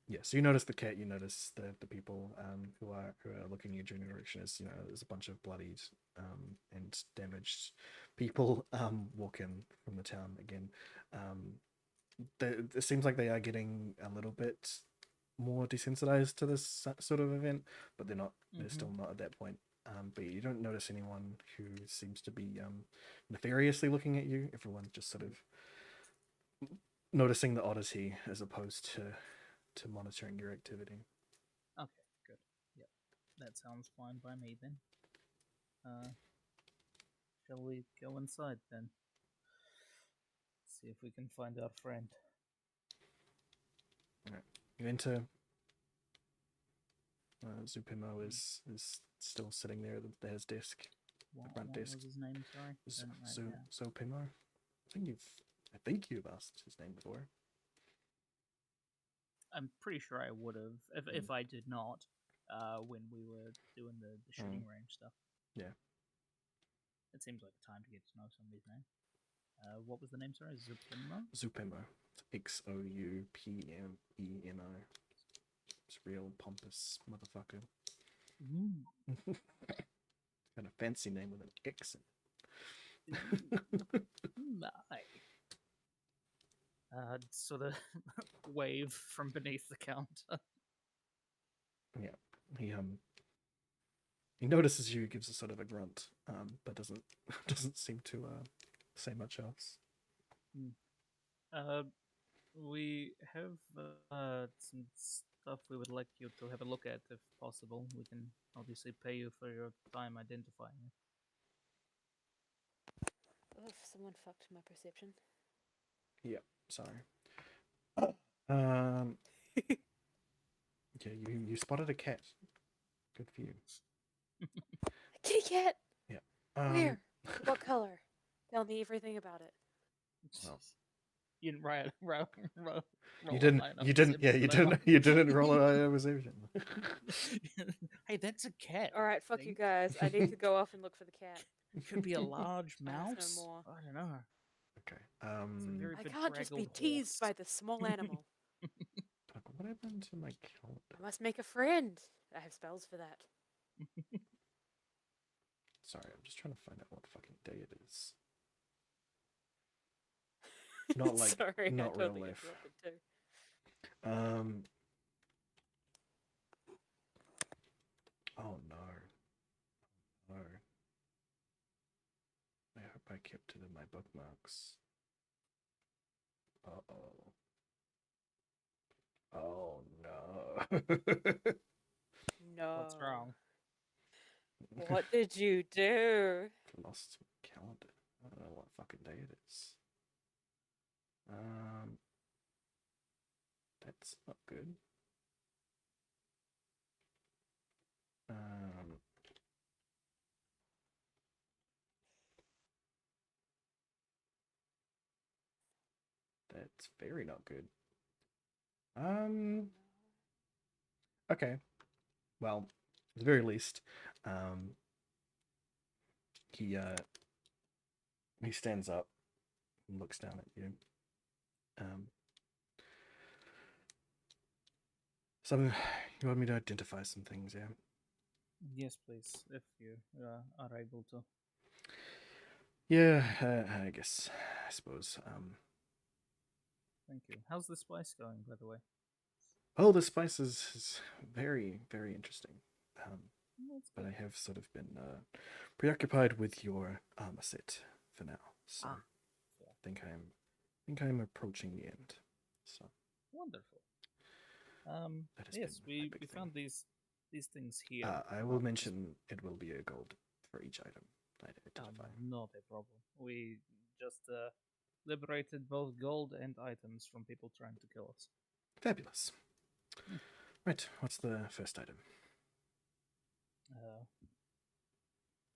Speaker 1: yeah, so you notice the cat, you notice the people who are looking in your general direction. As you know, there's a bunch of bloodied and damaged people walk in from the town again. It seems like they are getting a little bit more desensitized to this sort of event, but they're not. They're still not at that point. But you don't notice anyone who seems to be nefariously looking at you. Everyone's just sort of noticing the oddity as opposed to monitoring your activity.
Speaker 4: Okay, good. Yep, that sounds fine by me then. Shall we go inside then? See if we can find our friend.
Speaker 1: Right. You enter. Zupimo is still sitting there at his desk,
Speaker 4: What,
Speaker 1: front
Speaker 4: what
Speaker 1: desk.
Speaker 4: was his name? Sorry. Didn't write it down.
Speaker 1: Zupimo. I think you've asked his name before.
Speaker 4: I'm pretty sure I would have if I did not. When we were doing the shooting range stuff.
Speaker 1: Yeah.
Speaker 4: It seems like a time to get to know somebody's name. What was the name? Sorry, Zupimo.
Speaker 1: Zupimo. Xoupemeno. It's real pompous motherfucker. Got a fancy name with an X in it.
Speaker 4: My. Sort of wave from beneath the counter.
Speaker 1: Yeah. He notices you, gives a sort of a grunt, but doesn't seem to say much else.
Speaker 4: We have some stuff we would like you to have a look at, if possible. We can obviously pay you for your time identifying it.
Speaker 2: Oof, someone fucked my perception.
Speaker 1: Yeah, sorry. Yeah, you spotted a cat. Good for you.
Speaker 2: A kitty cat!
Speaker 1: Yeah.
Speaker 2: Where? What color? Tell me everything about it.
Speaker 1: Well,
Speaker 4: You didn't write.
Speaker 1: you didn't roll an eye perception.
Speaker 4: Hey, that's a cat.
Speaker 2: Alright, fuck you guys. I need to go off and look for the cat.
Speaker 4: It could be a large
Speaker 2: I have no
Speaker 4: mouse.
Speaker 2: more.
Speaker 4: I don't know.
Speaker 1: Okay.
Speaker 4: It's a very
Speaker 2: I can't just be
Speaker 4: bedraggled
Speaker 2: teased by
Speaker 4: horse.
Speaker 2: the small animal.
Speaker 1: Fuck, what happened to my calendar?
Speaker 2: I must make a friend. I have spells for that.
Speaker 1: Sorry, I'm just trying to find out what fucking day it is. Not like
Speaker 2: Sorry,
Speaker 1: not
Speaker 2: I
Speaker 1: real
Speaker 2: totally
Speaker 1: life.
Speaker 2: interrupted too.
Speaker 1: Oh no. No. I hope I kept it in my bookmarks. Uh-oh. Oh no.
Speaker 2: No.
Speaker 4: What's wrong?
Speaker 2: What did you do?
Speaker 1: Lost calendar. I don't know what fucking day it is. That's not good. That's very not good. Okay. Well, at the very least, he stands up and looks down at you. You want me to identify some things, yeah?
Speaker 4: Yes, please, if you are able to.
Speaker 1: Yeah, I guess. I suppose.
Speaker 4: Thank you. How's the spice going, by the way?
Speaker 1: Oh, the spice is very, very interesting.
Speaker 4: That's
Speaker 1: But
Speaker 4: good.
Speaker 1: I have sort of been preoccupied with your armor set for now. So
Speaker 4: yeah.
Speaker 1: I think I'm approaching the end. So
Speaker 4: Wonderful.
Speaker 1: that has
Speaker 4: Yes,
Speaker 1: been my
Speaker 4: we
Speaker 1: big thing.
Speaker 4: found these these things here.
Speaker 1: I will mention it will be a gold for each item identify.
Speaker 4: Not a problem. We just liberated both gold and items from people trying to kill us.
Speaker 1: Fabulous. Right, what's the first item?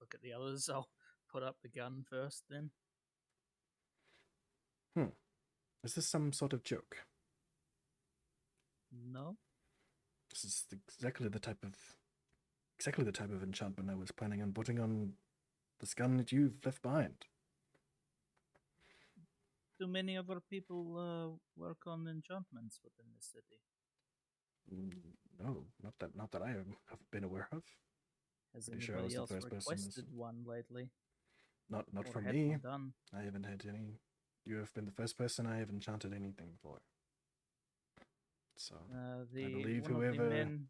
Speaker 4: Look at the others. I'll put up the gun first, then.
Speaker 1: Is this some sort of joke?
Speaker 4: No.
Speaker 1: This is exactly the type of enchantment I was planning on putting on this gun that you've left behind.
Speaker 4: Do many other people work on enchantments within the city?
Speaker 1: No, not that I have been aware of.
Speaker 4: Has
Speaker 1: Pretty sure I was
Speaker 4: anybody
Speaker 1: the
Speaker 4: else
Speaker 1: first person to
Speaker 4: requested one lately?
Speaker 1: Not
Speaker 4: Or
Speaker 1: from
Speaker 4: had
Speaker 1: me.
Speaker 4: one done?
Speaker 1: I haven't had any. You have been the first person I have enchanted anything for. So I believe
Speaker 4: one of the men.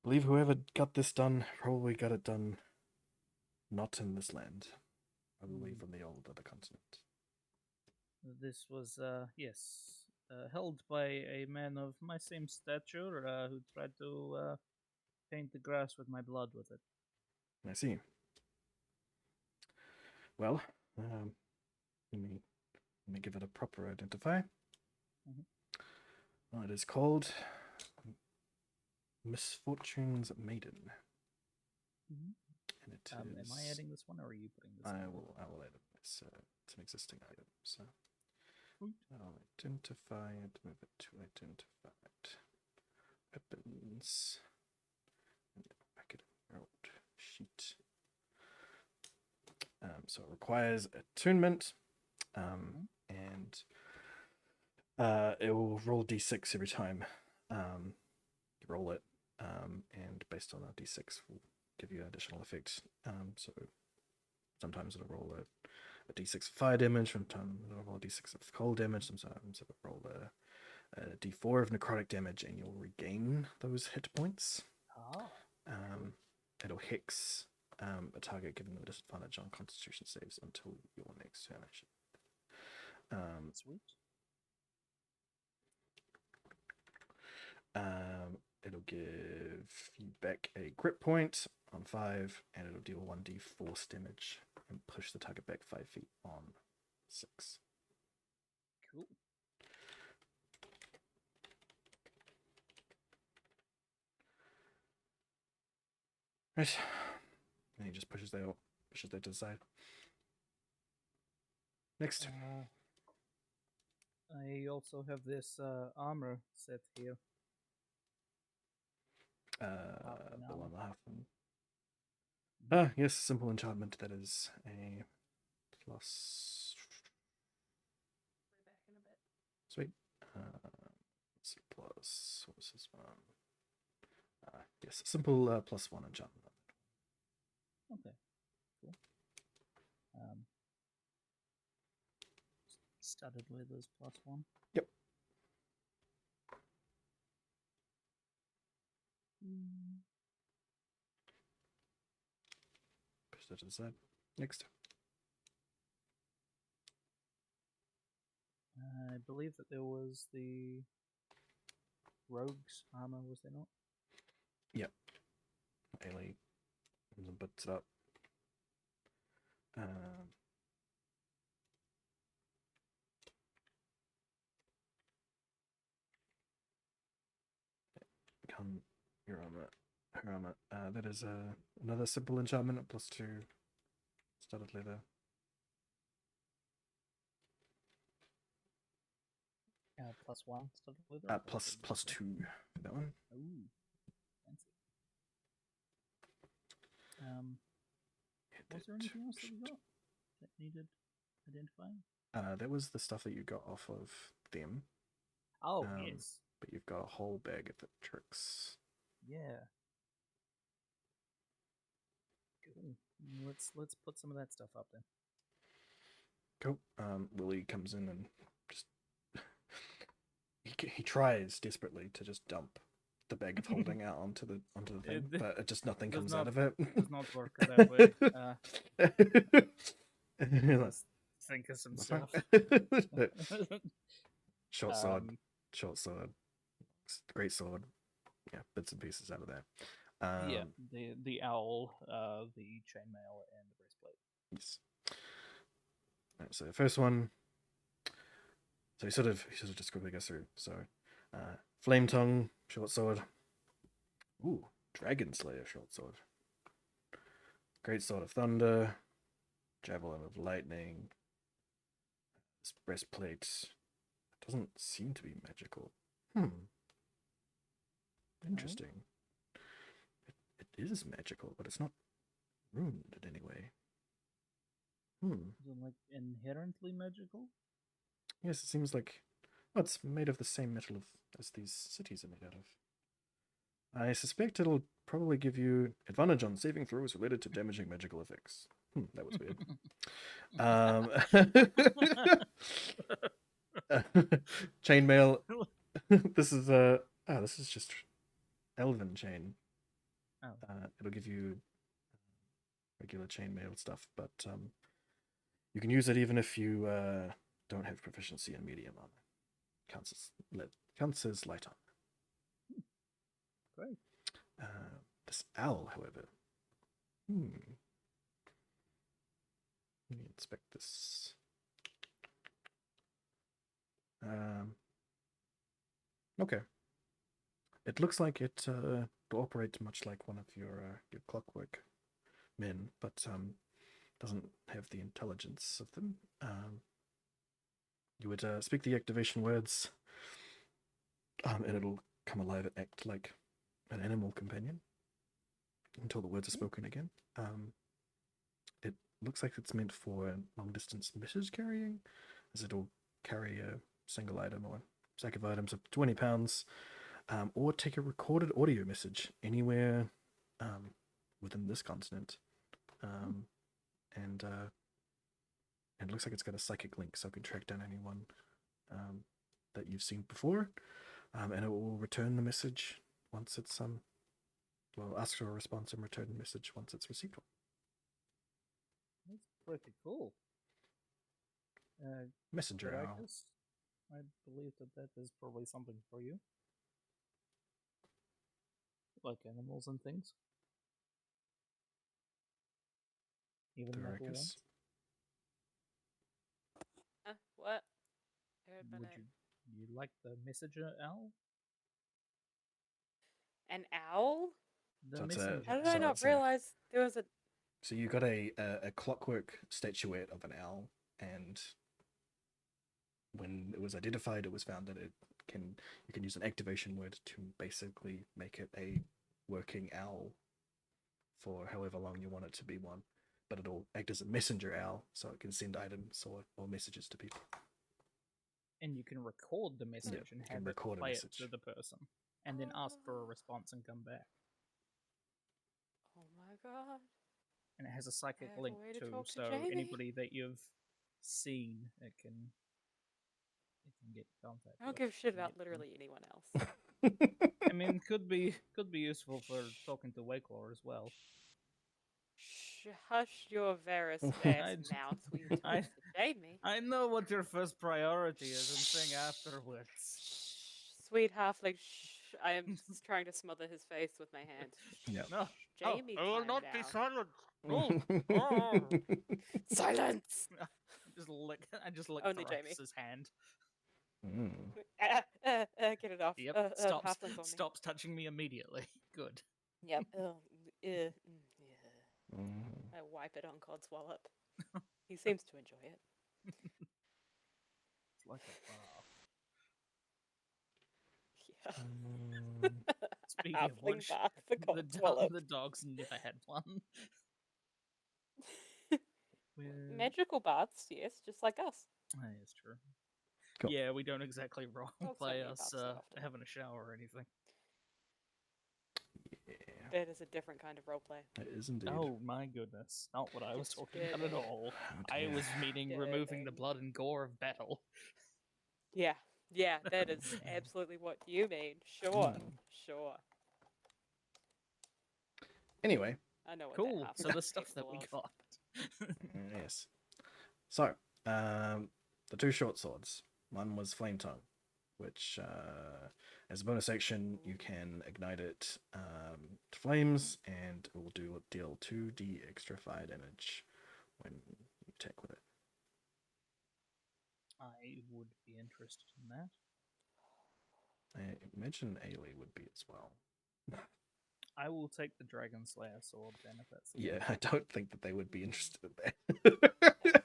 Speaker 1: whoever got this done probably got it done not in this land. Probably from the old other continent.
Speaker 4: This was yes, held by a man of my same stature who tried to paint the grass with my blood with it.
Speaker 1: I see. Well, let me give it a proper identifier. Well, it is called Misfortune's Maiden. And it
Speaker 4: Am
Speaker 1: is.
Speaker 4: I adding this one, or are you putting this?
Speaker 1: I will add it. It's an existing item, so I'll identify it. Move it to identified weapons. And back it in your old sheet. So it requires attunement, and it will roll d6 every time you roll it, and based on that d6 will give you an additional effect. So sometimes it'll roll a d6 of fire damage, sometimes it'll roll a d6 of cold damage, sometimes it'll roll a d4 of necrotic damage, and you'll regain those hit points. It'll hex a target given the disadvantage on Constitution saves until your next turn.
Speaker 4: Sweet.
Speaker 1: It'll give you back a grip point on 5, and it'll deal 1d force damage and push the target back 5 feet on 6.
Speaker 4: Cool.
Speaker 1: Right. And he just pushes that to the side. Next.
Speaker 4: I also have this armor set here.
Speaker 1: The one half. Yes, simple enchantment that is a plus.
Speaker 2: Way back in a bit.
Speaker 1: Sweet. It's a plus. What was this one? Yes, simple +1 enchantment.
Speaker 4: Okay, cool. Studded leathers +1.
Speaker 1: Yep. Push that to the side. Next.
Speaker 4: I believe that there was the rogue's armor, was there not?
Speaker 1: Yep. Ailey comes and puts it up. Come, your armor, her armor. That is another simple enchantment, +2 studded leather.
Speaker 4: +1 studded leather.
Speaker 1: +2 for that one.
Speaker 4: Ooh, fancy. Was there anything else that we got that needed identifying?
Speaker 1: That was the stuff that you got off of them.
Speaker 4: Oh, yes.
Speaker 1: But you've got a whole bag of the tricks.
Speaker 4: Yeah. Cool. Let's put some of that stuff up then.
Speaker 1: Cool. Willie comes in and just he tries desperately to just dump the bag of holding out onto the thing, but it just nothing comes out of it.
Speaker 4: Does not work that way. Let's think of some stuff.
Speaker 1: Short sword. Great sword. bits and pieces out of there.
Speaker 4: Yeah, the owl, the chainmail, and the breastplate.
Speaker 1: Yes. Right, so the first one. So he sort of just quickly goes through. So, flame tongue, short sword. Ooh, dragon slayer, short sword. Great sword of thunder, javelin of lightning. This breastplate doesn't seem to be magical. Interesting. It is magical, but it's not ruined in any way.
Speaker 4: Is it like inherently magical?
Speaker 1: Yes, it seems like it's made of the same metal as these cities are made out of. I suspect it'll probably give you advantage on saving throws related to damaging magical effects. That was weird. Chainmail. This is just elven chain.
Speaker 4: Oh.
Speaker 1: It'll give you regular chainmail stuff, but you can use it even if you don't have proficiency in medium armor. Counts as light armor.
Speaker 4: Great.
Speaker 1: This owl, however. Let me inspect this. Okay. It looks like it operates much like one of your clockwork men, but doesn't have the intelligence of them. You would speak the activation words, and it'll come alive and act like an animal companion until the words are spoken again. It looks like it's meant for long distance message carrying, as it'll carry a single item or sack of items of 20 pounds, or take a recorded audio message anywhere within this continent. And it looks like it's got a psychic link, so it can track down anyone that you've seen before, and it will return the message once it's ask for a response and return the message once it's received one.
Speaker 4: That's pretty cool.
Speaker 1: Messenger owl.
Speaker 4: Caracas, I believe that is probably something for you. Like animals and things. Even metal
Speaker 1: Caracas.
Speaker 4: ones.
Speaker 2: What?
Speaker 4: Would you like the messenger owl?
Speaker 2: An owl?
Speaker 4: The
Speaker 1: So it's
Speaker 4: messenger.
Speaker 2: How did I
Speaker 1: So
Speaker 2: not
Speaker 1: it's a-
Speaker 2: realize there was a?
Speaker 1: So you got a clockwork statuette of an owl, and when it was identified, it was found that you can use an activation word to basically make it a working owl for however long you want it to be one. But it'll act as a messenger owl, so it can send items or messages to people.
Speaker 4: And you can record the message and
Speaker 1: you can
Speaker 4: have
Speaker 1: record
Speaker 4: it
Speaker 1: a
Speaker 4: play
Speaker 1: message.
Speaker 4: it to the person, and then ask for a response and come back.
Speaker 2: Oh my god!
Speaker 4: And it has a psychic
Speaker 2: I have a
Speaker 4: link
Speaker 2: way to
Speaker 4: too,
Speaker 2: talk to
Speaker 4: so
Speaker 2: Jamie.
Speaker 4: anybody that you've seen, it can get in contact.
Speaker 2: I don't
Speaker 4: with
Speaker 2: give a shit
Speaker 4: and
Speaker 2: about
Speaker 4: get them.
Speaker 2: literally anyone else.
Speaker 4: I mean, could be useful for talking to Wakelaw as well.
Speaker 2: Hush your Varus
Speaker 4: I-
Speaker 2: ass mouth when you talk
Speaker 4: I-
Speaker 2: to Jamie.
Speaker 4: I know what your first priority is, and sing afterwards.
Speaker 2: Sweet halfling, shh. I am trying to smother his face with my hand.
Speaker 1: Yeah.
Speaker 4: No,
Speaker 2: Jamie,
Speaker 4: I will
Speaker 2: calm
Speaker 4: not
Speaker 2: down.
Speaker 4: be silent. No.
Speaker 2: Silence.
Speaker 4: I just lick
Speaker 2: Only Jamie.
Speaker 4: Thrus's hand.
Speaker 2: Get it off.
Speaker 4: Yep,
Speaker 2: Halfling's on me.
Speaker 4: stops touching me immediately. Good.
Speaker 2: Yep. Yeah.
Speaker 1: Mhm.
Speaker 2: I wipe it on Codswallop. He seems to enjoy it.
Speaker 4: It's like a bath.
Speaker 2: Yeah.
Speaker 4: Speaking of
Speaker 2: Halfling
Speaker 4: which,
Speaker 2: bath for Codswallop.
Speaker 4: the dog's never had one.
Speaker 2: Magical baths, yes, just like us.
Speaker 4: That's true.
Speaker 1: Cool.
Speaker 4: Yeah, we don't exactly
Speaker 2: Dogs
Speaker 4: play
Speaker 2: don't need
Speaker 4: us
Speaker 2: baths that often.
Speaker 4: having a shower or anything.
Speaker 1: Yeah,
Speaker 2: That is a different kind of roleplay.
Speaker 1: it is indeed.
Speaker 4: Oh my goodness, not what I was talking about at all.
Speaker 1: Oh,
Speaker 4: I
Speaker 1: dear.
Speaker 4: was meaning removing the blood and gore of battle.
Speaker 2: Yeah, that is absolutely what you mean. Sure.
Speaker 1: Anyway,
Speaker 2: I know what
Speaker 4: Cool.
Speaker 2: that
Speaker 4: So
Speaker 2: halfling
Speaker 4: the
Speaker 2: is
Speaker 4: stuff that we
Speaker 2: capable of.
Speaker 4: got.
Speaker 1: yes. So, the two short swords. One was flame tongue. which, as a bonus action, you can ignite it to flames, and it will deal 2d extra fire damage when you attack with it.
Speaker 4: I would be interested in that.
Speaker 1: I imagine Ailey would be as well.
Speaker 4: I will take the Dragon Slayer sword then, if that's the
Speaker 1: Yeah,
Speaker 4: one.
Speaker 1: I don't think that they would be interested in that.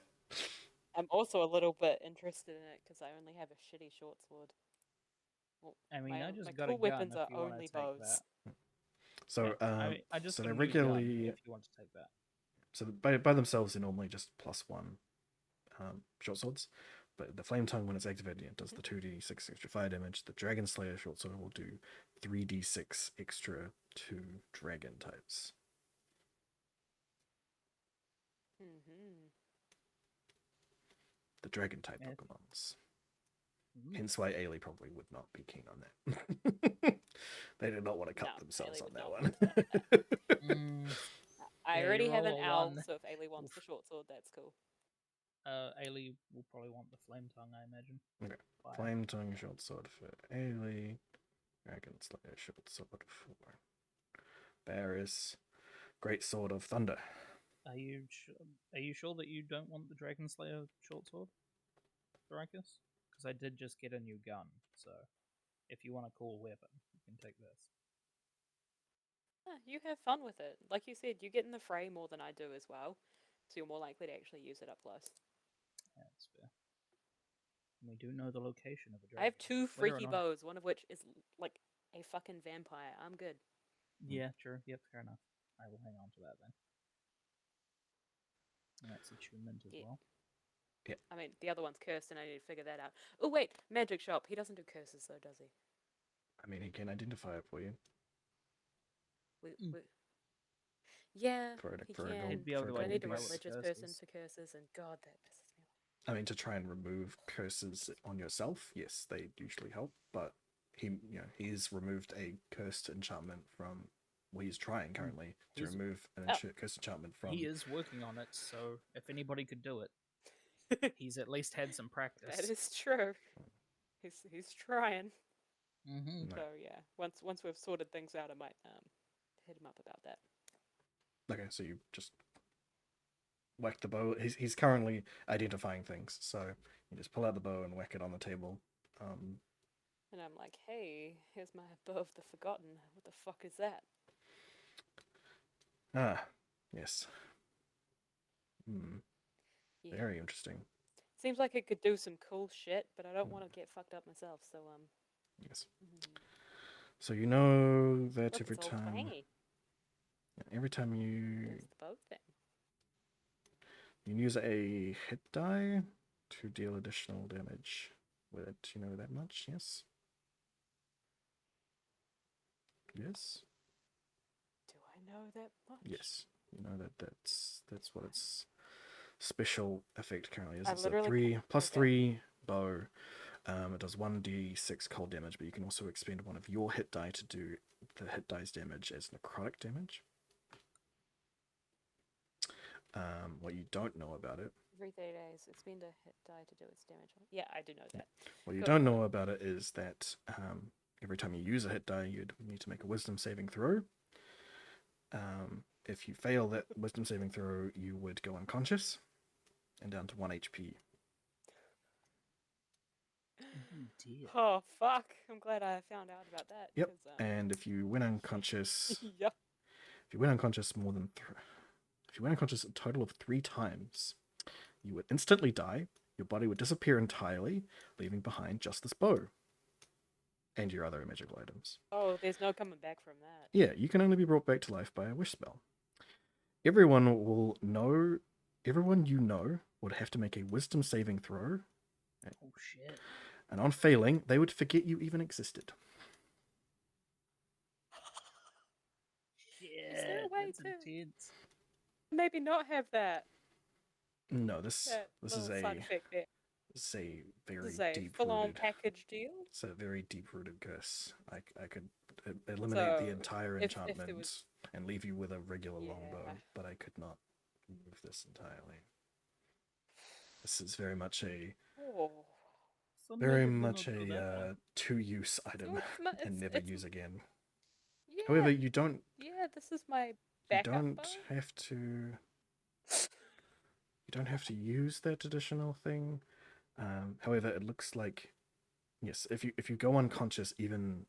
Speaker 2: I'm also a little bit interested in it because I only have a shitty short sword. Well,
Speaker 4: I mean, I
Speaker 2: my
Speaker 4: just got
Speaker 2: cool
Speaker 4: a gun
Speaker 2: weapons
Speaker 4: if
Speaker 2: are
Speaker 4: you want to
Speaker 2: only
Speaker 4: take
Speaker 2: bows.
Speaker 4: that.
Speaker 1: So,
Speaker 4: Yeah, I just
Speaker 1: so
Speaker 4: got
Speaker 1: they're
Speaker 4: a new gun
Speaker 1: regularly,
Speaker 4: if you want to take that.
Speaker 1: so by themselves they're normally just +1 short swords, but the flame tongue, when it's activated, it does the 2d6 extra fire damage. The Dragon Slayer short sword will do 3d6 extra to dragon types.
Speaker 2: Mm-hmm.
Speaker 1: The dragon type
Speaker 4: Yeah.
Speaker 1: Pokemons.
Speaker 4: Mm.
Speaker 1: Hence why Ailey probably would not be keen on that. They did not want to cut
Speaker 2: No,
Speaker 1: themselves
Speaker 2: Ailey
Speaker 1: on
Speaker 2: would
Speaker 1: that
Speaker 2: not
Speaker 1: one.
Speaker 2: want that.
Speaker 4: Mm,
Speaker 2: I
Speaker 4: Yeah,
Speaker 2: already
Speaker 4: you
Speaker 2: have an
Speaker 4: roll a
Speaker 2: owl,
Speaker 4: one.
Speaker 2: so if Ailey wants the
Speaker 4: Oof.
Speaker 2: short sword, that's cool.
Speaker 4: Ailey will probably want the flame tongue, I imagine.
Speaker 1: Okay.
Speaker 4: Fire.
Speaker 1: Flame tongue short sword for Ailey. Dragon Slayer short sword for Barris. Great sword of thunder.
Speaker 4: Are you sure that you don't want the Dragon Slayer short sword, Thoracus? Because I did just get a new gun, so if you want a cool weapon, you can take this.
Speaker 2: You have fun with it. Like you said, you get in the fray more than I do as well, so you're more likely to actually use it up close.
Speaker 4: That's fair. We do know the location of a dragon.
Speaker 2: I have two
Speaker 4: Whether or
Speaker 2: freaky
Speaker 4: not-
Speaker 2: bows, one of which is like a fucking vampire. I'm good.
Speaker 4: Yeah, sure. Yep, fair enough. I will hang on to that then. And that's attunement as
Speaker 2: Yeah.
Speaker 4: well.
Speaker 2: I mean, the other one's cursed, and I need to figure that out. Oh wait, magic shop. He doesn't do curses though, does he?
Speaker 1: I mean, he can identify it for you.
Speaker 2: We... Yeah,
Speaker 1: For
Speaker 2: he
Speaker 1: a
Speaker 2: can.
Speaker 1: gold,
Speaker 4: He'd be able
Speaker 1: for a
Speaker 4: to
Speaker 2: But I
Speaker 1: gold
Speaker 2: need a
Speaker 4: identify
Speaker 1: piece.
Speaker 4: what
Speaker 2: religious
Speaker 4: curse
Speaker 2: person
Speaker 4: is.
Speaker 2: for curses, and God, that pisses me off.
Speaker 1: I mean, to try and remove curses on yourself, yes, they usually help. But he's removed a cursed enchantment from. Well, he's trying currently to
Speaker 4: He's-
Speaker 1: remove an
Speaker 2: Oh.
Speaker 1: cursed enchantment from.
Speaker 4: He is working on it, so if anybody could do it, he's at least had some practice.
Speaker 2: That is true. He's trying.
Speaker 4: Mm-hmm.
Speaker 1: No.
Speaker 2: So yeah, once we've sorted things out, I might hit him up about that.
Speaker 1: Okay, so you just whack the bow. He's currently identifying things, so you just pull out the bow and whack it on the table.
Speaker 2: And I'm like, hey, here's my bow of the forgotten. What the fuck is that?
Speaker 1: Yes.
Speaker 2: Yeah.
Speaker 1: Very interesting.
Speaker 2: Seems like it could do some cool shit, but I don't want to get fucked up myself. So
Speaker 1: Yes. So you know that
Speaker 2: look,
Speaker 1: every
Speaker 2: it's all
Speaker 1: time
Speaker 2: twangy.
Speaker 1: you
Speaker 2: There's the bow thing.
Speaker 1: you use a hit die to deal additional damage with it. You know that much? Yes. Yes.
Speaker 2: Do I know that much?
Speaker 1: Yes. You know that's what its special effect currently is.
Speaker 2: I
Speaker 1: It's a
Speaker 2: literally
Speaker 1: 3
Speaker 2: can't-
Speaker 1: plus
Speaker 2: okay.
Speaker 1: 3 bow. It does 1d6 cold damage, but you can also expend one of your hit die to do the hit die's damage as necrotic damage. What you don't know about it.
Speaker 2: Every 3 days, expend a hit die to do its damage. Yeah, I do know that.
Speaker 1: What you
Speaker 2: Cool.
Speaker 1: don't know about it is that every time you use a hit die, you'd need to make a wisdom saving throw. If you fail that wisdom saving throw, you would go unconscious and down to 1 HP.
Speaker 4: Oh dear.
Speaker 2: Oh fuck! I'm glad I found out about that.
Speaker 1: Yep.
Speaker 2: 'Cause,
Speaker 1: And if you went unconscious,
Speaker 2: yep.
Speaker 1: if you went unconscious more than if you went unconscious a total of 3 times, you would instantly die. Your body would disappear entirely, leaving behind just this bow and your other magical items.
Speaker 2: Oh, there's no coming back from that.
Speaker 1: Yeah, you can only be brought back to life by a wish spell. Everyone you know would have to make a wisdom saving throw,
Speaker 4: Oh shit.
Speaker 1: and on failing, they would forget you even existed.
Speaker 2: there a way
Speaker 4: That's
Speaker 2: to-
Speaker 4: intense.
Speaker 2: Maybe not have that.
Speaker 1: No, this
Speaker 2: That
Speaker 1: is
Speaker 2: little side effect there.
Speaker 1: this is a very
Speaker 2: This is a
Speaker 1: deep
Speaker 2: full-on
Speaker 1: rooted.
Speaker 2: package deal.
Speaker 1: It's a very deep rooted curse. I could eliminate the
Speaker 2: So,
Speaker 1: entire
Speaker 2: if there
Speaker 1: enchantment
Speaker 2: was-
Speaker 1: and leave you with a regular longbow,
Speaker 2: Yeah.
Speaker 1: but I could not remove this entirely. This is very much a
Speaker 2: Oh.
Speaker 4: So
Speaker 1: Very
Speaker 4: maybe do
Speaker 1: much
Speaker 4: not do that
Speaker 1: a
Speaker 4: then.
Speaker 1: two-use item and never
Speaker 2: it's
Speaker 1: use again.
Speaker 2: yeah.
Speaker 1: However, you don't
Speaker 2: This is my backup bow.
Speaker 1: have to use that additional thing. However, it looks like yes, if you go unconscious, even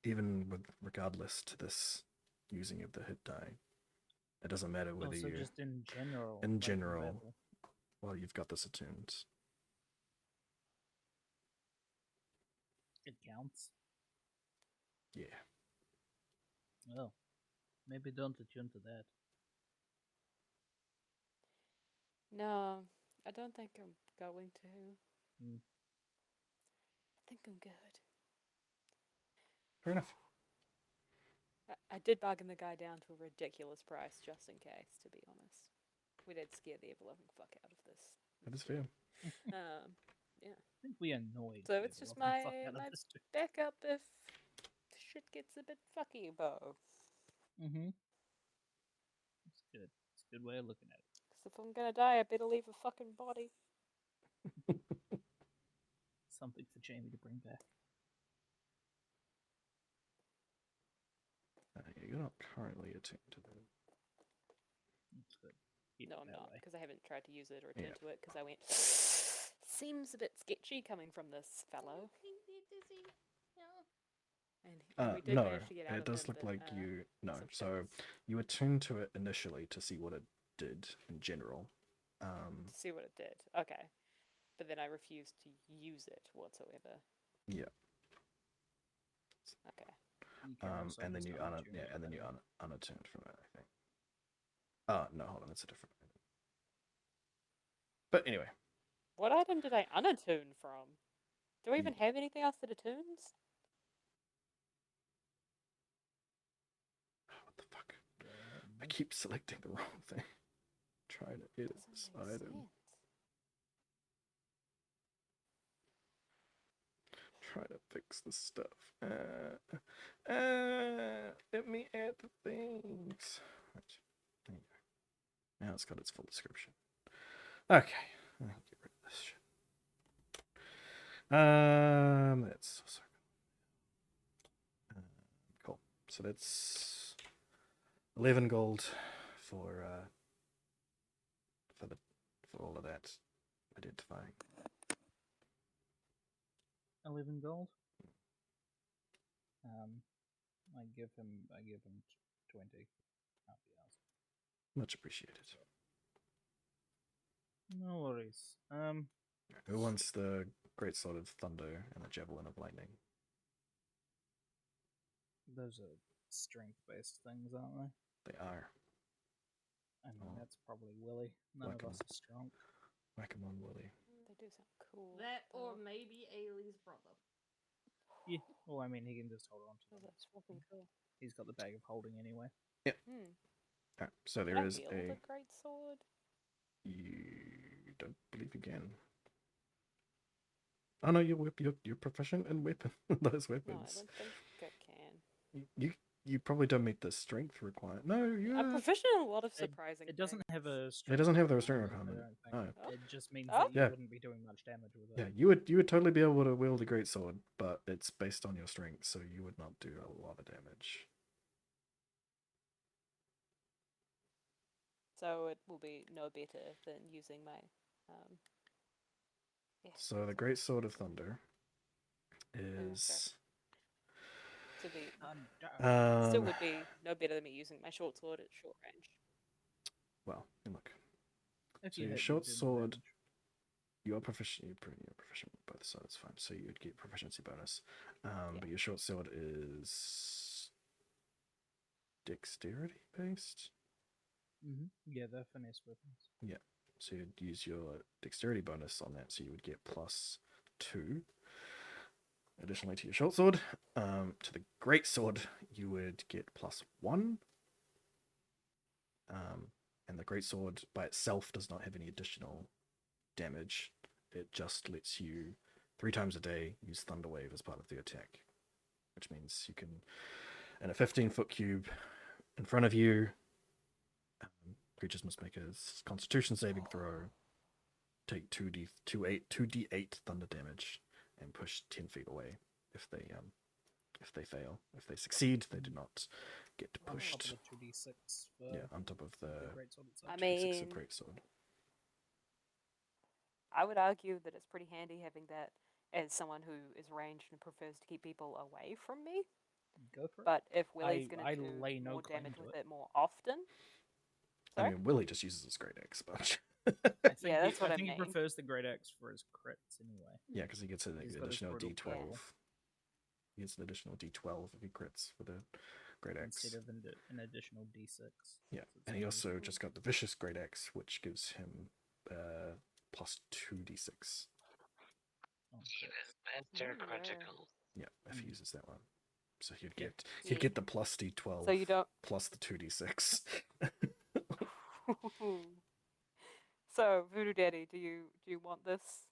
Speaker 1: with regardless to this using of the hit die, it doesn't matter whether
Speaker 4: Also,
Speaker 1: you
Speaker 4: just in general.
Speaker 1: in
Speaker 4: like
Speaker 1: general
Speaker 4: battle.
Speaker 1: while you've got this attuned.
Speaker 4: It counts.
Speaker 1: Yeah.
Speaker 4: Well, maybe don't attune to that.
Speaker 2: No, I don't think I'm going to.
Speaker 4: Hmm.
Speaker 2: I think I'm good.
Speaker 1: Fair enough.
Speaker 2: I did bargain the guy down to a ridiculous price just in case, to be honest. We did scare the ever-loving fuck out of this.
Speaker 1: That is fair.
Speaker 2: Yeah.
Speaker 4: I think we annoyed.
Speaker 2: So
Speaker 4: the
Speaker 2: it's just
Speaker 4: ever-loving
Speaker 2: my
Speaker 4: fuck out of
Speaker 2: my
Speaker 4: this dude.
Speaker 2: backup if shit gets a bit fucky, bow.
Speaker 4: Mm-hmm. It's good. It's a good way of looking at it.
Speaker 2: 'Cause if I'm gonna die, I better leave a fucking body.
Speaker 4: Something for Jamie to bring back.
Speaker 1: You're not currently attuned to that.
Speaker 4: That's good. Keep
Speaker 2: No,
Speaker 4: it
Speaker 2: I'm
Speaker 4: that
Speaker 2: not,
Speaker 4: way.
Speaker 2: because I haven't tried to use it or
Speaker 1: Yeah.
Speaker 2: attune to it, because I went, seems a bit sketchy coming from this fellow. And we did
Speaker 1: No,
Speaker 2: manage to get out
Speaker 1: it
Speaker 2: of
Speaker 1: does
Speaker 2: him,
Speaker 1: look
Speaker 2: but,
Speaker 1: like you. No,
Speaker 2: some shit
Speaker 1: so
Speaker 2: was-
Speaker 1: you attuned to it initially to see what it did in general.
Speaker 2: to see what it did. Okay. But then I refused to use it whatsoever.
Speaker 1: Yeah.
Speaker 2: Okay.
Speaker 4: You can also
Speaker 1: And then
Speaker 4: just
Speaker 1: you
Speaker 4: unattune it,
Speaker 1: and then
Speaker 4: by
Speaker 1: you
Speaker 4: the way.
Speaker 1: unattuned from it, I think. Oh no, hold on, that's a different item. But anyway,
Speaker 2: What item did I unattune from? Do I even have anything else that attunes?
Speaker 1: what the fuck? I keep selecting the wrong thing. Trying to edit
Speaker 2: Doesn't
Speaker 1: this
Speaker 2: make
Speaker 1: item.
Speaker 2: sense.
Speaker 1: Try to fix the stuff. Let me add the things. Right. There you go. Now it's got its full description. Okay. I'll get rid of this shit. That's also cool. So that's 11 gold for all of that identifying.
Speaker 4: 11 gold. I give him 20. I'll be honest.
Speaker 1: Much appreciated.
Speaker 4: No worries.
Speaker 1: Who wants the Great Sword of Thunder and the Javelin of Lightning?
Speaker 4: Those are strength-based things, aren't they?
Speaker 1: They are.
Speaker 4: I mean,
Speaker 1: Oh.
Speaker 4: that's probably Willy. None
Speaker 1: Whack
Speaker 4: of
Speaker 1: 'em.
Speaker 4: us are strong.
Speaker 1: Whack 'em on Willy.
Speaker 2: They do sound cool.
Speaker 3: That or
Speaker 2: though.
Speaker 3: maybe Ailey's brother.
Speaker 4: Yeah. Well, I mean, he can just hold on to
Speaker 2: Oh,
Speaker 4: them.
Speaker 2: that's fucking cool.
Speaker 4: He's got the bag of holding anyway.
Speaker 1: Alright, so
Speaker 2: Can
Speaker 1: there
Speaker 2: I
Speaker 1: is
Speaker 2: wield
Speaker 1: a.
Speaker 2: a great sword?
Speaker 1: You don't believe you can. Oh no, you're proficient in those
Speaker 2: No, I
Speaker 1: weapons.
Speaker 2: don't think I can.
Speaker 1: You probably don't meet the strength requirement. No, you.
Speaker 2: I'm proficient in a lot of surprising
Speaker 4: It doesn't
Speaker 2: things.
Speaker 4: have a.
Speaker 1: It doesn't have the
Speaker 4: restraint
Speaker 1: restraint
Speaker 4: requirement, I
Speaker 1: requirement.
Speaker 4: don't think.
Speaker 1: Oh.
Speaker 4: It just means
Speaker 2: Oh?
Speaker 4: that you
Speaker 1: Yeah.
Speaker 4: wouldn't be doing much damage with it.
Speaker 1: Yeah, you would totally be able to wield a great sword, but it's based on your strength, so you would not do a lot of damage.
Speaker 2: So it will be no better than using my. Yeah,
Speaker 1: So the Great Sword of Thunder is.
Speaker 2: to be
Speaker 4: Thunder.
Speaker 2: still would be no better than me using my short sword at short range.
Speaker 1: Well, look.
Speaker 4: If
Speaker 1: So
Speaker 4: you
Speaker 1: your
Speaker 4: hit, you
Speaker 1: short
Speaker 4: do more
Speaker 1: sword,
Speaker 4: damage.
Speaker 1: you're proficient. You're proficient with both, so that's fine. So you'd get proficiency bonus. But your short sword is dexterity based.
Speaker 4: Yeah, they're finesse weapons.
Speaker 1: Yeah. So you'd use your dexterity bonus on that, so you would get +2. Additionally to your short sword, to the great sword, you would get +1. And the great sword by itself does not have any additional damage. It just lets you 3 times a day use Thunder Wave as part of the attack, which means you can, in a 15-foot cube in front of you, creatures must make a Constitution saving throw, take 2d8 thunder damage, and push 10 feet away if they fail. If they succeed, they do not get
Speaker 4: On top of
Speaker 1: pushed.
Speaker 4: the 2d6 for
Speaker 1: Yeah, on top of the
Speaker 4: greatsword itself.
Speaker 2: I
Speaker 1: 2d6 of
Speaker 2: mean,
Speaker 1: greatsword.
Speaker 2: I would argue that it's pretty handy having that as someone who is ranged and prefers to keep people away from me.
Speaker 4: Go for it.
Speaker 2: But if Willie's
Speaker 4: I
Speaker 2: going to do
Speaker 4: lay no
Speaker 2: more
Speaker 4: claim
Speaker 2: damage
Speaker 4: to
Speaker 2: with
Speaker 4: it.
Speaker 2: it more often,
Speaker 1: I
Speaker 2: sorry?
Speaker 1: mean, Willie just uses his great axe a bunch.
Speaker 4: I think
Speaker 2: Yeah, that's what I
Speaker 4: think he
Speaker 2: mean.
Speaker 4: prefers the great axe for his crits anyway.
Speaker 1: Yeah, because he gets an
Speaker 4: He's got his
Speaker 1: additional
Speaker 4: brutal
Speaker 1: D12.
Speaker 4: claw.
Speaker 1: He gets an additional D12 if he crits with a great axe.
Speaker 4: Instead of an additional d6.
Speaker 1: Yeah,
Speaker 4: So it's
Speaker 1: and he
Speaker 4: only-
Speaker 1: also just got the vicious great axe, which gives him plus 2d6.
Speaker 4: oh, crits.
Speaker 5: Better
Speaker 2: Oh,
Speaker 5: critical.
Speaker 1: Yeah, if he
Speaker 4: Mm.
Speaker 1: uses that one. So he'd
Speaker 4: Yeah.
Speaker 1: get
Speaker 2: Yeah.
Speaker 1: the plus D12
Speaker 2: So you don't.
Speaker 1: plus the 2d6.
Speaker 2: So, Voodoo Daddy, do you want this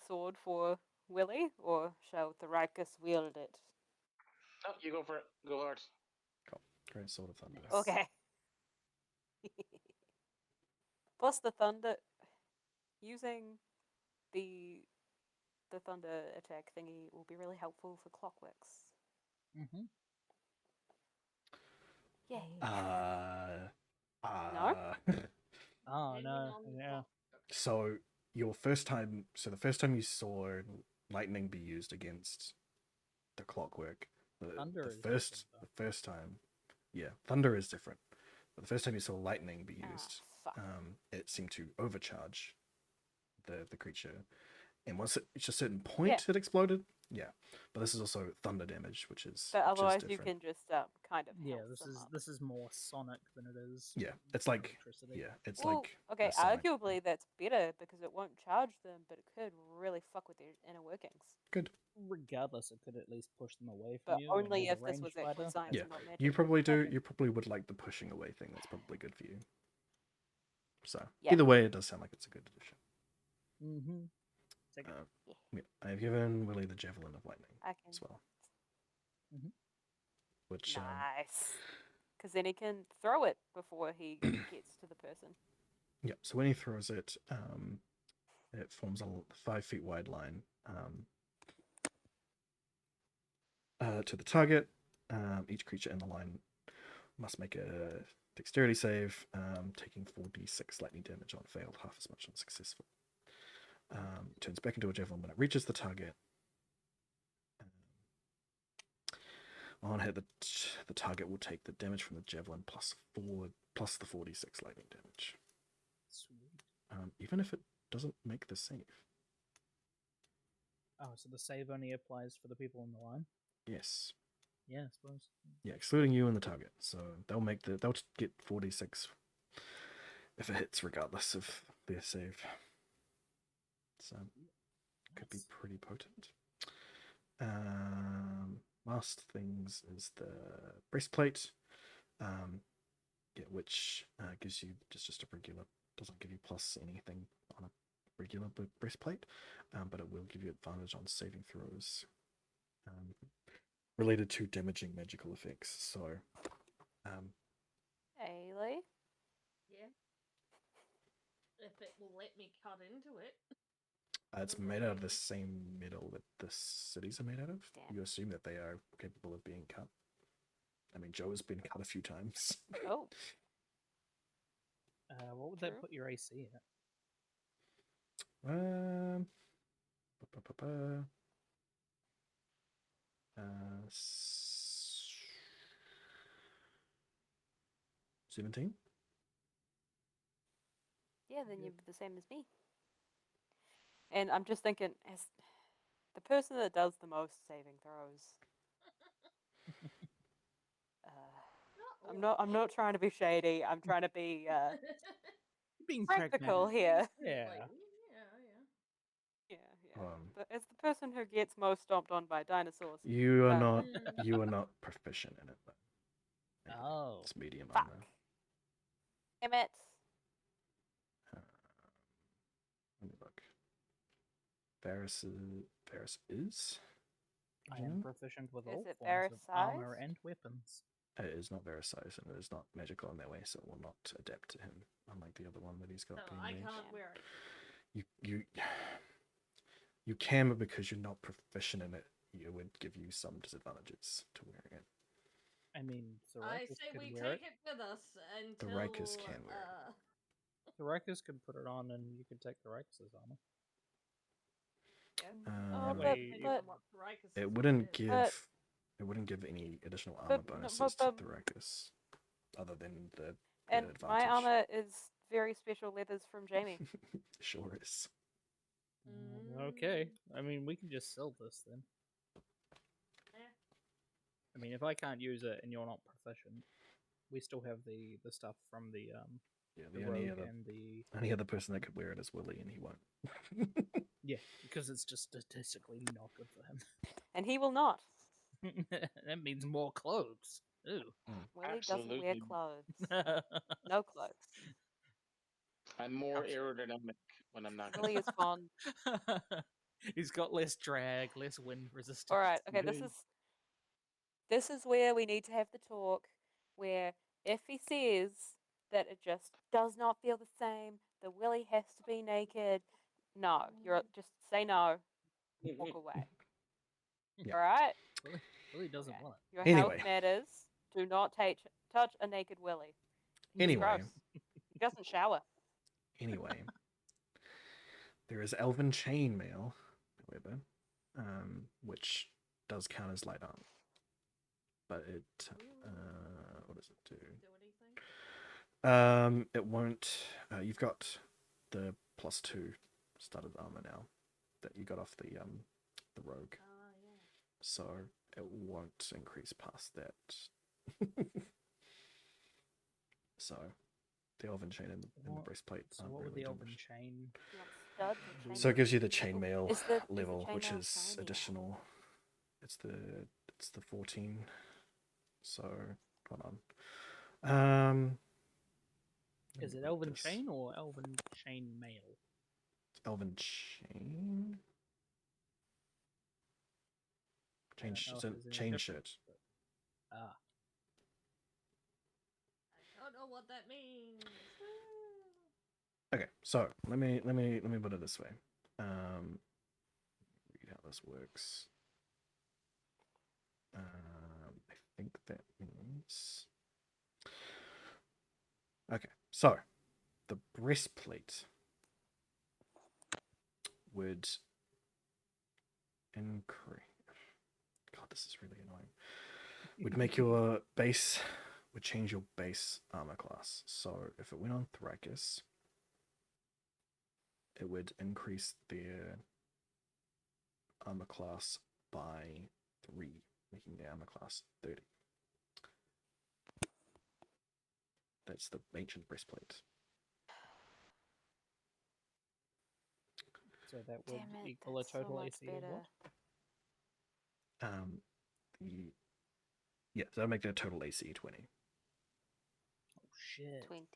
Speaker 2: sword for Willie, or shall Thrakus wield it?
Speaker 5: Oh, you go for it. Go hard.
Speaker 1: Great Sword of Thunder.
Speaker 4: Nice.
Speaker 2: Okay. Plus the thunder, using the thunder attack thingy will be really helpful for clockworks.
Speaker 4: Mm-hmm.
Speaker 2: Yay.
Speaker 4: Oh
Speaker 3: Hanging
Speaker 4: no!
Speaker 3: on the
Speaker 4: Yeah.
Speaker 3: clock.
Speaker 1: So the first time you saw lightning be used against the clockwork,
Speaker 4: Thunder
Speaker 1: the
Speaker 4: is
Speaker 1: first
Speaker 4: different,
Speaker 1: the first time, yeah, thunder is different. But the first time you saw lightning be used,
Speaker 2: Fuck.
Speaker 1: it seemed to overcharge the creature, and once it reached a certain point, it exploded. Yeah, but this is also thunder damage, which is
Speaker 2: But otherwise, you
Speaker 1: different.
Speaker 2: can just kind of
Speaker 4: Yeah,
Speaker 2: health them up.
Speaker 4: this is more sonic than it is.
Speaker 1: Yeah, it's like
Speaker 4: electricity.
Speaker 1: yeah, it's
Speaker 2: Well,
Speaker 1: like
Speaker 2: okay,
Speaker 1: a sonic.
Speaker 2: arguably that's better because it won't charge them, but it could really fuck with their inner workings.
Speaker 1: Good.
Speaker 4: Regardless, it could at least push them away from
Speaker 2: But
Speaker 4: you. and
Speaker 2: only
Speaker 4: you're
Speaker 2: if
Speaker 4: the
Speaker 2: this was
Speaker 4: ranged
Speaker 2: actually
Speaker 4: fighter.
Speaker 2: science
Speaker 1: Yeah,
Speaker 2: and not magic.
Speaker 1: you probably do.
Speaker 2: Okay.
Speaker 1: You probably would like the pushing away thing. That's probably good for you. So
Speaker 2: Yeah.
Speaker 1: either way, it does sound like it's a good addition.
Speaker 4: Mm-hmm. Take it.
Speaker 1: Yeah, I've given Willie the Javelin of Lightning
Speaker 2: I can.
Speaker 1: as well.
Speaker 4: Mhm.
Speaker 1: Which
Speaker 2: Nice. Because then he can throw it before he gets to the person.
Speaker 1: yeah. So when he throws it, it forms a 5 feet wide line to the target. Each creature in the line must make a dexterity save, taking 4d6 lightning damage on failed, half as much on successful. Turns back into a javelin when it reaches the target. On hit, the target will take the damage from the javelin plus the 4d6 lightning damage.
Speaker 4: Sweet.
Speaker 1: Even if it doesn't make the save.
Speaker 4: Oh, so the save only applies for the people in the line?
Speaker 1: Yes.
Speaker 4: Yeah, I suppose.
Speaker 1: Yeah, excluding you and the target. So they'll get 4d6 if it hits, regardless of their save. So could be
Speaker 4: Nice.
Speaker 1: pretty potent. Last things is the breastplate, which gives you just a regular, doesn't give you plus anything on a regular breastplate, but it will give you advantage on saving throws related to damaging magical effects. So,
Speaker 2: Ailey?
Speaker 3: Yeah. If it will let me cut into it.
Speaker 1: it's made out of the same metal that the cities are made out of.
Speaker 2: Damn.
Speaker 1: You assume that they are capable of being cut. I mean, Joe has been cut a few times.
Speaker 2: Oh,
Speaker 4: What would
Speaker 2: True.
Speaker 4: that put your AC at?
Speaker 1: Um, ba, ba, ba, ba. 17?
Speaker 2: yeah, then
Speaker 4: Good.
Speaker 2: you're the same as me. And I'm just thinking, as the person that does the most saving throws, I'm not trying to be shady. I'm trying to be
Speaker 4: Being
Speaker 2: practical
Speaker 4: pragmatic.
Speaker 2: here.
Speaker 4: Yeah.
Speaker 2: Yeah.
Speaker 1: Um,
Speaker 2: It's the person who gets most stomped on by dinosaurs.
Speaker 1: You are
Speaker 2: Um,
Speaker 1: not. You are not proficient in it. Though.
Speaker 4: Oh.
Speaker 1: It's medium
Speaker 2: Fuck.
Speaker 1: armor.
Speaker 2: Damn it.
Speaker 1: Let me look. Varus is.
Speaker 4: I
Speaker 1: Do you
Speaker 4: am
Speaker 1: know?
Speaker 4: proficient with
Speaker 2: Is
Speaker 4: all
Speaker 2: it
Speaker 4: forms of armor
Speaker 2: Varus-sized?
Speaker 4: and weapons.
Speaker 1: It is not Varus size, and it is not magical in that way, so it will not adapt to him. Unlike the other one that he's got.
Speaker 3: So
Speaker 1: being
Speaker 3: I
Speaker 1: ranged.
Speaker 3: can't wear it.
Speaker 1: You You can, but because you're not proficient in it, it would give you some disadvantages to wearing it.
Speaker 4: I mean,
Speaker 3: I
Speaker 4: Thoracus
Speaker 3: say
Speaker 4: could
Speaker 3: we
Speaker 4: wear
Speaker 3: take it with us
Speaker 1: The
Speaker 3: until.
Speaker 1: Rikers can wear it.
Speaker 4: Thoracus could put it on, and you could take Thoracus's armor.
Speaker 3: Yeah.
Speaker 2: Oh,
Speaker 4: way
Speaker 3: Depending
Speaker 2: but
Speaker 3: on what Rikus
Speaker 1: It
Speaker 3: is
Speaker 1: wouldn't
Speaker 3: good.
Speaker 1: give.
Speaker 2: But-
Speaker 1: It wouldn't give any additional armor
Speaker 2: no,
Speaker 1: bonuses
Speaker 2: but-
Speaker 1: to Thoracus, other than the
Speaker 2: and
Speaker 1: advantage.
Speaker 2: my armor is very special leathers from Jamie.
Speaker 1: Sure is.
Speaker 4: Okay. I mean, we can just sell this then.
Speaker 3: Yeah.
Speaker 4: I mean, if I can't use it and you're not proficient, we still have the stuff from the
Speaker 1: Yeah,
Speaker 4: the
Speaker 1: the
Speaker 4: rogue
Speaker 1: only other
Speaker 4: and the
Speaker 1: only other person that could wear it is Willie, and he won't.
Speaker 4: yeah, because it's just statistically not good for him.
Speaker 2: And he will not.
Speaker 4: That means more clothes. Ooh.
Speaker 2: Willie doesn't wear
Speaker 5: Absolutely.
Speaker 2: clothes. No clothes.
Speaker 5: I'm more
Speaker 4: Absolutely.
Speaker 5: aerodynamic when I'm not.
Speaker 2: Willie is fond.
Speaker 4: He's got less drag, less wind resistance.
Speaker 2: All right. Okay.
Speaker 4: Yay.
Speaker 2: This is where we need to have the talk. Where if he says that it just does not feel the same, that Willie has to be naked. No, you're just say no. Walk away.
Speaker 1: Yeah.
Speaker 2: All right.
Speaker 4: Willie doesn't
Speaker 2: Okay.
Speaker 4: want
Speaker 2: Your
Speaker 1: Anyway.
Speaker 2: health matters. Do not touch a naked Willie.
Speaker 4: it.
Speaker 1: Anyway.
Speaker 2: Gross. He doesn't shower.
Speaker 1: Anyway, there is Elven Chainmail, however, which does count as light armor. But it, what does it do?
Speaker 3: Do anything?
Speaker 1: It won't. You've got the +2 studded armor now that you got off the rogue,
Speaker 3: Yeah.
Speaker 1: so it won't increase past that. So, the Elven Chain and the
Speaker 4: What-
Speaker 1: breastplate.
Speaker 4: So
Speaker 1: aren't
Speaker 4: what would
Speaker 1: really
Speaker 4: the
Speaker 1: doing
Speaker 4: elven
Speaker 1: much.
Speaker 4: chain?
Speaker 2: You want studs or
Speaker 1: So it
Speaker 2: chainmail?
Speaker 1: gives you the chainmail
Speaker 2: Is the
Speaker 1: level, which
Speaker 2: chainmail
Speaker 1: is
Speaker 2: shiny now?
Speaker 1: additional. It's the 14. So hold on. let
Speaker 4: Is
Speaker 1: me
Speaker 4: it
Speaker 1: put
Speaker 4: elven
Speaker 1: this.
Speaker 4: chain or elven chain mail?
Speaker 1: Elven chain.
Speaker 4: I don't know if there's any
Speaker 1: Chain
Speaker 4: difference,
Speaker 1: shirt.
Speaker 4: but- Ah,
Speaker 3: I don't know what that means.
Speaker 1: Okay, so let me put it this way. Read how this works. I think that means. Okay, so the breastplate would increase. God, this is really annoying. Would make your base, would change your base armor class. So if it went on Thrakis, it would increase their armor class by 3, making their armor class 30. That's the ancient breastplate.
Speaker 4: so that would
Speaker 2: Damn it,
Speaker 4: equal a
Speaker 2: that's so
Speaker 4: total
Speaker 2: much
Speaker 4: AC of what?
Speaker 2: better.
Speaker 1: So that'll make their total AC 20.
Speaker 4: Oh shit!
Speaker 2: 20.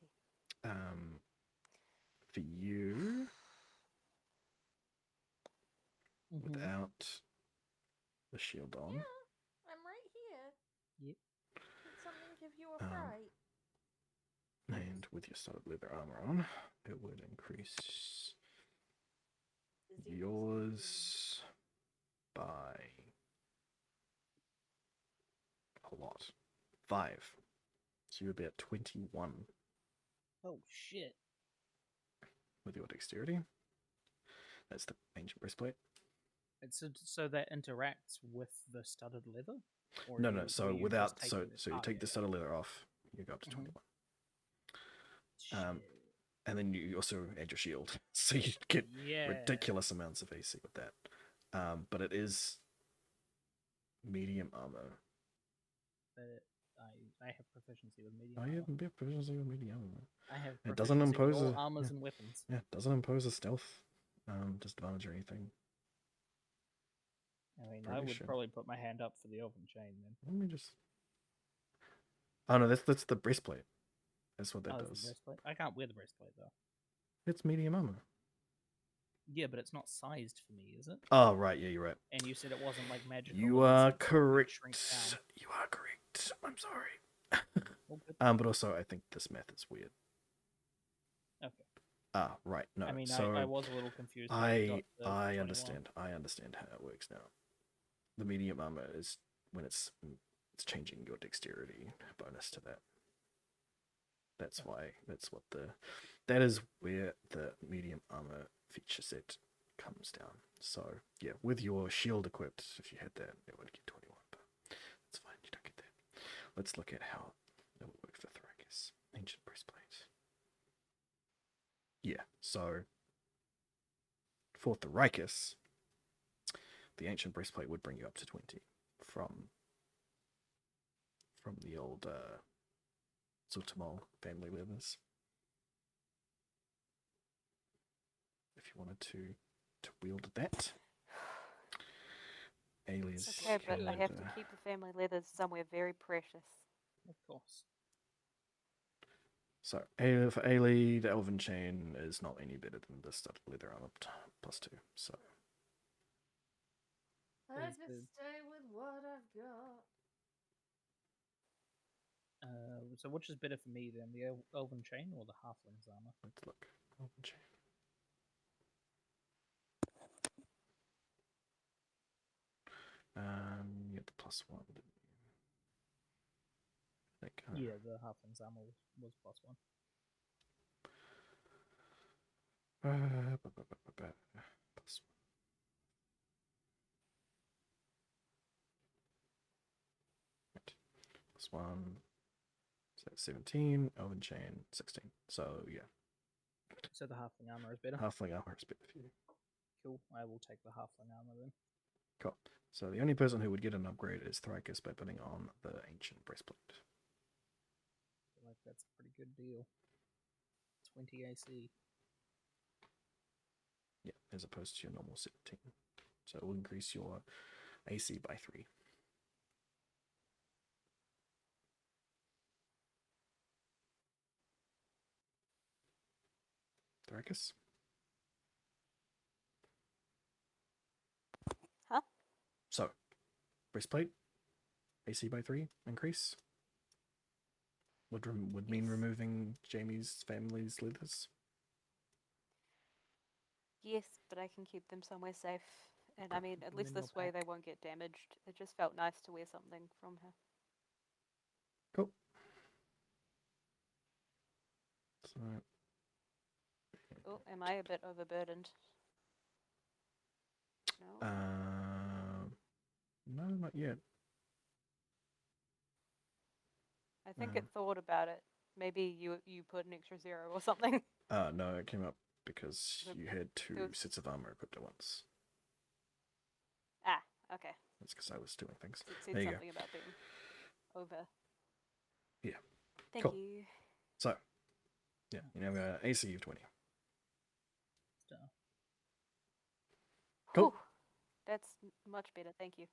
Speaker 1: For you,
Speaker 4: Mhm.
Speaker 1: without the shield on,
Speaker 3: I'm right here.
Speaker 4: Yep.
Speaker 3: Did something give you a
Speaker 1: Um,
Speaker 3: fright?
Speaker 1: and with your studded leather armor on, it would increase
Speaker 3: Is it
Speaker 1: yours by a lot. 5. So you would be at 21
Speaker 4: Oh shit!
Speaker 1: with your dexterity. That's the ancient breastplate.
Speaker 4: It's so that interacts with the studded leather. Or
Speaker 1: No,
Speaker 4: you-
Speaker 1: no.
Speaker 4: or
Speaker 1: So
Speaker 4: you
Speaker 1: without,
Speaker 4: just
Speaker 1: so
Speaker 4: taking it-
Speaker 1: so you
Speaker 4: oh,
Speaker 1: take
Speaker 4: yeah,
Speaker 1: the studded leather off, you go up to
Speaker 4: Mhm.
Speaker 1: 21,
Speaker 4: Shit.
Speaker 1: and then you also add your shield, so you get
Speaker 4: Yeah.
Speaker 1: ridiculous amounts of AC with that. But it is medium armor.
Speaker 4: But I have proficiency with medium.
Speaker 1: Oh, you
Speaker 4: armor.
Speaker 1: have a proficiency with medium armor.
Speaker 4: I have.
Speaker 1: It doesn't
Speaker 4: proficiency with
Speaker 1: impose
Speaker 4: all
Speaker 1: a-
Speaker 4: armors
Speaker 1: yeah.
Speaker 4: and weapons.
Speaker 1: Yeah, it doesn't impose a stealth disadvantage or anything.
Speaker 4: I mean, I
Speaker 1: Pretty
Speaker 4: would
Speaker 1: sure.
Speaker 4: probably put my hand up for the elven chain then.
Speaker 1: Let me just. Oh no, that's the breastplate. That's what that
Speaker 4: Oh, it's the
Speaker 1: does.
Speaker 4: breastplate. I can't wear the breastplate though.
Speaker 1: It's medium armor.
Speaker 4: Yeah, but it's not sized for me, is it?
Speaker 1: Oh right, yeah, you're right.
Speaker 4: And you said it wasn't like magical.
Speaker 1: You
Speaker 4: in the
Speaker 1: are
Speaker 4: sense that it would
Speaker 1: correct.
Speaker 4: shrink down.
Speaker 1: You are correct. I'm sorry.
Speaker 4: All good.
Speaker 1: But also I think this math is weird.
Speaker 4: Okay.
Speaker 1: Ah, right. No.
Speaker 4: I mean,
Speaker 1: so
Speaker 4: I was a little confused. How you got the 21.
Speaker 1: understand. I understand how it works now. The medium armor is when it's changing your dexterity bonus to that. That's why. That is where the medium armor feature set comes down. So yeah, with your shield equipped, if you had that, it would get 21. But that's fine. You don't get that. Let's look at how it would work for Thrakus. Ancient breastplate. Yeah. So for Thrakus, the ancient breastplate would bring you up to 20 from the old Zotamol family leathers. If you wanted to wield that. Alias.
Speaker 2: It's okay, but I
Speaker 4: could,
Speaker 2: have to keep the family leathers somewhere very precious.
Speaker 4: Of course.
Speaker 1: So for Ailey, the elven chain is not any better than the studded leather armor +2. So
Speaker 3: I
Speaker 4: Is
Speaker 3: just
Speaker 4: the-
Speaker 3: stay with what I've got.
Speaker 4: So which is better for me then, the elven chain or the halfling's armor?
Speaker 1: let's look. Elven chain. You get the +1. Didn't you? I think,
Speaker 4: Yeah, the halfling's armor was +1.
Speaker 1: +1. Right. +1. So 17. Elven chain 16. So yeah,
Speaker 4: So the halfling armor is better.
Speaker 1: halfling armor is better for you.
Speaker 4: Cool. I will take the halfling armor then.
Speaker 1: Cool. So the only person who would get an upgrade is Thrakus by putting on the ancient breastplate.
Speaker 4: I feel like that's a pretty good deal. 20 AC.
Speaker 1: Yeah, as opposed to your normal 17. So it will increase your AC by 3. Thrakus?
Speaker 2: Huh?
Speaker 1: So, breastplate, AC by 3 increase. Would mean
Speaker 2: Yes.
Speaker 1: removing Jamie's family's leathers.
Speaker 2: Yes, but I can keep them somewhere safe. And I mean, at
Speaker 4: them
Speaker 2: least
Speaker 4: in your
Speaker 2: this way they
Speaker 4: pack.
Speaker 2: won't get damaged. It just felt nice to wear something from her.
Speaker 1: Cool. So,
Speaker 2: Oh, am I a bit overburdened? No.
Speaker 1: no, not yet.
Speaker 2: I think it thought about it. Maybe you put an extra 0 or something.
Speaker 1: No, it came up because
Speaker 2: The-
Speaker 1: you had 2
Speaker 2: there was-
Speaker 1: sets of armor equipped at once.
Speaker 2: Ah, okay.
Speaker 1: That's because I was doing things.
Speaker 2: So it said
Speaker 1: There you go.
Speaker 2: something about being over.
Speaker 1: Yeah.
Speaker 2: Thank
Speaker 1: Cool.
Speaker 2: you.
Speaker 1: So, yeah, you have an AC of 20.
Speaker 4: So,
Speaker 1: Cool.
Speaker 2: Whew. That's much better. Thank you.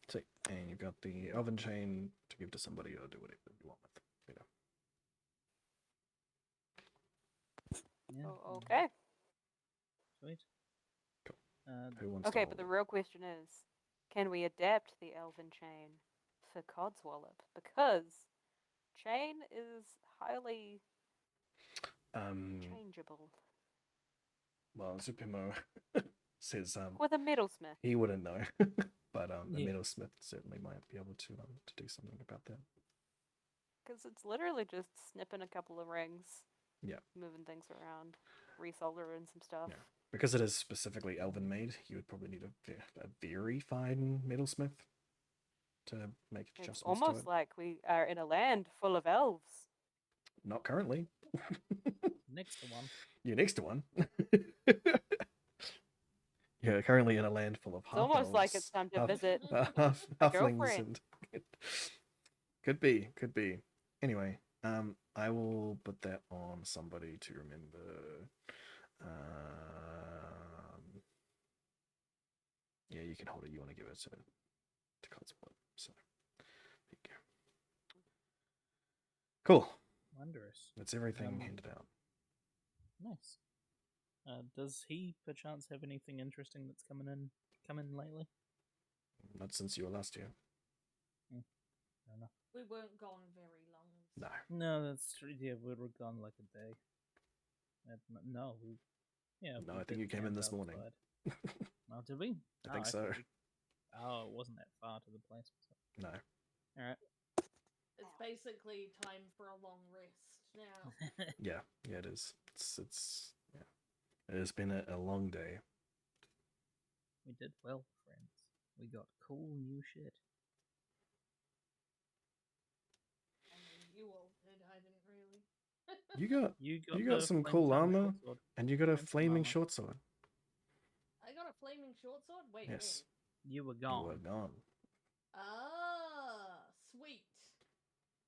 Speaker 1: See, and you've got the elven chain to give to somebody or do whatever you want with. You know.
Speaker 4: yeah.
Speaker 2: Oh, okay.
Speaker 4: Sweet.
Speaker 1: Cool.
Speaker 4: Uh,
Speaker 1: Who wants
Speaker 2: Okay,
Speaker 1: to
Speaker 2: but
Speaker 1: hold
Speaker 2: the
Speaker 1: it?
Speaker 2: real question is, can we adapt the elven chain for Codswallop? Because chain is highly changeable.
Speaker 1: Well, Zupimo says
Speaker 2: With a metalsmith.
Speaker 1: he wouldn't know, but a
Speaker 4: Yeah.
Speaker 1: metalsmith certainly might be able to do something about that.
Speaker 2: Because it's literally just snipping a couple of rings.
Speaker 1: Yeah.
Speaker 2: Moving things around. Resoldering some stuff.
Speaker 1: Yeah. Because it is specifically elven made, you would probably need a very fine metalsmith to make
Speaker 2: It's
Speaker 1: adjustments
Speaker 2: almost
Speaker 1: to it.
Speaker 2: like we are in a land full of elves.
Speaker 1: Not currently.
Speaker 4: next to one.
Speaker 1: You're next to one. You're currently in a land full of half
Speaker 2: It's almost like it's time to visit
Speaker 1: half,
Speaker 2: my
Speaker 1: halflings
Speaker 2: girlfriend.
Speaker 1: and could be. Anyway, I will put that on somebody to remember. Yeah, you can hold it. You want to give it to Codswallop. So there you go. Cool.
Speaker 4: Wondrous.
Speaker 1: That's everything handed out.
Speaker 4: Nice. Does he perchance have anything interesting that's come in lately?
Speaker 1: Not since you were last year.
Speaker 4: Fair enough.
Speaker 3: We weren't gone very long.
Speaker 1: No.
Speaker 4: No, that's true. Yeah, we were gone like a day. No, yeah.
Speaker 1: No,
Speaker 4: we
Speaker 1: I think
Speaker 4: did
Speaker 1: you came in
Speaker 4: camp
Speaker 1: this morning.
Speaker 4: outside. Oh, did we?
Speaker 1: I think so.
Speaker 4: Oh, it wasn't that far to the place.
Speaker 1: No.
Speaker 4: All right.
Speaker 3: It's basically time for a long rest now.
Speaker 1: Yeah, it is. It's yeah. It has been a long day.
Speaker 4: We did well, friends. We got cool new shit.
Speaker 3: I mean, you all did. I didn't really.
Speaker 1: You got
Speaker 4: the
Speaker 1: some
Speaker 4: flame
Speaker 1: cool
Speaker 4: tongue
Speaker 1: armor,
Speaker 4: short sword.
Speaker 1: and you got a
Speaker 4: Flame tongue
Speaker 1: flaming
Speaker 4: armor.
Speaker 1: short sword.
Speaker 3: I got a flaming short sword. Wait,
Speaker 1: Yes.
Speaker 4: You were
Speaker 1: You
Speaker 4: gone.
Speaker 1: were gone.
Speaker 3: when? Ah, sweet.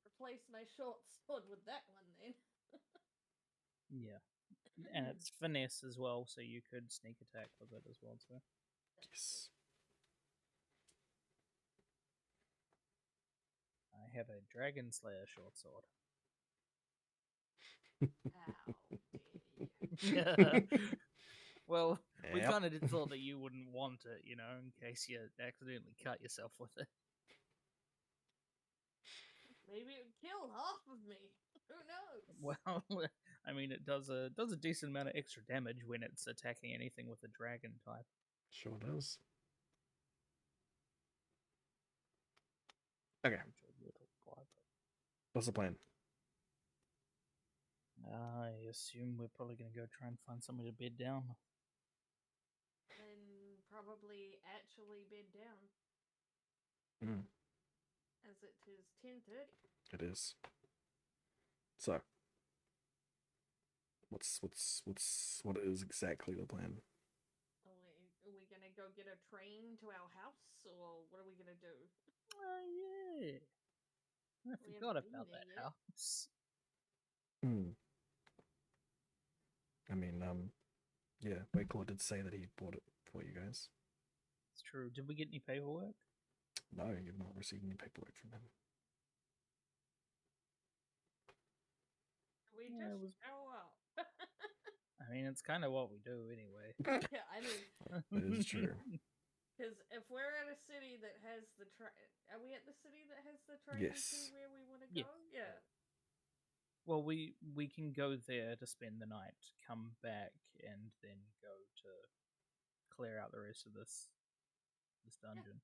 Speaker 3: Replace my short sword with that one then.
Speaker 4: Yeah. And it's finesse as well, so you could sneak attack with it as well too.
Speaker 1: Yes.
Speaker 4: I have a Dragon Slayer short sword.
Speaker 3: How dare you?
Speaker 4: Well, we
Speaker 1: Yep.
Speaker 4: kind of thought that you wouldn't want it, you know, in case you accidentally cut yourself with it.
Speaker 3: Maybe it would kill half of me. Who knows?
Speaker 4: Well, I mean, it does a decent amount of extra damage when it's attacking anything with a dragon type.
Speaker 1: Sure does. Okay. What's the plan?
Speaker 4: I assume we're probably going to go try and find somewhere to bed down.
Speaker 3: Then probably actually bed down,
Speaker 1: Mm,
Speaker 3: as it is 10:30.
Speaker 1: it is. So, what is exactly the plan?
Speaker 3: Are we gonna go get a train to our house, or what are we gonna do?
Speaker 4: Yeah. I
Speaker 3: We
Speaker 4: forgot
Speaker 3: haven't been
Speaker 4: about
Speaker 3: there
Speaker 4: that
Speaker 3: yet.
Speaker 4: house.
Speaker 1: Hmm. I mean, yeah, Wakelaw did say that he bought it for you guys.
Speaker 4: It's true. Did we get any paperwork?
Speaker 1: No, you've not received any paperwork from him.
Speaker 3: We
Speaker 4: Yeah,
Speaker 3: just
Speaker 4: it was-
Speaker 3: show up.
Speaker 4: I mean, it's kind of what we do anyway.
Speaker 3: Yeah, I mean,
Speaker 1: That is true.
Speaker 3: because if we're at a city that has the train, are we at the city that has the train
Speaker 1: Yes.
Speaker 3: to where we want to
Speaker 4: Yes.
Speaker 3: go? Yeah.
Speaker 4: Well, we can go there to spend the night, come back, and then go to clear out the rest of this dungeon.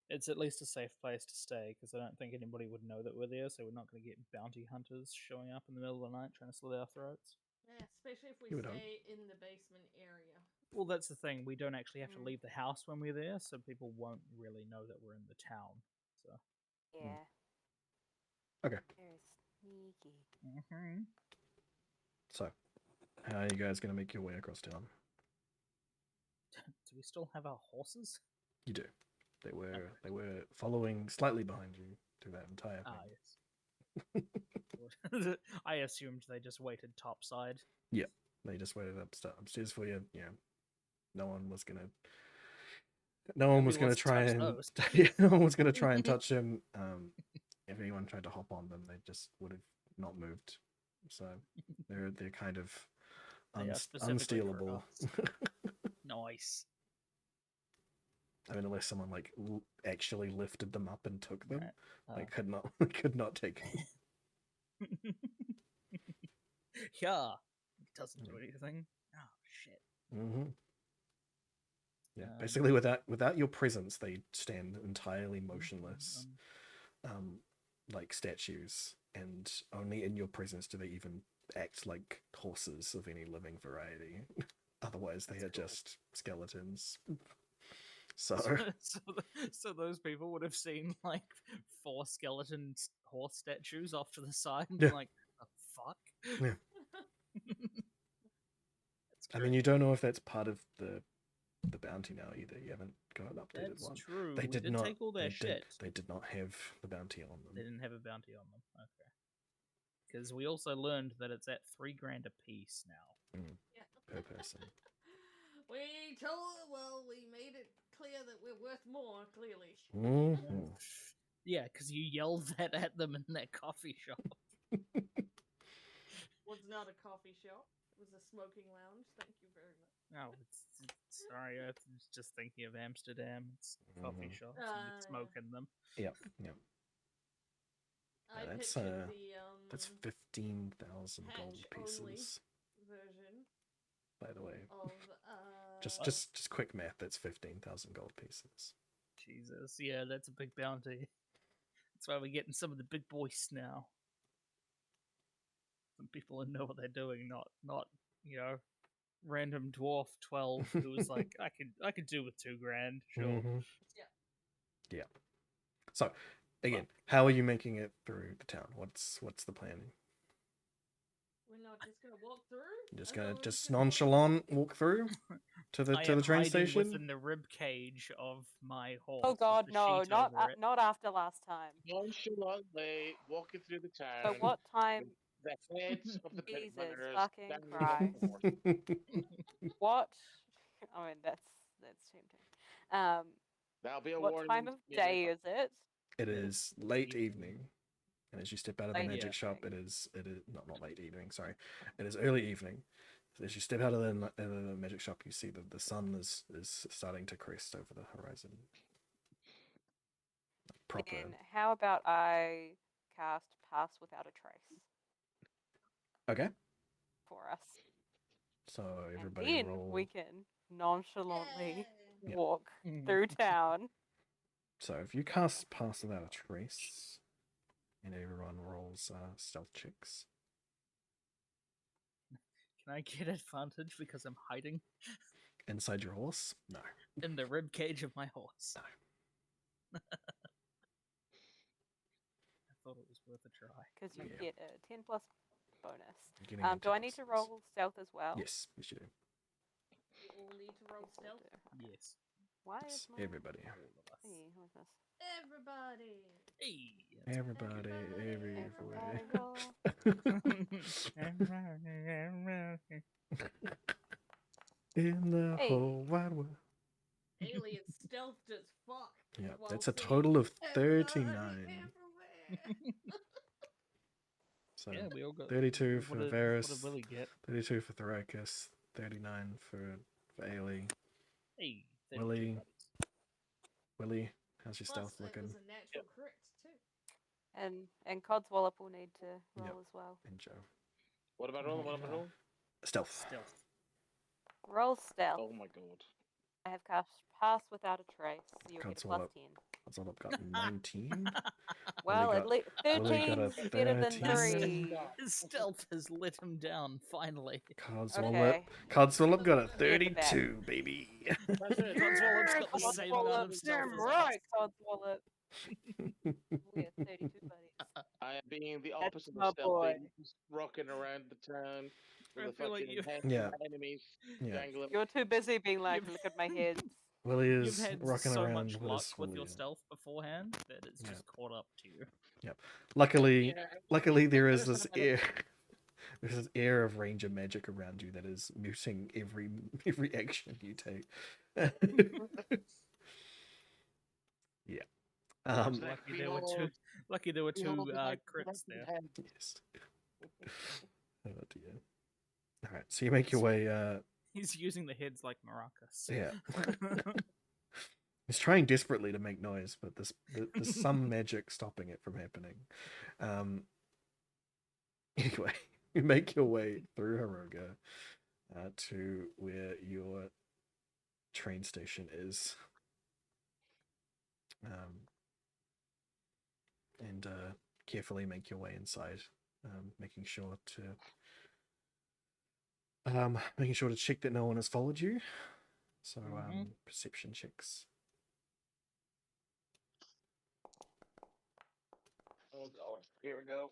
Speaker 4: It's at least a safe place to stay because I don't think anybody would know that we're there, so we're not going to get bounty hunters showing up in the middle of the night trying to slit our throats.
Speaker 3: Yeah, especially if we
Speaker 1: You would hope.
Speaker 3: stay in the basement area.
Speaker 4: Well, that's the thing. We don't actually have to
Speaker 3: Mm.
Speaker 4: leave the house when we're there, so people won't really know that we're in the town. So.
Speaker 2: Yeah.
Speaker 1: Okay.
Speaker 2: Very sneaky.
Speaker 4: Mm-hmm.
Speaker 1: So, how are you guys going to make your way across town?
Speaker 4: Do we still have our horses?
Speaker 1: You do. They were following slightly behind you through that entire thing.
Speaker 4: Ah, yes. I assumed they just waited topside.
Speaker 1: Yeah, they just waited upstairs for you. Yeah, no one was gonna
Speaker 4: Nobody wants to
Speaker 1: try
Speaker 4: touch
Speaker 1: and
Speaker 4: those.
Speaker 1: yeah, no one was gonna try and touch him. If anyone tried to hop on them, they just would have not moved. So they're kind of
Speaker 4: They are specifically for
Speaker 1: unstealable.
Speaker 4: us. Nice.
Speaker 1: I mean, unless someone like actually lifted them up and took them,
Speaker 4: Right.
Speaker 1: they could not take them.
Speaker 4: Yeah. It doesn't do anything. Oh shit.
Speaker 1: Mm-hmm. Yeah, basically without your presence, they stand entirely motionless, like statues, and only in your presence do they even act like horses of any living variety. Otherwise, they are just skeletons. So
Speaker 4: So those people would have seen like 4 skeleton horse statues off to the side and
Speaker 1: Yeah.
Speaker 4: been like, the fuck?
Speaker 1: Yeah.
Speaker 4: That's
Speaker 1: I mean, you don't know if that's part of the bounty now either. You haven't got an updated
Speaker 4: That's
Speaker 1: one.
Speaker 4: true.
Speaker 1: They
Speaker 4: We
Speaker 1: did
Speaker 4: did
Speaker 1: not
Speaker 4: take all their shit.
Speaker 1: They did not have the bounty on
Speaker 4: They
Speaker 1: them.
Speaker 4: didn't have a bounty on them. Okay. Because we also learned that it's at $3 grand a piece now.
Speaker 3: Yeah.
Speaker 1: Per person.
Speaker 3: we made it clear that we're worth more, clearly.
Speaker 1: Mm-hmm.
Speaker 4: Yeah, because you yelled that at them in that coffee shop.
Speaker 3: Was not a coffee shop. It was a smoking lounge. Thank you very much.
Speaker 4: Oh, sorry, I was just thinking of Amsterdam. It's coffee shops and you smoke in them.
Speaker 1: Yep.
Speaker 3: I
Speaker 1: That's
Speaker 3: pictured
Speaker 1: that's 15,000 gold
Speaker 3: Hatch only.
Speaker 1: pieces.
Speaker 3: Version
Speaker 1: By the way,
Speaker 3: of
Speaker 1: just quick math. That's 15,000 gold pieces.
Speaker 4: Jesus, yeah, that's a big bounty. That's why we're getting some of the big boys now. Some people who know what they're doing, not random dwarf 12 who was like, I could do with 2 grand, sure.
Speaker 1: Mhm.
Speaker 3: Yeah.
Speaker 1: Yeah. So, again, how are you making it through the town? What's the plan?
Speaker 3: we're not just gonna walk through.
Speaker 1: You're just
Speaker 3: I
Speaker 1: gonna
Speaker 3: thought we were
Speaker 1: just
Speaker 3: gonna walk-
Speaker 1: nonchalant walk through to the
Speaker 4: I
Speaker 1: to
Speaker 4: am
Speaker 1: the train
Speaker 4: hiding
Speaker 1: station?
Speaker 4: within the rib cage of my horse.
Speaker 2: Oh
Speaker 4: with
Speaker 2: god,
Speaker 4: the
Speaker 2: no,
Speaker 4: sheet
Speaker 2: not
Speaker 4: over it.
Speaker 2: not after last time.
Speaker 5: Nonchalantly walking through the
Speaker 2: So
Speaker 5: town.
Speaker 2: what time?
Speaker 5: The heads of the pit
Speaker 2: Jesus
Speaker 5: runners
Speaker 2: fucking
Speaker 5: dangling
Speaker 2: Christ.
Speaker 5: off the horse.
Speaker 2: What? I mean, that's tempting.
Speaker 5: That'll be a
Speaker 2: What
Speaker 5: warning.
Speaker 2: time of day is it?
Speaker 1: It is late
Speaker 4: Evening.
Speaker 1: evening, and as you step out of the
Speaker 2: Late
Speaker 1: magic shop, it
Speaker 2: evening.
Speaker 1: is not late evening. Sorry, it is early evening. As you step out of the magic shop, you see that the sun is starting to crest over the horizon. Proper.
Speaker 2: Then how about I cast Pass Without a Trace
Speaker 1: Okay,
Speaker 2: for us?
Speaker 1: so
Speaker 2: And
Speaker 1: everybody
Speaker 2: then
Speaker 1: roll.
Speaker 2: we can nonchalantly
Speaker 1: Yep.
Speaker 2: walk
Speaker 4: Mhm.
Speaker 2: through town.
Speaker 1: So if you cast Pass Without a Trace, and everyone rolls stealth checks.
Speaker 4: Can I get advantage because I'm hiding
Speaker 1: Inside your horse? No.
Speaker 4: in the rib cage of my horse?
Speaker 1: No.
Speaker 4: I thought it was worth a try.
Speaker 2: Because you
Speaker 1: Yeah.
Speaker 2: get a 10 plus bonus.
Speaker 1: You're getting a
Speaker 2: Do I need to
Speaker 1: 10+6.
Speaker 2: roll stealth as well?
Speaker 1: Yes, yes you do.
Speaker 3: We all need to roll
Speaker 2: Yes, I
Speaker 3: stealth.
Speaker 2: do.
Speaker 4: Yes.
Speaker 2: Why
Speaker 1: Yes,
Speaker 2: is my...
Speaker 1: everybody.
Speaker 4: All of us.
Speaker 2: Hey, who is this?
Speaker 3: Everybody.
Speaker 4: Hey, that's
Speaker 1: Everybody, in the
Speaker 2: Hey.
Speaker 1: whole wide world.
Speaker 3: Alien stealthed as fuck.
Speaker 1: Yeah,
Speaker 3: while
Speaker 1: that's a
Speaker 3: singing,
Speaker 1: total of
Speaker 3: "Everybody
Speaker 1: 39.
Speaker 3: everywhere."
Speaker 1: So
Speaker 4: yeah, we all got
Speaker 1: 32 for
Speaker 4: what
Speaker 1: Varys,
Speaker 4: did Willie get?
Speaker 1: 32 for Thoracus, 39 for Ailey.
Speaker 4: Hey, 32
Speaker 1: Willie.
Speaker 4: buddies.
Speaker 1: Willie, how's your
Speaker 3: Plus,
Speaker 1: stealth
Speaker 3: it
Speaker 1: looking?
Speaker 3: was a natural crit too.
Speaker 2: And Codswallop will need to roll
Speaker 1: Yep.
Speaker 2: as well.
Speaker 1: And Joe.
Speaker 5: What about rolling? What about rolling?
Speaker 1: Stealth.
Speaker 4: Stealth.
Speaker 2: Roll stealth.
Speaker 5: Oh my god.
Speaker 2: I have cast Pass Without a Trace, so you'll get a plus
Speaker 1: Codswallop.
Speaker 2: 10.
Speaker 1: That's all I've got 19.
Speaker 2: Well,
Speaker 1: got-
Speaker 2: at least
Speaker 1: Willie got a
Speaker 2: 13's better than
Speaker 1: 13.
Speaker 2: 3.
Speaker 4: His stealth has let him down, finally.
Speaker 1: Codswallop.
Speaker 2: Okay.
Speaker 1: Codswallop got a
Speaker 2: Look at that.
Speaker 1: 32, baby.
Speaker 5: That's it.
Speaker 4: Codswallop's got the same amount
Speaker 2: Codswallop,
Speaker 4: of stealth
Speaker 2: damn
Speaker 4: as
Speaker 2: right,
Speaker 4: us.
Speaker 2: Codswallop. We have 32 buddies.
Speaker 5: I am being the
Speaker 2: That's
Speaker 5: opposite
Speaker 2: my
Speaker 5: of stealthy,
Speaker 2: boy.
Speaker 5: just rocking around the town with
Speaker 4: I
Speaker 5: the
Speaker 4: feel like
Speaker 5: fucking
Speaker 4: you've-
Speaker 5: heads
Speaker 1: Yeah.
Speaker 5: of enemies
Speaker 1: Yeah.
Speaker 5: dangling.
Speaker 2: You're too busy being like,
Speaker 4: You've-
Speaker 2: look at my head.
Speaker 1: Willie
Speaker 4: You've
Speaker 1: is
Speaker 4: had
Speaker 1: rocking
Speaker 4: so
Speaker 1: around
Speaker 4: much
Speaker 1: with
Speaker 4: luck
Speaker 1: his
Speaker 4: with your
Speaker 1: Willie.
Speaker 4: stealth beforehand that it's
Speaker 1: Yeah.
Speaker 4: just caught up to you.
Speaker 1: Luckily,
Speaker 5: Yeah,
Speaker 1: luckily there is this air. There's this air of ranger magic around you that is muting every action you take. Yeah.
Speaker 4: Lucky there were two. Lucky there were two crits there.
Speaker 1: Yes. Oh dear. All right, so you make your way.
Speaker 4: He's using the heads like maracas.
Speaker 1: Yeah. He's trying desperately to make noise, but there's some magic stopping it from happening. Anyway, you make your way through Haroga to where your train station is. And carefully make your way inside, making sure to check that no one has followed you. So perception checks.
Speaker 5: Oh god, here we go.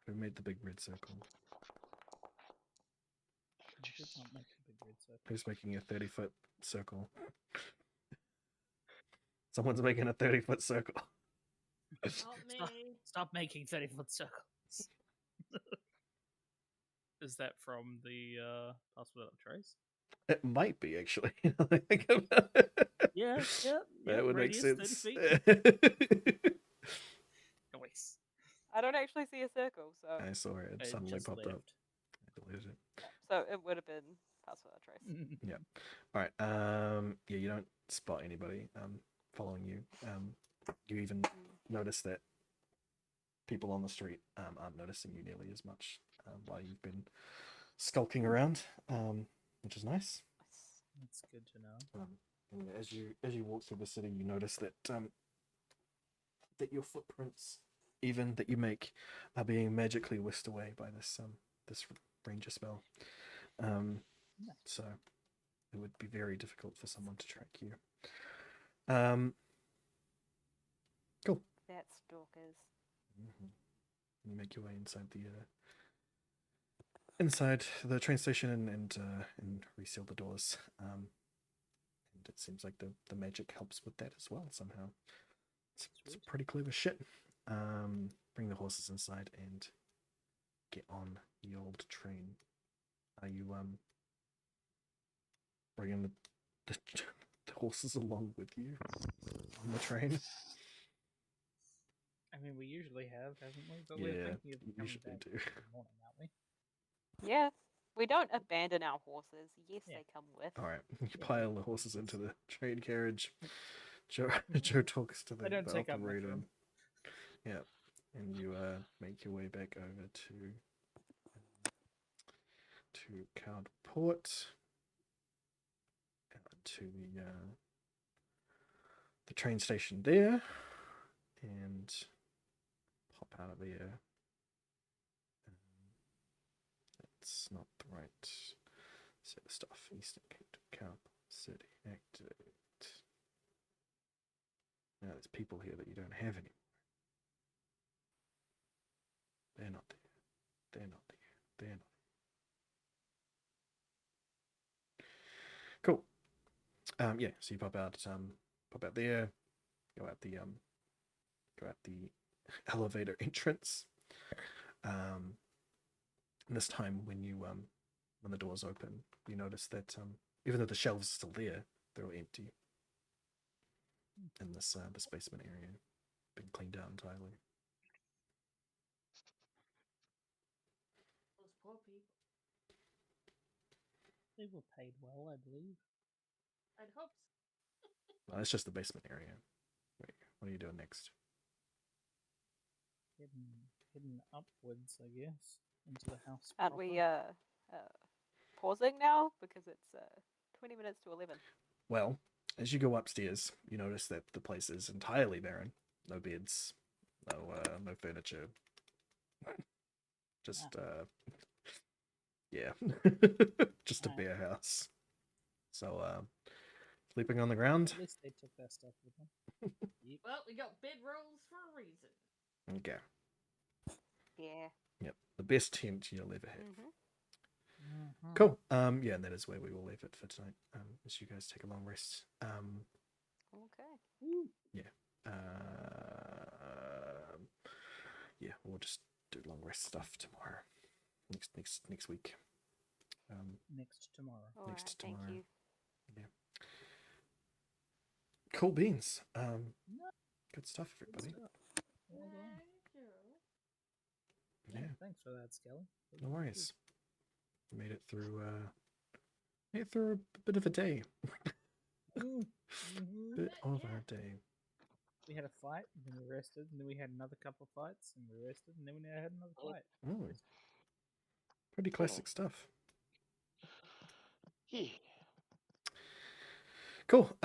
Speaker 1: Who made the big red circle?
Speaker 4: I did not make a big red circle.
Speaker 1: Who's making a 30-foot circle? Someone's making a 30-foot circle.
Speaker 3: Not me.
Speaker 4: Stop making 30-foot circles. Is that from the Pass Without a Trace?
Speaker 1: It might be, actually. Now that I think about it.
Speaker 4: Yeah,
Speaker 1: That would make
Speaker 4: radius,
Speaker 1: sense.
Speaker 4: 30 feet. Nice.
Speaker 2: I don't actually see a circle, so
Speaker 1: I saw it. It suddenly
Speaker 4: just
Speaker 1: popped up.
Speaker 4: left.
Speaker 1: I deleted it.
Speaker 2: so it would have been Pass Without a Trace.
Speaker 1: All right. Yeah, you don't spot anybody following you. You even notice that people on the street aren't noticing you nearly as much while you've been skulking around, which is nice.
Speaker 4: That's good to know.
Speaker 1: And as you walk through the city, you notice that that your footprints, even that you make, are being magically whisked away by this ranger spell. So it would be very difficult for someone to track you. Cool.
Speaker 2: That's stalkers.
Speaker 1: You make your way inside the train station and reseal the doors. And it seems like the magic helps with that as well somehow. It's pretty clever shit. Bring the horses inside and get on the old train. Are you bringing the horses along with you on the train?
Speaker 4: I mean, we usually have, haven't we? But
Speaker 1: Yeah,
Speaker 4: we're thinking of
Speaker 1: we
Speaker 4: coming
Speaker 1: usually
Speaker 4: back
Speaker 1: do.
Speaker 4: in the morning, aren't we?
Speaker 2: Yeah, we don't abandon our horses. Yes,
Speaker 4: Yeah.
Speaker 2: they come with.
Speaker 1: All right, you pile the horses into the train carriage. Joe talks to the
Speaker 4: don't take up much
Speaker 1: operator.
Speaker 4: room.
Speaker 1: Yeah, and you make your way back over to Cowdport, to the train station there, and pop out of there. That's not the right set of stuff. Eastern Kingdom Cowdport City, activate. Now there's people here that you don't have anymore. They're not there. They're not there. They're not there. Cool. Yeah, so you pop out there, go out the elevator entrance. And this time when the doors open, you notice that even though the shelves are still there, they're all empty. In this basement area, been cleaned out entirely.
Speaker 3: Those poor people.
Speaker 4: They were paid well, I believe.
Speaker 3: I'd hope so.
Speaker 1: Well, it's just the basement area. Wait, what are you doing next?
Speaker 4: Hidden upwards, I guess, into the house.
Speaker 2: Aren't we pausing now because it's 20 minutes to 11?
Speaker 1: Well, as you go upstairs, you notice that the place is entirely barren. No beds, no furniture. Just yeah, just a
Speaker 4: Alright.
Speaker 1: bare house. So sleeping on the ground.
Speaker 4: At least they took their stuff with them. Yep.
Speaker 3: Well, we got bedrolls for a reason.
Speaker 1: Okay.
Speaker 2: Yeah.
Speaker 1: Yep. The best tent you'll ever have.
Speaker 2: Mm-hmm.
Speaker 1: Cool. Yeah, and that is where we will leave it for tonight. As you guys take a long rest.
Speaker 2: Okay.
Speaker 1: Yeah. Yeah, we'll just do long rest stuff tomorrow. Next week.
Speaker 4: Next tomorrow.
Speaker 2: All
Speaker 1: Next
Speaker 2: right,
Speaker 1: tomorrow.
Speaker 2: thank you.
Speaker 1: Cool beans.
Speaker 4: No.
Speaker 1: Good stuff,
Speaker 4: Good
Speaker 1: everybody.
Speaker 4: stuff. Well done.
Speaker 3: Thank you.
Speaker 1: Yeah,
Speaker 4: Thanks for that, Skelly. That
Speaker 1: no
Speaker 4: was
Speaker 1: worries. Made it through a bit of a day.
Speaker 4: good. Mhm.
Speaker 1: Bit of
Speaker 3: Yeah.
Speaker 1: our day.
Speaker 4: We had a fight, and then we rested, and then we had another couple of fights, and we rested, and then we had another fight.
Speaker 1: Mm. Pretty classic stuff.
Speaker 5: Yeah.
Speaker 1: Cool.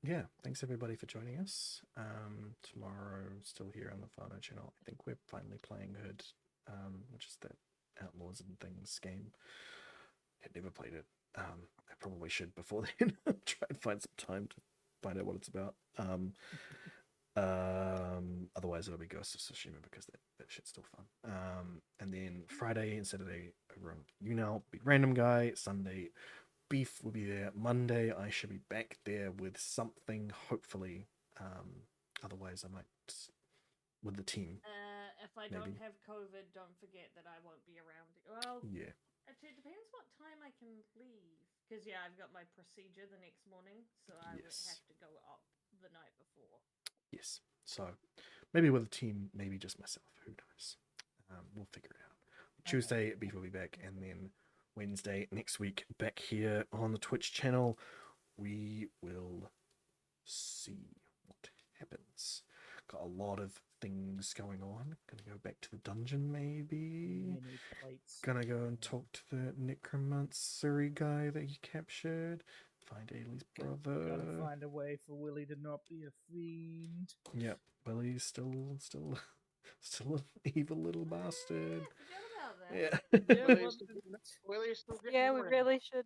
Speaker 1: Yeah, thanks everybody for joining us. Tomorrow, still here on the Fano channel. I think we're finally playing Hood, which is that Outlaws and Things game. I'd never played it. I probably should before then. Try and find some time to find out what it's about. Otherwise it'll be Ghost of Tsushima because that shit's still fun. And then Friday and Saturday over on will be Random Guy. Sunday Beef will be there. Monday I should be back there with something, hopefully. Otherwise I might with the team.
Speaker 3: If I don't
Speaker 1: Maybe.
Speaker 3: have COVID, don't forget that I won't be around. Well,
Speaker 1: Yeah.
Speaker 3: actually, it depends what time I can leave. Because, yeah, I've got my procedure the next morning, so I would
Speaker 1: Yes.
Speaker 3: have to go up the night before.
Speaker 1: Yes. So maybe with a team, maybe just myself. Who knows? We'll figure it out. Tuesday, Beef will be back, and then Wednesday next week, back here on the Twitch channel. We will see what happens. Got a lot of things going on. Gonna go back to the dungeon, maybe.
Speaker 4: Mini plates.
Speaker 1: Gonna go and talk to the necromancery guy that you captured. Find Ailey's brother.
Speaker 4: Gotta find a way for Willie to not be a fiend.
Speaker 1: Yep, Willie's still an evil little bastard.
Speaker 3: Forget about that.
Speaker 1: Yeah.
Speaker 4: Yeah,
Speaker 5: Willie's
Speaker 4: well,
Speaker 5: still getting- Willie's still getting
Speaker 2: Yeah, we
Speaker 5: around.
Speaker 2: really should.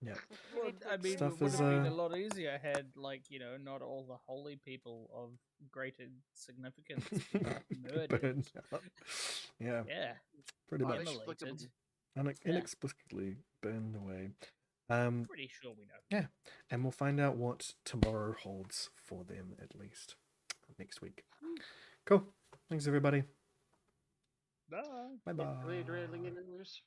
Speaker 1: Yeah.
Speaker 2: We
Speaker 4: well,
Speaker 2: need to
Speaker 4: I mean,
Speaker 1: Stuff
Speaker 4: it would
Speaker 1: is,
Speaker 4: have been a
Speaker 1: uh,
Speaker 4: lot easier had, like, not all the holy people of greater significance been murdered.
Speaker 1: Burned out. Yeah,
Speaker 4: Yeah,
Speaker 1: pretty much.
Speaker 4: immolated.
Speaker 1: Inexplicably burned away.
Speaker 4: Pretty sure we know.
Speaker 1: Yeah, and we'll find out what tomorrow holds for them at least next week. Cool. Thanks, everybody.
Speaker 4: Bye.
Speaker 1: Bye bye.
Speaker 5: Later, alligators.